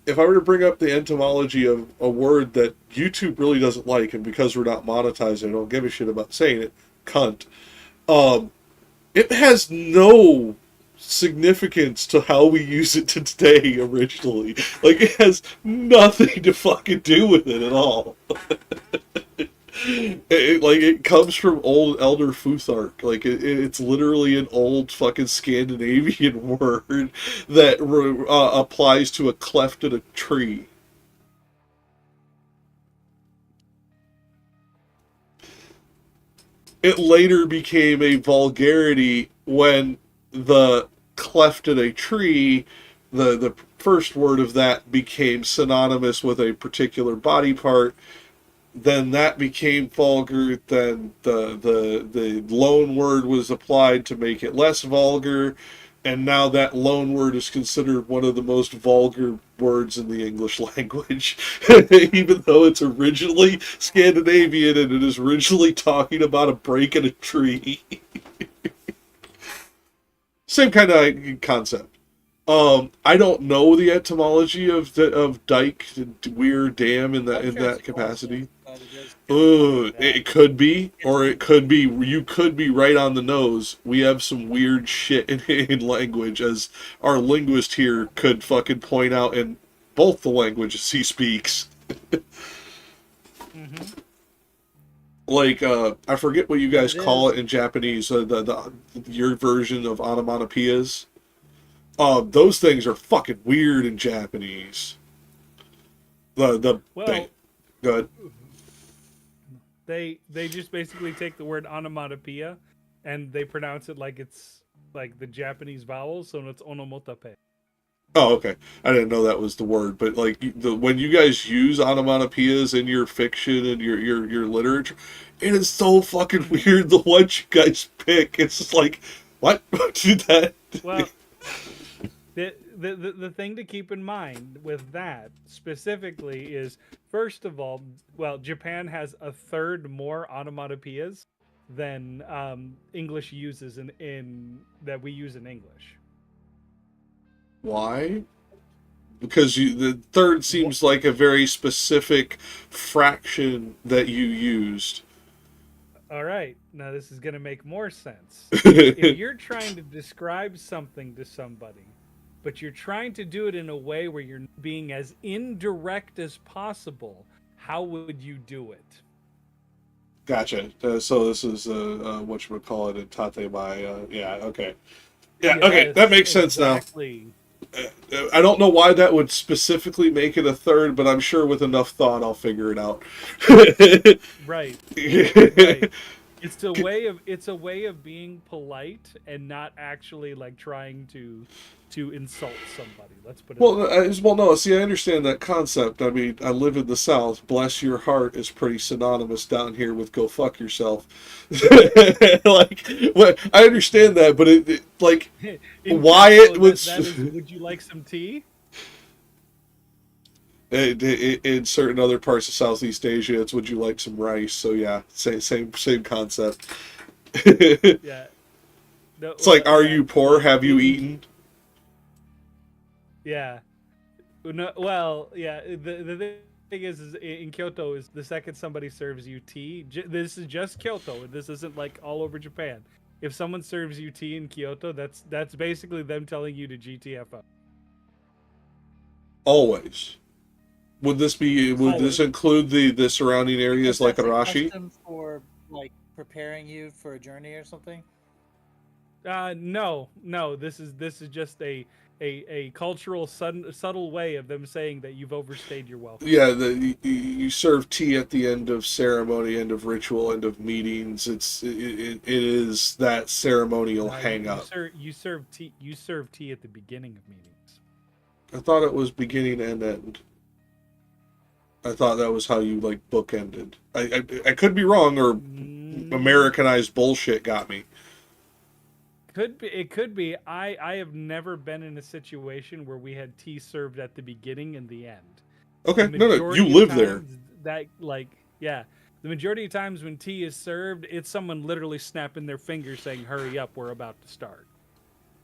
If I were to bring up the etymology of a word that YouTube really doesn't like, and because we're not monetizing, I don't give a shit about saying it, cunt. It has no significance to how we use it today originally. Like, it has nothing to fucking do with it at all. It comes from old Elder Futhark. Like it's literally an old fucking Scandinavian word that applies to a cleft in a tree. It later became a vulgarity when the cleft in a tree, the first word of that became synonymous with a particular body part. Then that became vulgar. Then the loan word was applied to make it less vulgar, and now that loan word is considered one of the most vulgar words in the English language, even though it's originally Scandinavian and it is originally talking about a break in a tree. Same kind of concept. I don't know the etymology of dike, weir, dam in I'm sure that it's capacity. but it is kind of It could be, or it could be. You could be right on the nose. We have some weird shit in language, as our linguist here could fucking point out in both the languages he speaks. Mm-hmm. Like, I forget what you guys It call is. it in Japanese. Your version of onomatopoeias. Those things are fucking weird in Japanese. Well, Good. they just basically take the word onomatopoeia and they pronounce it like it's like the Japanese vowels, so it's onomatope. Oh, okay. I didn't know that was the word, but like when you guys use onomatopoeias in your fiction and your literature, it is so fucking weird. The ones you guys pick, it's just like, what? Do that? Well, the thing to keep in mind with that specifically is, first of all, well, Japan has a third more onomatopoeias than English uses in that we use in English. Why? Because the third seems like a very specific fraction that you used. All right, now this is going to make more sense. If you're trying to describe something to somebody, but you're trying to do it in a way where you're being as indirect as possible, how would you do it? Gotcha. So this is whatchamacallit in Tate Mai. Yeah, okay. Yeah, okay, that Yes, makes sense now. exactly. I don't know why that would specifically make it a third, but I'm sure with enough thought I'll figure it out. Right. Right. It's a way of being polite and not actually like trying to insult somebody. Let's put it that way. Well, no. See, I understand that concept. I mean, I live in the South. Bless your heart is pretty synonymous down here with "go fuck yourself." Like, I understand that, but like, In why Canto, it was that is, would you like some tea? in certain other parts of Southeast Asia, it's "would you like some rice?" So yeah, same concept. It's Yeah. No, like, "Are yeah. you poor? Have you eaten?" Yeah. No, well, yeah. The thing is in Kyoto is the second somebody serves you tea. This is just Kyoto. This isn't like all over Japan. If someone serves you tea in Kyoto, that's basically them telling you to GTFO. Always. Would this be? Would this Always. include the surrounding areas Because like that's a Arashi? custom for like preparing you for a journey or something. No, no. This is just a cultural subtle way of them saying that you've overstayed your welcome. Yeah, you serve tea at the end of ceremony, end of ritual, end of meetings. It is that ceremonial hang up. You serve tea at the beginning of meetings. I thought it was beginning and end. I thought that was how you like bookended. I could be wrong, or Mm, Americanized bullshit got me. Could be. It could be. I have never been in a situation where we had tea served at the beginning and the end. The Okay, no, you majority of live there. times that like yeah, the majority of times when tea is served, it's someone literally snapping their fingers saying, "Hurry up, we're about to start."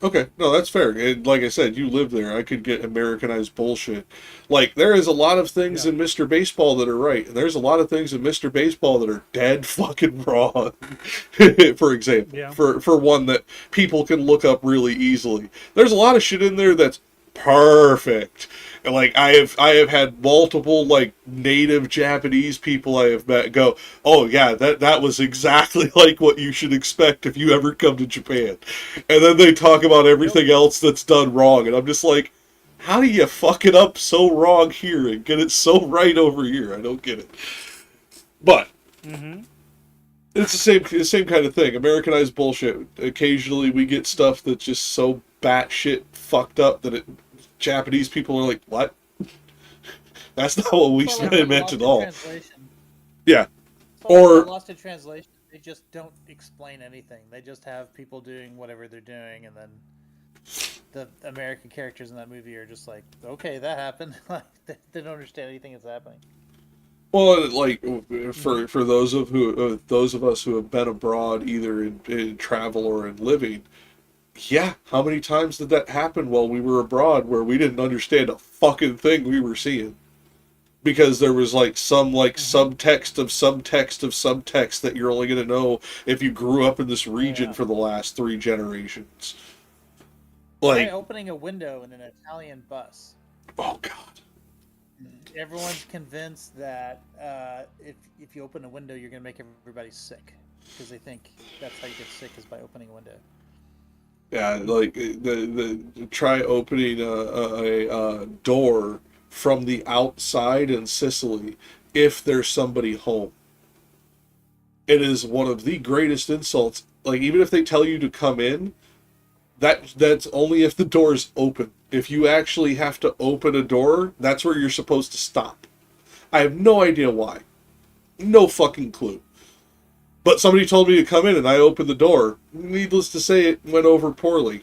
Okay, no, that's fair. And like I said, you live there. I could get Americanized bullshit. Like, there is a lot of things Yeah. in Mr. Baseball that are right, and there's a lot of things in Mr. Baseball that are dead fucking wrong. For example, Yeah. for one that people can look up really easily. There's a lot of shit in there that's perfect. And like, I have had multiple like native Japanese people I have met go, "Oh yeah, that was exactly like what you should expect if you ever come to Japan." And then they talk about Yep. everything else that's done wrong, and I'm just like, how do you fuck it up so wrong here and get it so right over here? I don't get it. But Mm-hmm. it's the same kind of thing. Americanized bullshit. Occasionally we get stuff that's just so batshit fucked up that Japanese people are like, "What? That's not what we It's sort of like meant lost at in all." translation. Yeah. It's sort of Or like lost in translation. They just don't explain anything. They just have people doing whatever they're doing, and then the American characters in that movie are just like, "Okay, that happened." Like they don't understand anything that's happening. well, like Mm-hmm. for those of us who have been abroad, either in travel or in living, yeah, how many times did that happen while we were abroad where we didn't understand a fucking thing we were seeing? Because there was like some like Mm-hmm. subtext of subtext of subtext that you're only going to know if you grew up in this Oh region yeah. for the last 3 generations. Try Like, opening a window in an Italian bus. oh god. Everyone's convinced that if you open a window, you're gonna make everybody sick because they think that's how you get sick is by opening a window. Yeah, like the try opening a door from the outside in Sicily if there's somebody home. It is one of the greatest insults. Like, even if they tell you to come in, that's only if the door's open. If you actually have to open a door, that's where you're supposed to stop. I have no idea why. No fucking clue. But somebody told me to come in and I opened the door. Needless to say, it went over poorly.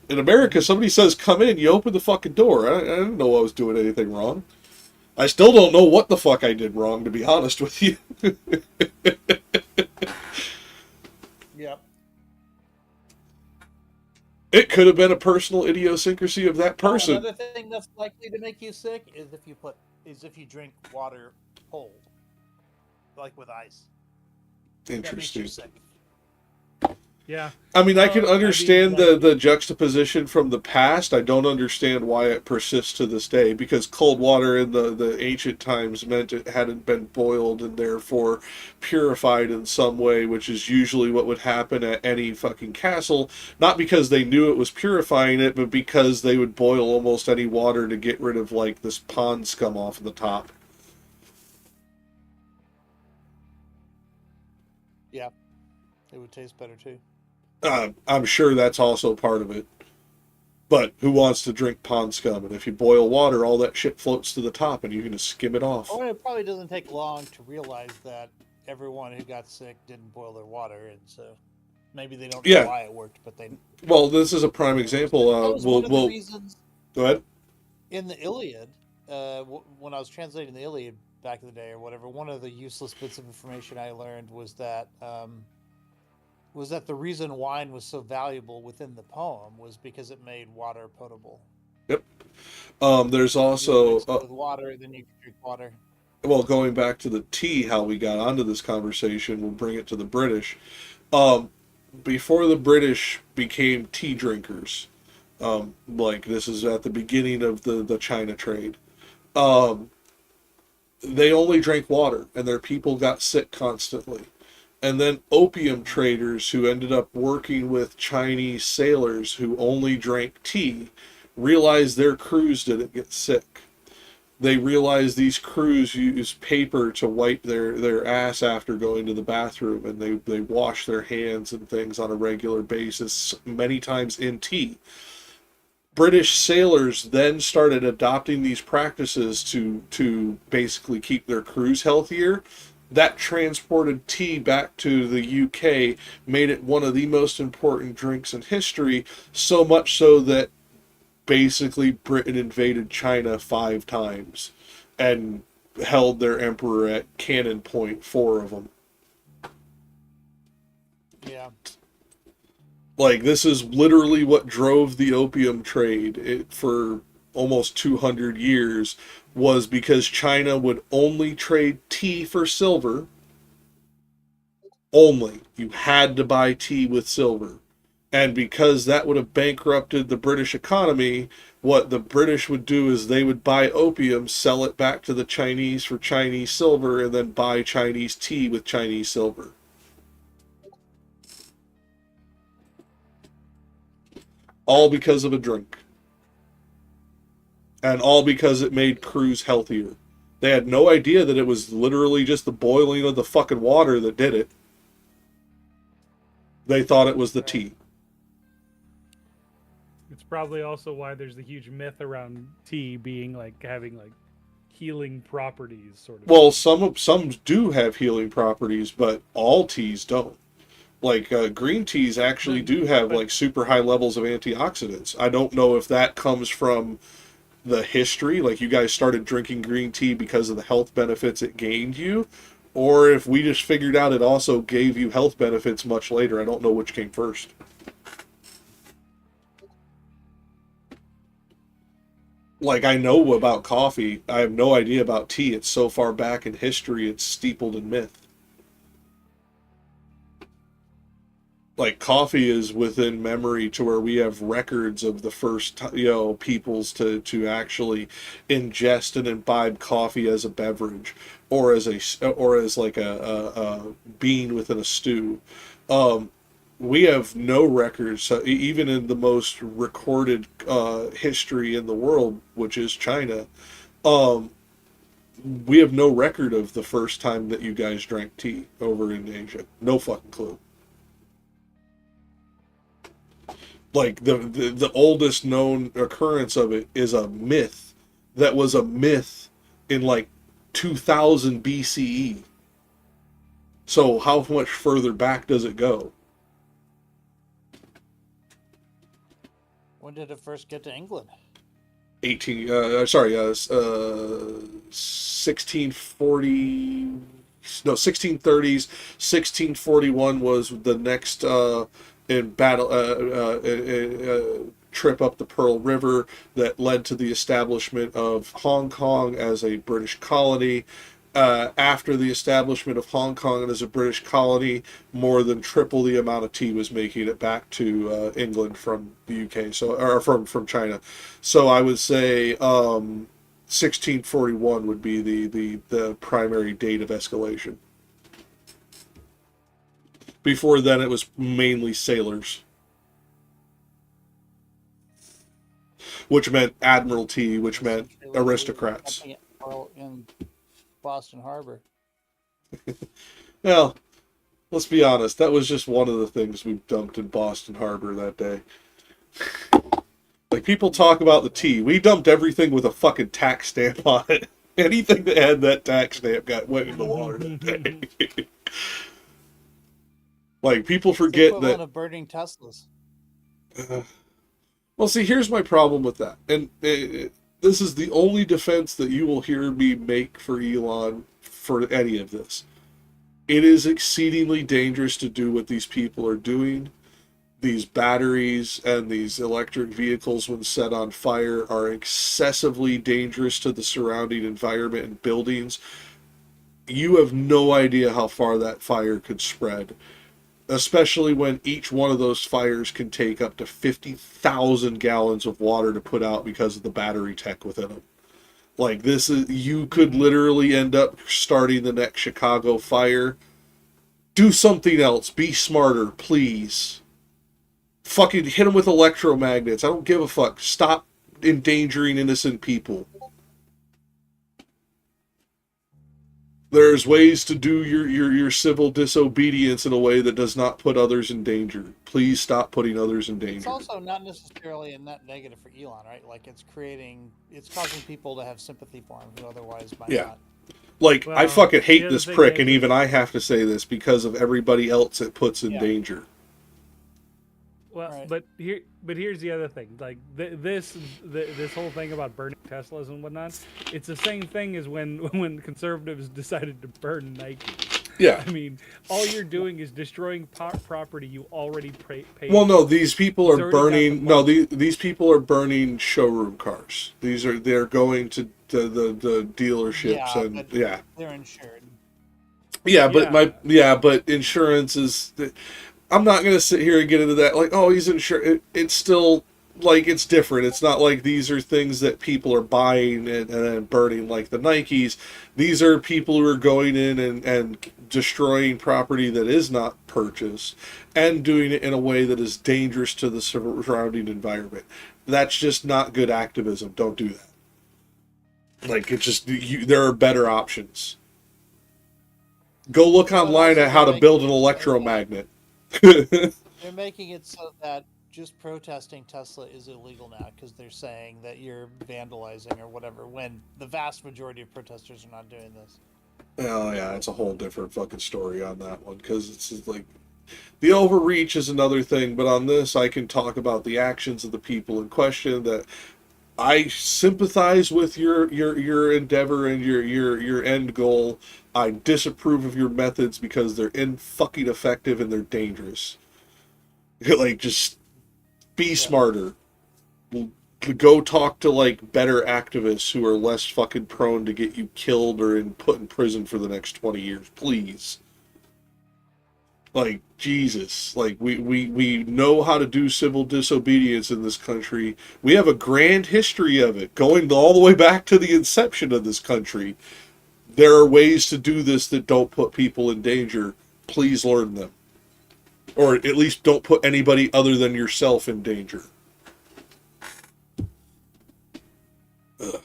In America, Mm-hmm. somebody says come in, you open the fucking door. I didn't know I was doing anything wrong. I still don't know what the fuck I did wrong, to be honest with you. Yep. It could have been a personal idiosyncrasy of that Oh, person. another thing that's likely to make you sick is if you drink water cold, like with ice. That makes you Interesting. sick. Yeah. I mean, I can I mean, understand like, the juxtaposition from the past. I don't understand why it persists to this day, because cold water in the ancient times meant it hadn't been boiled and therefore purified in some way, which is usually what would happen at any fucking castle. Not because they knew it was purifying it, but because they would boil almost any water to get rid of, like, this pond scum off of the top. Yeah, it would taste better too. I'm sure that's also part of it. But who wants to drink pond scum? And if you boil water, all that shit floats to the top and you can just skim it off. Or it probably doesn't take long to realize that everyone who got sick didn't boil their water, and so maybe they don't know Yeah. why it worked, but they. Well, this is a prime example. That was one of the reasons Go ahead. in the Iliad, when I was translating the Iliad back in the day or whatever. One of the useless bits of information I learned was that the reason wine was so valuable within the poem was because it made water potable. Yep. There's You also mix it with water, then you can drink water. well, going back to the tea, how we got onto this conversation, we'll bring it to the British. Before the British became tea drinkers, like this is at the beginning of the China trade, they only drank water, and their people got sick constantly. And then opium traders who ended up working with Chinese sailors who only drank tea realized their crews didn't get sick. They realized these crews use paper to wipe their ass after going to the bathroom, and they wash their hands and things on a regular basis, many times in tea. British sailors then started adopting these practices to basically keep their crews healthier. That transported tea back to the UK, made it one of the most important drinks in history, so much so that basically Britain invaded China 5 times and held their emperor at cannon point, 4 of them. Yeah. Like, this is literally what drove the opium trade for almost 200 years, was because China would only trade tea for silver. Only. You had to buy tea with silver. And because that would have bankrupted the British economy, what the British would do is they would buy opium, sell it back to the Chinese for Chinese silver, and then buy Chinese tea with Chinese silver. All because of a drink. And all because it made crews healthier. They had no idea that it was literally just the boiling of the fucking water that did it. They thought it was the tea. It's probably also why there's the huge myth around tea being like having like healing properties, sort of. Well, some do have healing properties, but all teas don't. Like green teas actually do have like super high levels of antioxidants. I don't know if that comes from the history, like you guys started drinking green tea because of the health benefits it gained you, or if we just figured out it also gave you health benefits much later. I don't know which came first. Like, I know about coffee. I have no idea about tea. It's so far back in history, it's steepled in myth. Like, coffee is within memory to where we have records of the first, peoples to actually ingest and imbibe coffee as a beverage, or as like a bean within a stew. We have no records, even in the most recorded history in the world, which is China. We have no record of the first time that you guys drank tea over in Asia. No fucking clue. Like, the oldest known occurrence of it is a myth that was a myth in like 2000 BCE. So how much further back does it go? When did it first get to England? 1640, no, 1630s. 1641 was the next in battle trip up the Pearl River that led to the establishment of Hong Kong as a British colony. after the establishment of Hong Kong as a British colony, more than triple the amount of tea was making it back to England from the UK, so or from China. So I would say 1641 would be the primary date of escalation. Before then, it was mainly sailors, which meant admiralty, which meant aristocrats. Dumping oil in Boston Harbor. Well, let's be honest, that was just one of the things we dumped in Boston Harbor that day. Like, people talk about the tea. We dumped everything with a fucking tax stamp on it. Anything that had that tax stamp went in the water that day. Like, people forget It's the that. equivalent of burning Teslas. Well, see, here's my problem with that. And this is the only defense that you will hear me make for Elon for any of this. It is exceedingly dangerous to do what these people are doing. These batteries and these electric vehicles, when set on fire, are excessively dangerous to the surrounding environment and buildings. You have no idea how far that fire could spread, especially when each one of those fires can take up to 50,000 gallons of water to put out because of the battery tech within them. Like, this is, you could literally end up starting the next Chicago fire. Do something else. Be smarter, please. Fucking hit them with electromagnets. I don't give a fuck. Stop endangering innocent people. There's ways to do your civil disobedience in a way that does not put others in danger. Please stop putting others in danger. It's also not necessarily a net negative for Elon, right? Like, it's causing people to have sympathy for him who otherwise might not. Like, Well, I fucking hate the this other thing prick, is- and even I have to say this because of everybody else it puts in danger. Well, Right. but here's the other thing. Like this whole thing about burning Teslas and whatnot. It's the same thing as when conservatives decided to burn Nike. Yeah. I mean, all you're doing is destroying property you already paid. Well, no, these people He's are already got burning. the No, money. these people are burning showroom cars. They're going to the dealerships and but yeah. they're insured. Yeah, but Yeah. but insurance is. I'm not gonna sit here and get into that. Like, oh, he's insured. It's still like it's different. It's not like these are things that people are buying and then burning like the Nikes. These are people who are going in and destroying property that is not purchased and doing it in a way that is dangerous to the surrounding environment. That's just not good activism. Don't do that. Like, it's just there are better options. Go look online at how to build an electromagnet. They're making it so that just protesting Tesla is illegal now because they're saying that you're vandalizing or whatever, when the vast majority of protesters are not doing this. Oh yeah, it's a whole different fucking story on that one, because it's just like the overreach is another thing, but on this I can talk about the actions of the people in question. That I sympathize with your endeavor and your end goal. I disapprove of your methods because they're fucking effective and they're dangerous. Like, just be smarter. Go talk to like better activists who are less fucking prone to get you killed or put in prison for the next 20 years, please. Like, Jesus. Like, we know how to do civil disobedience in this country. We have a grand history of it, going all the way back to the inception of this country. There are ways to do this that don't put people in danger. Please learn them. Or at least don't put anybody other than yourself in danger. Ugh.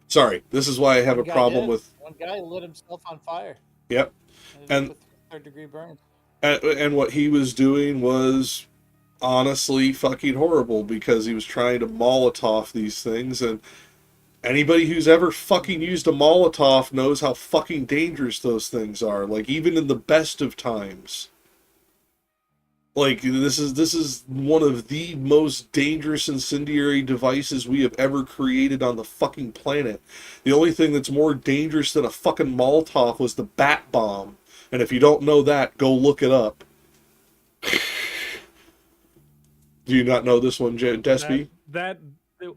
Sorry, this is why I have a problem with... One guy lit himself on fire. Yep. And with third-degree burns. And what he was doing was honestly fucking horrible, because he was trying to Molotov these things, and anybody who's ever fucking used a Molotov knows how fucking dangerous those things are, like, even in the best of times. Like, this is one of the most dangerous incendiary devices we have ever created on the fucking planet. The only thing that's more dangerous than a fucking Molotov was the bat bomb. And if you don't know that, go look it up. Do you not know this one, Despy?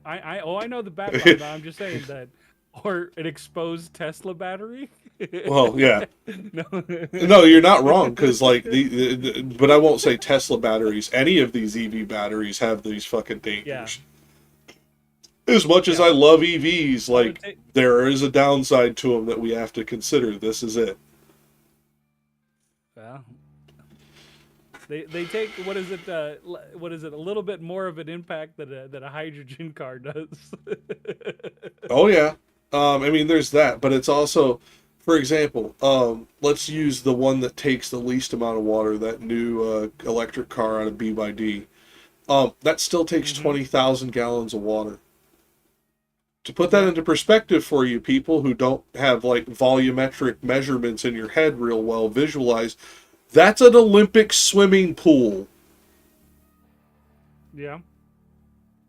I know the bat bomb. But I'm just saying that, or an exposed Tesla battery. Well, yeah. No. No, you're not wrong, because, like, but I won't say Tesla batteries. Any of these EV batteries have these fucking dangers. As much as I love EVs, like, there is a downside to them that we have to consider. This is it. Well, they take what is it a little bit more of an impact that a hydrogen car does. Oh yeah, I mean there's that, but it's also, for example, let's use the one that takes the least amount of water, that new electric car out of BYD. That still takes 20,000 gallons of water. To put that into perspective for you people who don't have like volumetric measurements in your head real well visualized, that's an Olympic swimming pool. Yeah.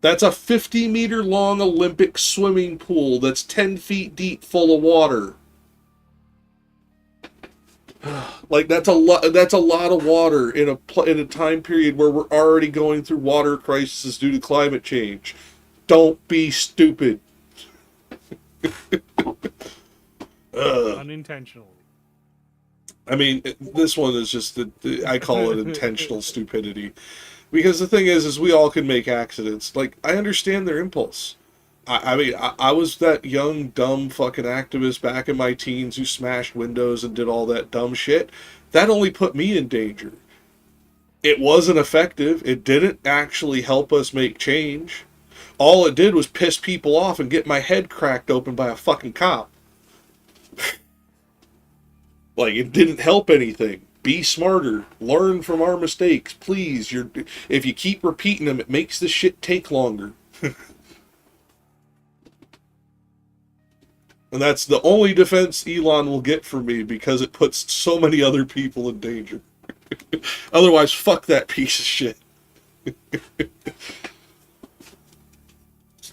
That's a 50-meter long Olympic swimming pool that's 10 feet deep full of water. Like that's a lot of water in a time period where we're already going through water crises due to climate change. Don't be stupid. Unintentionally. I mean, this one is just, I call it intentional stupidity. Because the thing is we all can make accidents. Like, I understand their impulse. I mean, I was that young, dumb fucking activist back in my teens who smashed windows and did all that dumb shit. That only put me in danger. It wasn't effective. It didn't actually help us make change. All it did was piss people off and get my head cracked open by a fucking cop. Like, it didn't help anything. Be smarter. Learn from our mistakes, please. If you keep repeating them, it makes this shit take longer. And that's the only defense Elon will get from me, because it puts so many other people in danger. Otherwise, fuck that piece of shit.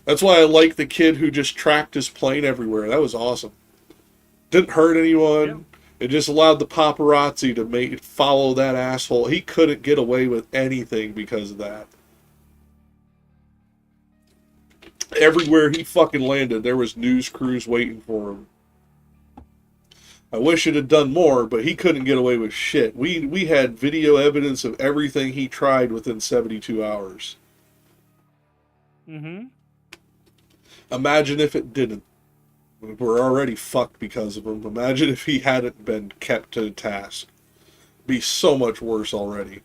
That's why I like the kid who just tracked his plane everywhere. That was awesome. Didn't hurt anyone. Yeah. It just allowed the paparazzi to follow that asshole. He couldn't get away with anything because of that. Everywhere he fucking landed, there was news crews waiting for him. I wish it had done more, but he couldn't get away with shit. We had video evidence of everything he tried within 72 hours. Mm-hmm. Imagine if it didn't. We're already fucked because of him. Imagine if he hadn't been kept to task. It'd be so much worse already.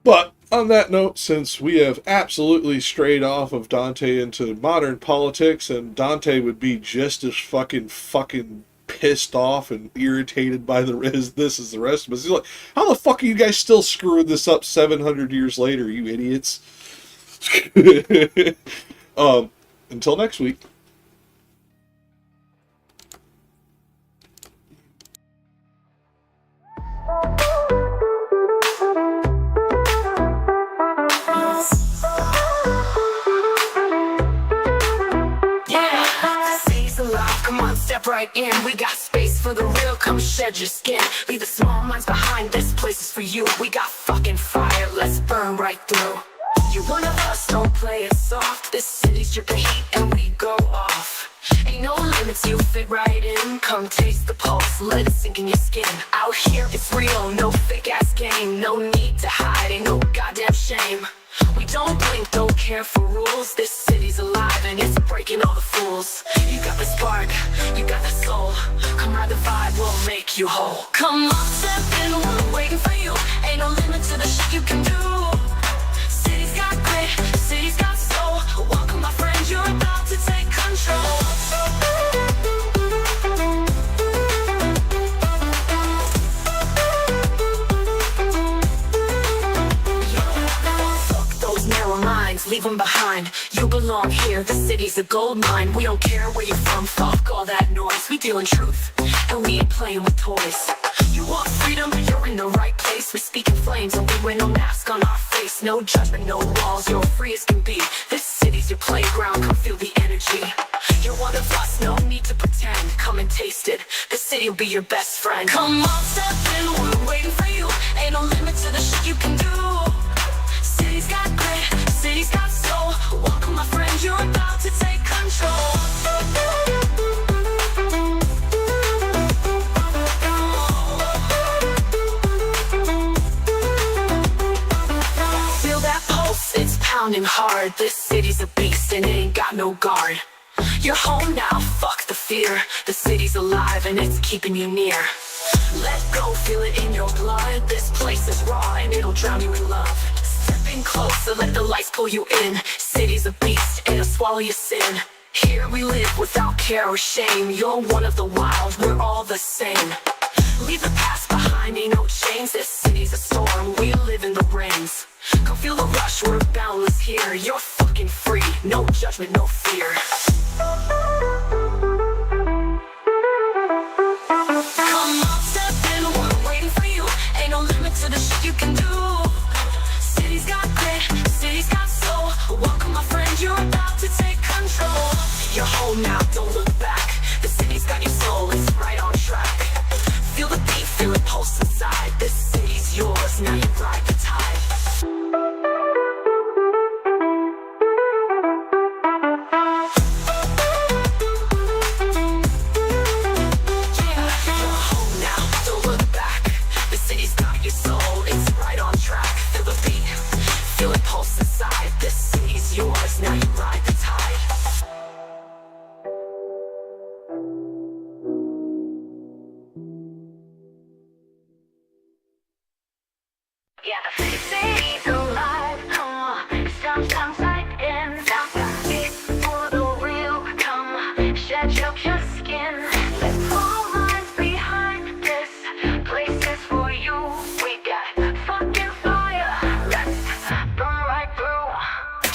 But, on that note, since we have absolutely strayed off of Dante into modern politics, and Dante would be just as fucking pissed off and irritated by this as the rest of us. He's like, how the fuck are you guys still screwing this up 700 years later, you idiots? Until next week. Come on, step right in. We got space for the real. Come shed your skin. Leave the small minds behind. This place is for you. We got fucking fire. Let's burn right through. You're one of us, don't play it soft. This city's dripping heat and we go off. Ain't no limits, you fit right in. Come taste the pulse, let it sink in your skin. Out here, it's real, no fake ass game. No need to hide, ain't no goddamn shame. We don't blink, don't care for rules. This city's alive and it's breaking all the fools. You got the spark, you got the soul. Come ride the vibe, we'll make you whole. Come on, step in, we're waiting for you. Ain't no limit to the shit you can do. City's got grit, city's got soul. Welcome my friend, you're about to take control. Leave them behind, you belong here. The city's a gold mine. We don't care where you're from, fuck all that noise. We deal in truth, and we ain't playing with toys. You want freedom, you're in the right place. We speak in flames, and we wear no mask on our face. No judgment, no walls, you're free as can be. This city's your playground, come feel the energy. You're one of us, no need to pretend. Come and taste it, the city will be your best friend. Come on, step in, we're waiting for you. Ain't no limit to the shit you can do. City's got grit, city's got soul. Welcome my friend, you're about to take control. pounding hard. This city's a beast and it ain't got no guard. You're home now, fuck the fear. The city's alive and it's keeping you near. Let go, feel it in your blood. This place is raw and it'll drown you in love. Step in closer, let the lights pull you in. City's a beast and it'll swallow your sin. Here we live without care or shame. You're one of the wild, we're all the same. Leave the past behind, ain't no chains. This city's a storm, we live in the rains. Come feel the rush, we're boundless here. You're fucking free, no judgment, no fear. Come on, step in, we're waiting for you. Ain't no limit to the shit you can do. City's got grit, city's got soul. Welcome my friend, you're about to take control. You're home now, don't look back. The city's got your soul, it's right on track. Feel the beat, feel it pulse inside. This city's yours, now you ride the tide.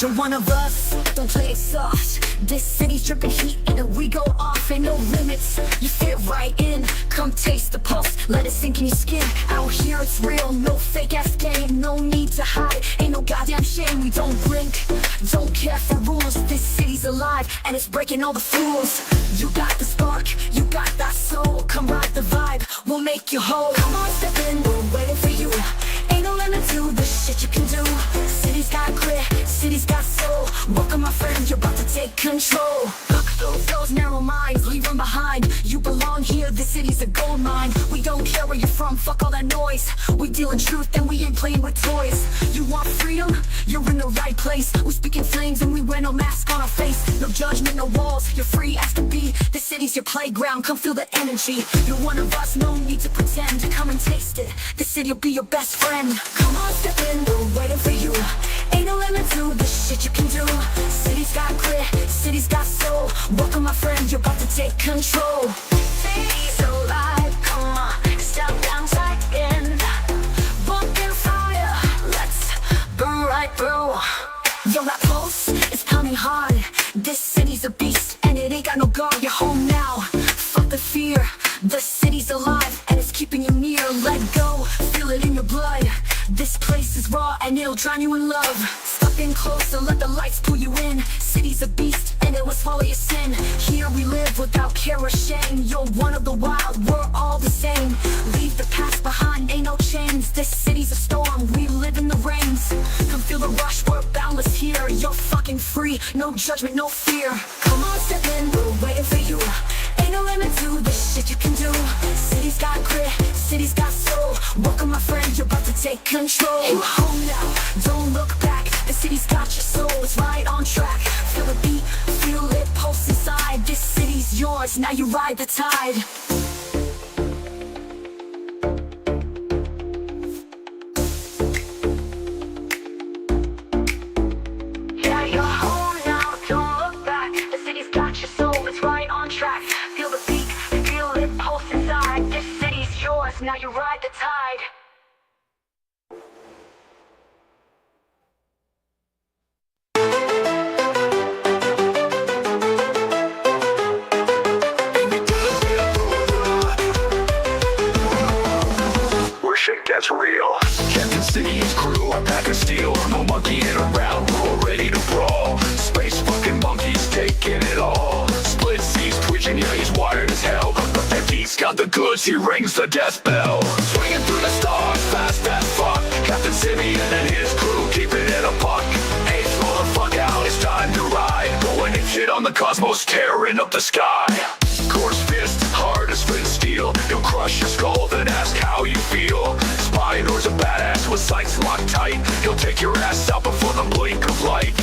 You're one of us, don't play it soft. This city's dripping heat and we go off. Ain't no limits, you fit right in. Come taste the pulse, let it sink in your skin. Out here it's real, no fake ass game. No need to hide, ain't no goddamn shame. We don't blink, don't care for rules. This city's alive and it's breaking all the fools. You got the spark, you got that soul. Come ride the vibe, we'll make you whole. Come on, step in, we're waiting for you. Ain't no limit to the shit you can do. City's got grit, city's got soul. Welcome my friend, you're about to take control. Fuck those narrow minds, leave them behind. You belong here, this city's a gold mine. We don't care where you're from, fuck all that noise. We deal in truth and we ain't playing with toys. You want freedom? You're in the right place. We speak in flames and we wear no mask on our face. No judgment, no walls, you're free as can be. This city's your playground, come feel the energy. You're one of us, no need to pretend. Come and taste it, this city'll be your best friend. Come on, step in, we're waiting for you. Ain't no limit to the shit you can do. City's got grit, city's got soul. Welcome my friend, you're about to take control. City's alive, come on, step downside in. Bumping fire, let's burn right through. Yo, that pulse is pounding hard. This city's a beast and it ain't got no guard. You're home now, fuck the fear. The city's alive and it's keeping you near. Let go, feel it in your blood. This place is raw and it'll drown you in love. Step in closer, let the lights pull you in. City's a beast and it will swallow your sin. Here we live without care or shame. You're one of the wild, we're all the same. Leave the past behind, ain't no chains. This city's a storm, we live in the rains. Come feel the rush, we're boundless here. You're fucking free, no judgment, no fear. Come on, step in, we're waiting for you. Ain't no limit to the shit you can do. City's got grit, city's got soul. Welcome my friend, you're about to take control. You're home now, don't look back. The city's got your soul, it's right on track. Feel the beat, feel it pulse inside. This city's yours, now you ride the tide. Yeah, you're home now, don't look back. The city's got your soul, it's right on track. Feel the beat, feel it pulse inside. This city's yours, now you ride the tide. Shit gets real. Captain City's crew, a pack of steel. No monkeying around, we're all ready to brawl. Space fucking monkeys taking it all. Split seas twitching, yeah, he's wired as hell. But he's got the goods, he rings the death bell. Swinging through the stars, fast as fuck. Captain City and his crew keeping it a buck. Hey, slow the fuck out, it's time to ride. Going and shit on the cosmos, tearing up the sky. Coarse fist, hard as flint steel. He'll crush your skull, then ask how you feel. Spinors a badass boss with sights locked tight. He'll take your ass out before the blink of light.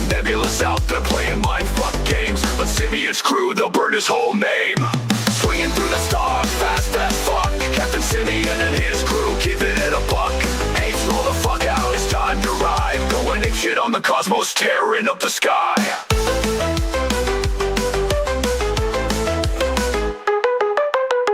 Nebulous out there playing mindfuck games, but Simeon's crew, they'll burn his whole name. Swinging through the stars, fast as fuck. Captain Simeon and his crew, keeping it a buck. Apes, roll the fuck out, it's time to ride. Going ape shit on the cosmos, tearing up the sky.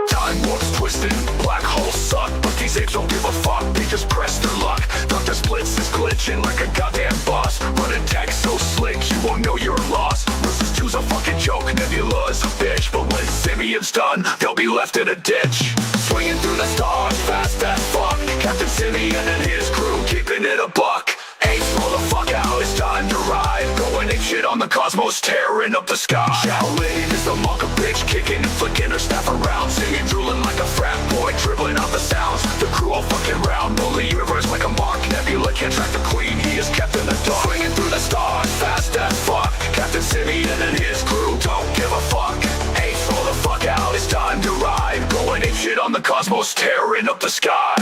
Time warps twisted, black holes suck, but these apes don't give a fuck, they just press their luck. Dante splits is glitching like a goddamn boss. Running tech so slick, you won't know you're lost. Versus 2's a fucking joke, Nebula is a bitch. But when Simeon's done, they'll be left in a ditch. Swinging through the stars, fast as fuck. Captain Simeon and his crew, keeping it a buck. Apes, roll the fuck out, it's time to ride. Going ape shit on the cosmos, tearing up the sky. Shaolin is the monk, a bitch, kicking and flicking her staff around. Singing, drooling like a frat boy, dribbling out the sounds. The crew all fucking round, only universe like a mark. Nebula can't track the queen, he is kept in the dark. Swinging through the stars, fast as fuck. Captain Simeon and his crew don't give a fuck. Apes, roll the fuck out, it's time to ride. Going ape shit on the cosmos, tearing up the sky.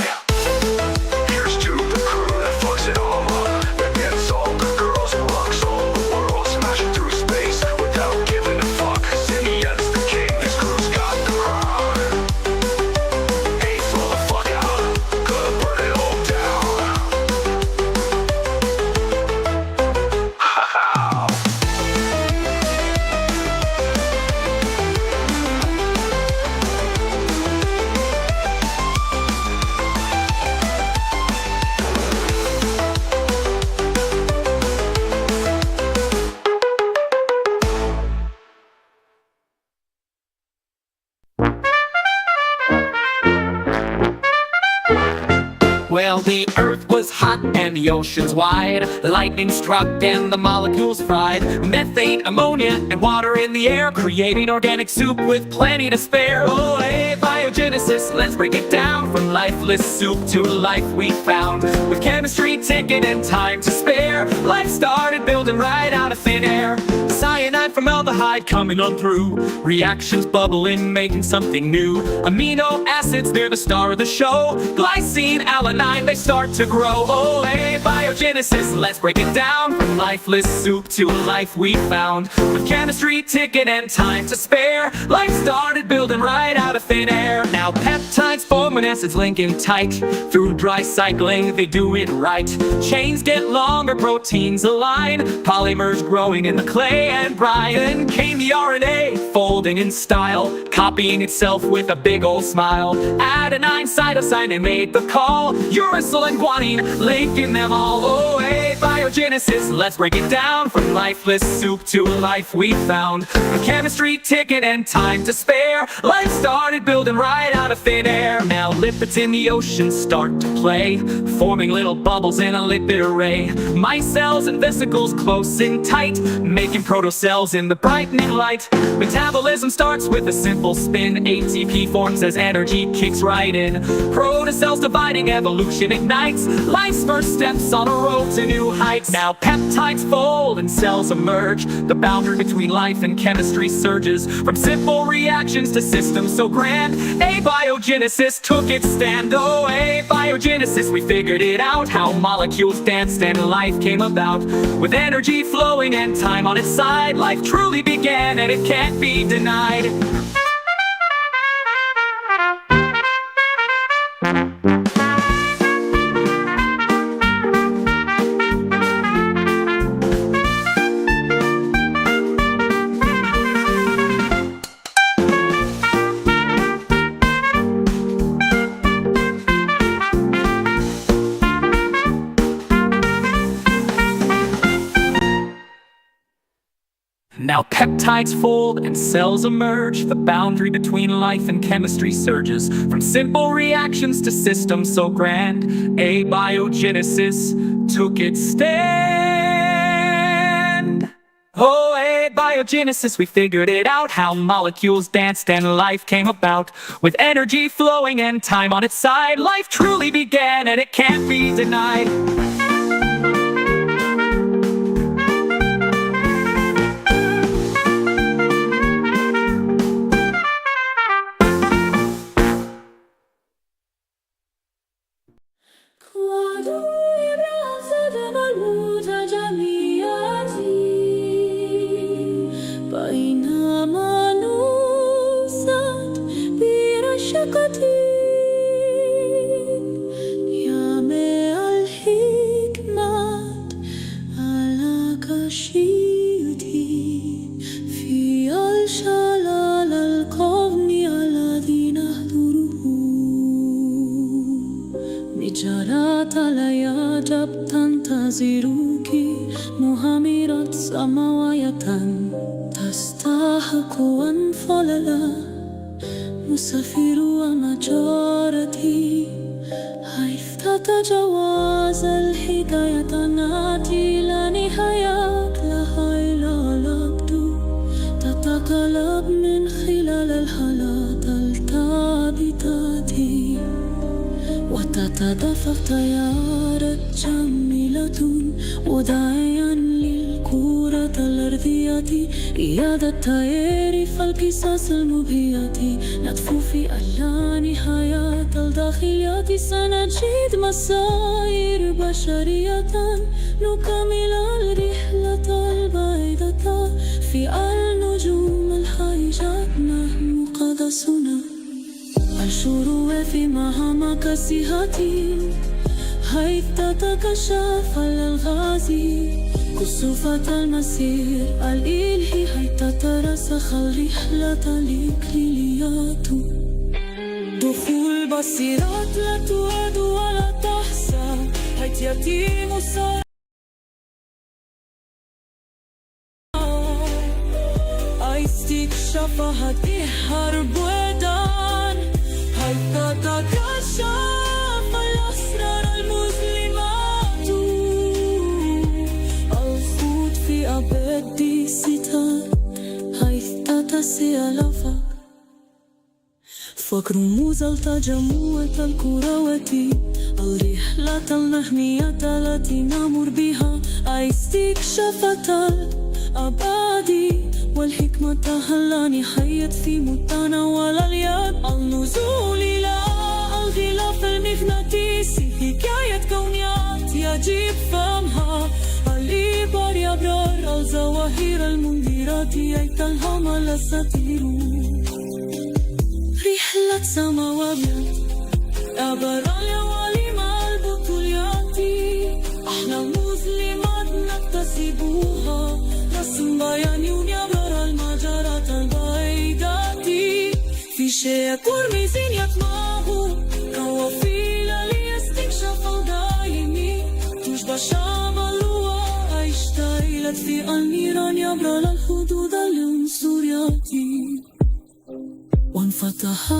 Here's to the crew that fucks it all up, that gets all the girls and rocks all the world, smashing through space without giving a fuck. Simeon's the king, his crew's got the crown. Apes, roll the fuck out, gonna burn it all down. Ha ha. Well, the earth was hot and the oceans wide. Lightning struck and the molecules fried. Methane, ammonia, and water in the air, creating organic soup with plenty to spare. Oh, hey, biogenesis, let's break it down. From lifeless soup to life we found. With chemistry ticking and time to spare, life started building right out of thin air. Cyanide, formaldehyde coming on through. Reactions bubbling, making something new. Amino acids, they're the star of the show. Glycine, alanine, they start to grow. Oh, hey, biogenesis, let's break it down. From lifeless soup to life we found. With chemistry ticking and time to spare, life started building right out of thin air. Now peptides form when acids linking tight. Through dry cycling, they do it right. Chains get longer, proteins align. Polymers growing in the clay and brine. Then came the RNA, folding in style, copying itself with a big old smile. Adenine, cytosine, they made the call. Uracil and guanine, linking them all. Oh, hey, biogenesis, let's break it down. From lifeless soup to life we found. With chemistry ticking and time to spare, life started building right out of thin air. Now lipids in the ocean start to play, forming little bubbles in a lipid array. Micelles and vesicles close and tight, making protocells in the brightening light. Metabolism starts with a simple spin. ATP forms as energy kicks right in. Protocells dividing, evolution ignites. Life's first steps on a road to new heights. Now peptides fold and cells emerge. The boundary between life and chemistry surges. From simple reactions to systems so grand, abiogenesis took its stand. Oh, abiogenesis, we figured it out. How molecules danced and life came about. With energy flowing and time on its side, life truly began and it can't be denied. Now peptides fold and cells emerge. The boundary between life and chemistry surges. From simple reactions to systems so grand, abiogenesis took its stand. Oh, abiogenesis, we figured it out. How molecules danced and life came about. With energy flowing and time on its side, life truly began and it can't be denied. Quiet. بينما نوسات برشقتي يا ماء الحكمة على كشيتي في الشلال القوم الذي نهدره نجارات الياجب تنتظرك مهمرة سماوية تستحق أنفللا مسافر ومجارتي حيث تتجاوز الحكاية ناتي لا نهاية لها إلا لبدو تتقلب من خلال الحالات الثابتات وتتدفق تيارات جميلة وداعيا للكرة الأرضية قيادة التيار فالقصص المبهية ندفو في ألا نهاية الداخليات سنجد مسائر بشرية نكمل الرحلة البعيدة في النجوم الحائجات نحن قدسنا الشروق في مهما كسيهاتي حيث تتكشف الألغازي كسوفة المسير الإلهي حيث تترسخ الرحلة الإكليليات دخول بصيرات لا تعد ولا تحصى حيث يتيم الصلاة استكشاف هذه حرب ودان حيث تتكشف الأسرار المظلمات الخوض في أبد ستار حيث تتسع الآفاق فكر رموز التجمعات الكروية الرحلة النهمية التي نمر بها استكشافات الأبدي والحكمة هلا نهاية في متناول اليد النزول إلى الغلاف المغناطيسي حكاية كونيات يجب فهمها الإبر يبرر الظواهر المنذرة أيت الهمل الستير رحلة سماوات أبر اليواليم البطوليات أحلام مظلمات نكتسبوها رسم بيان يبرر المجارات البعيدات في شيء كرمزين يطمعه كوافيل لاستكشاف الدائمي تشبه شمالها اشتعلت في النيران يبرر الحدود العنصريات وانفتحت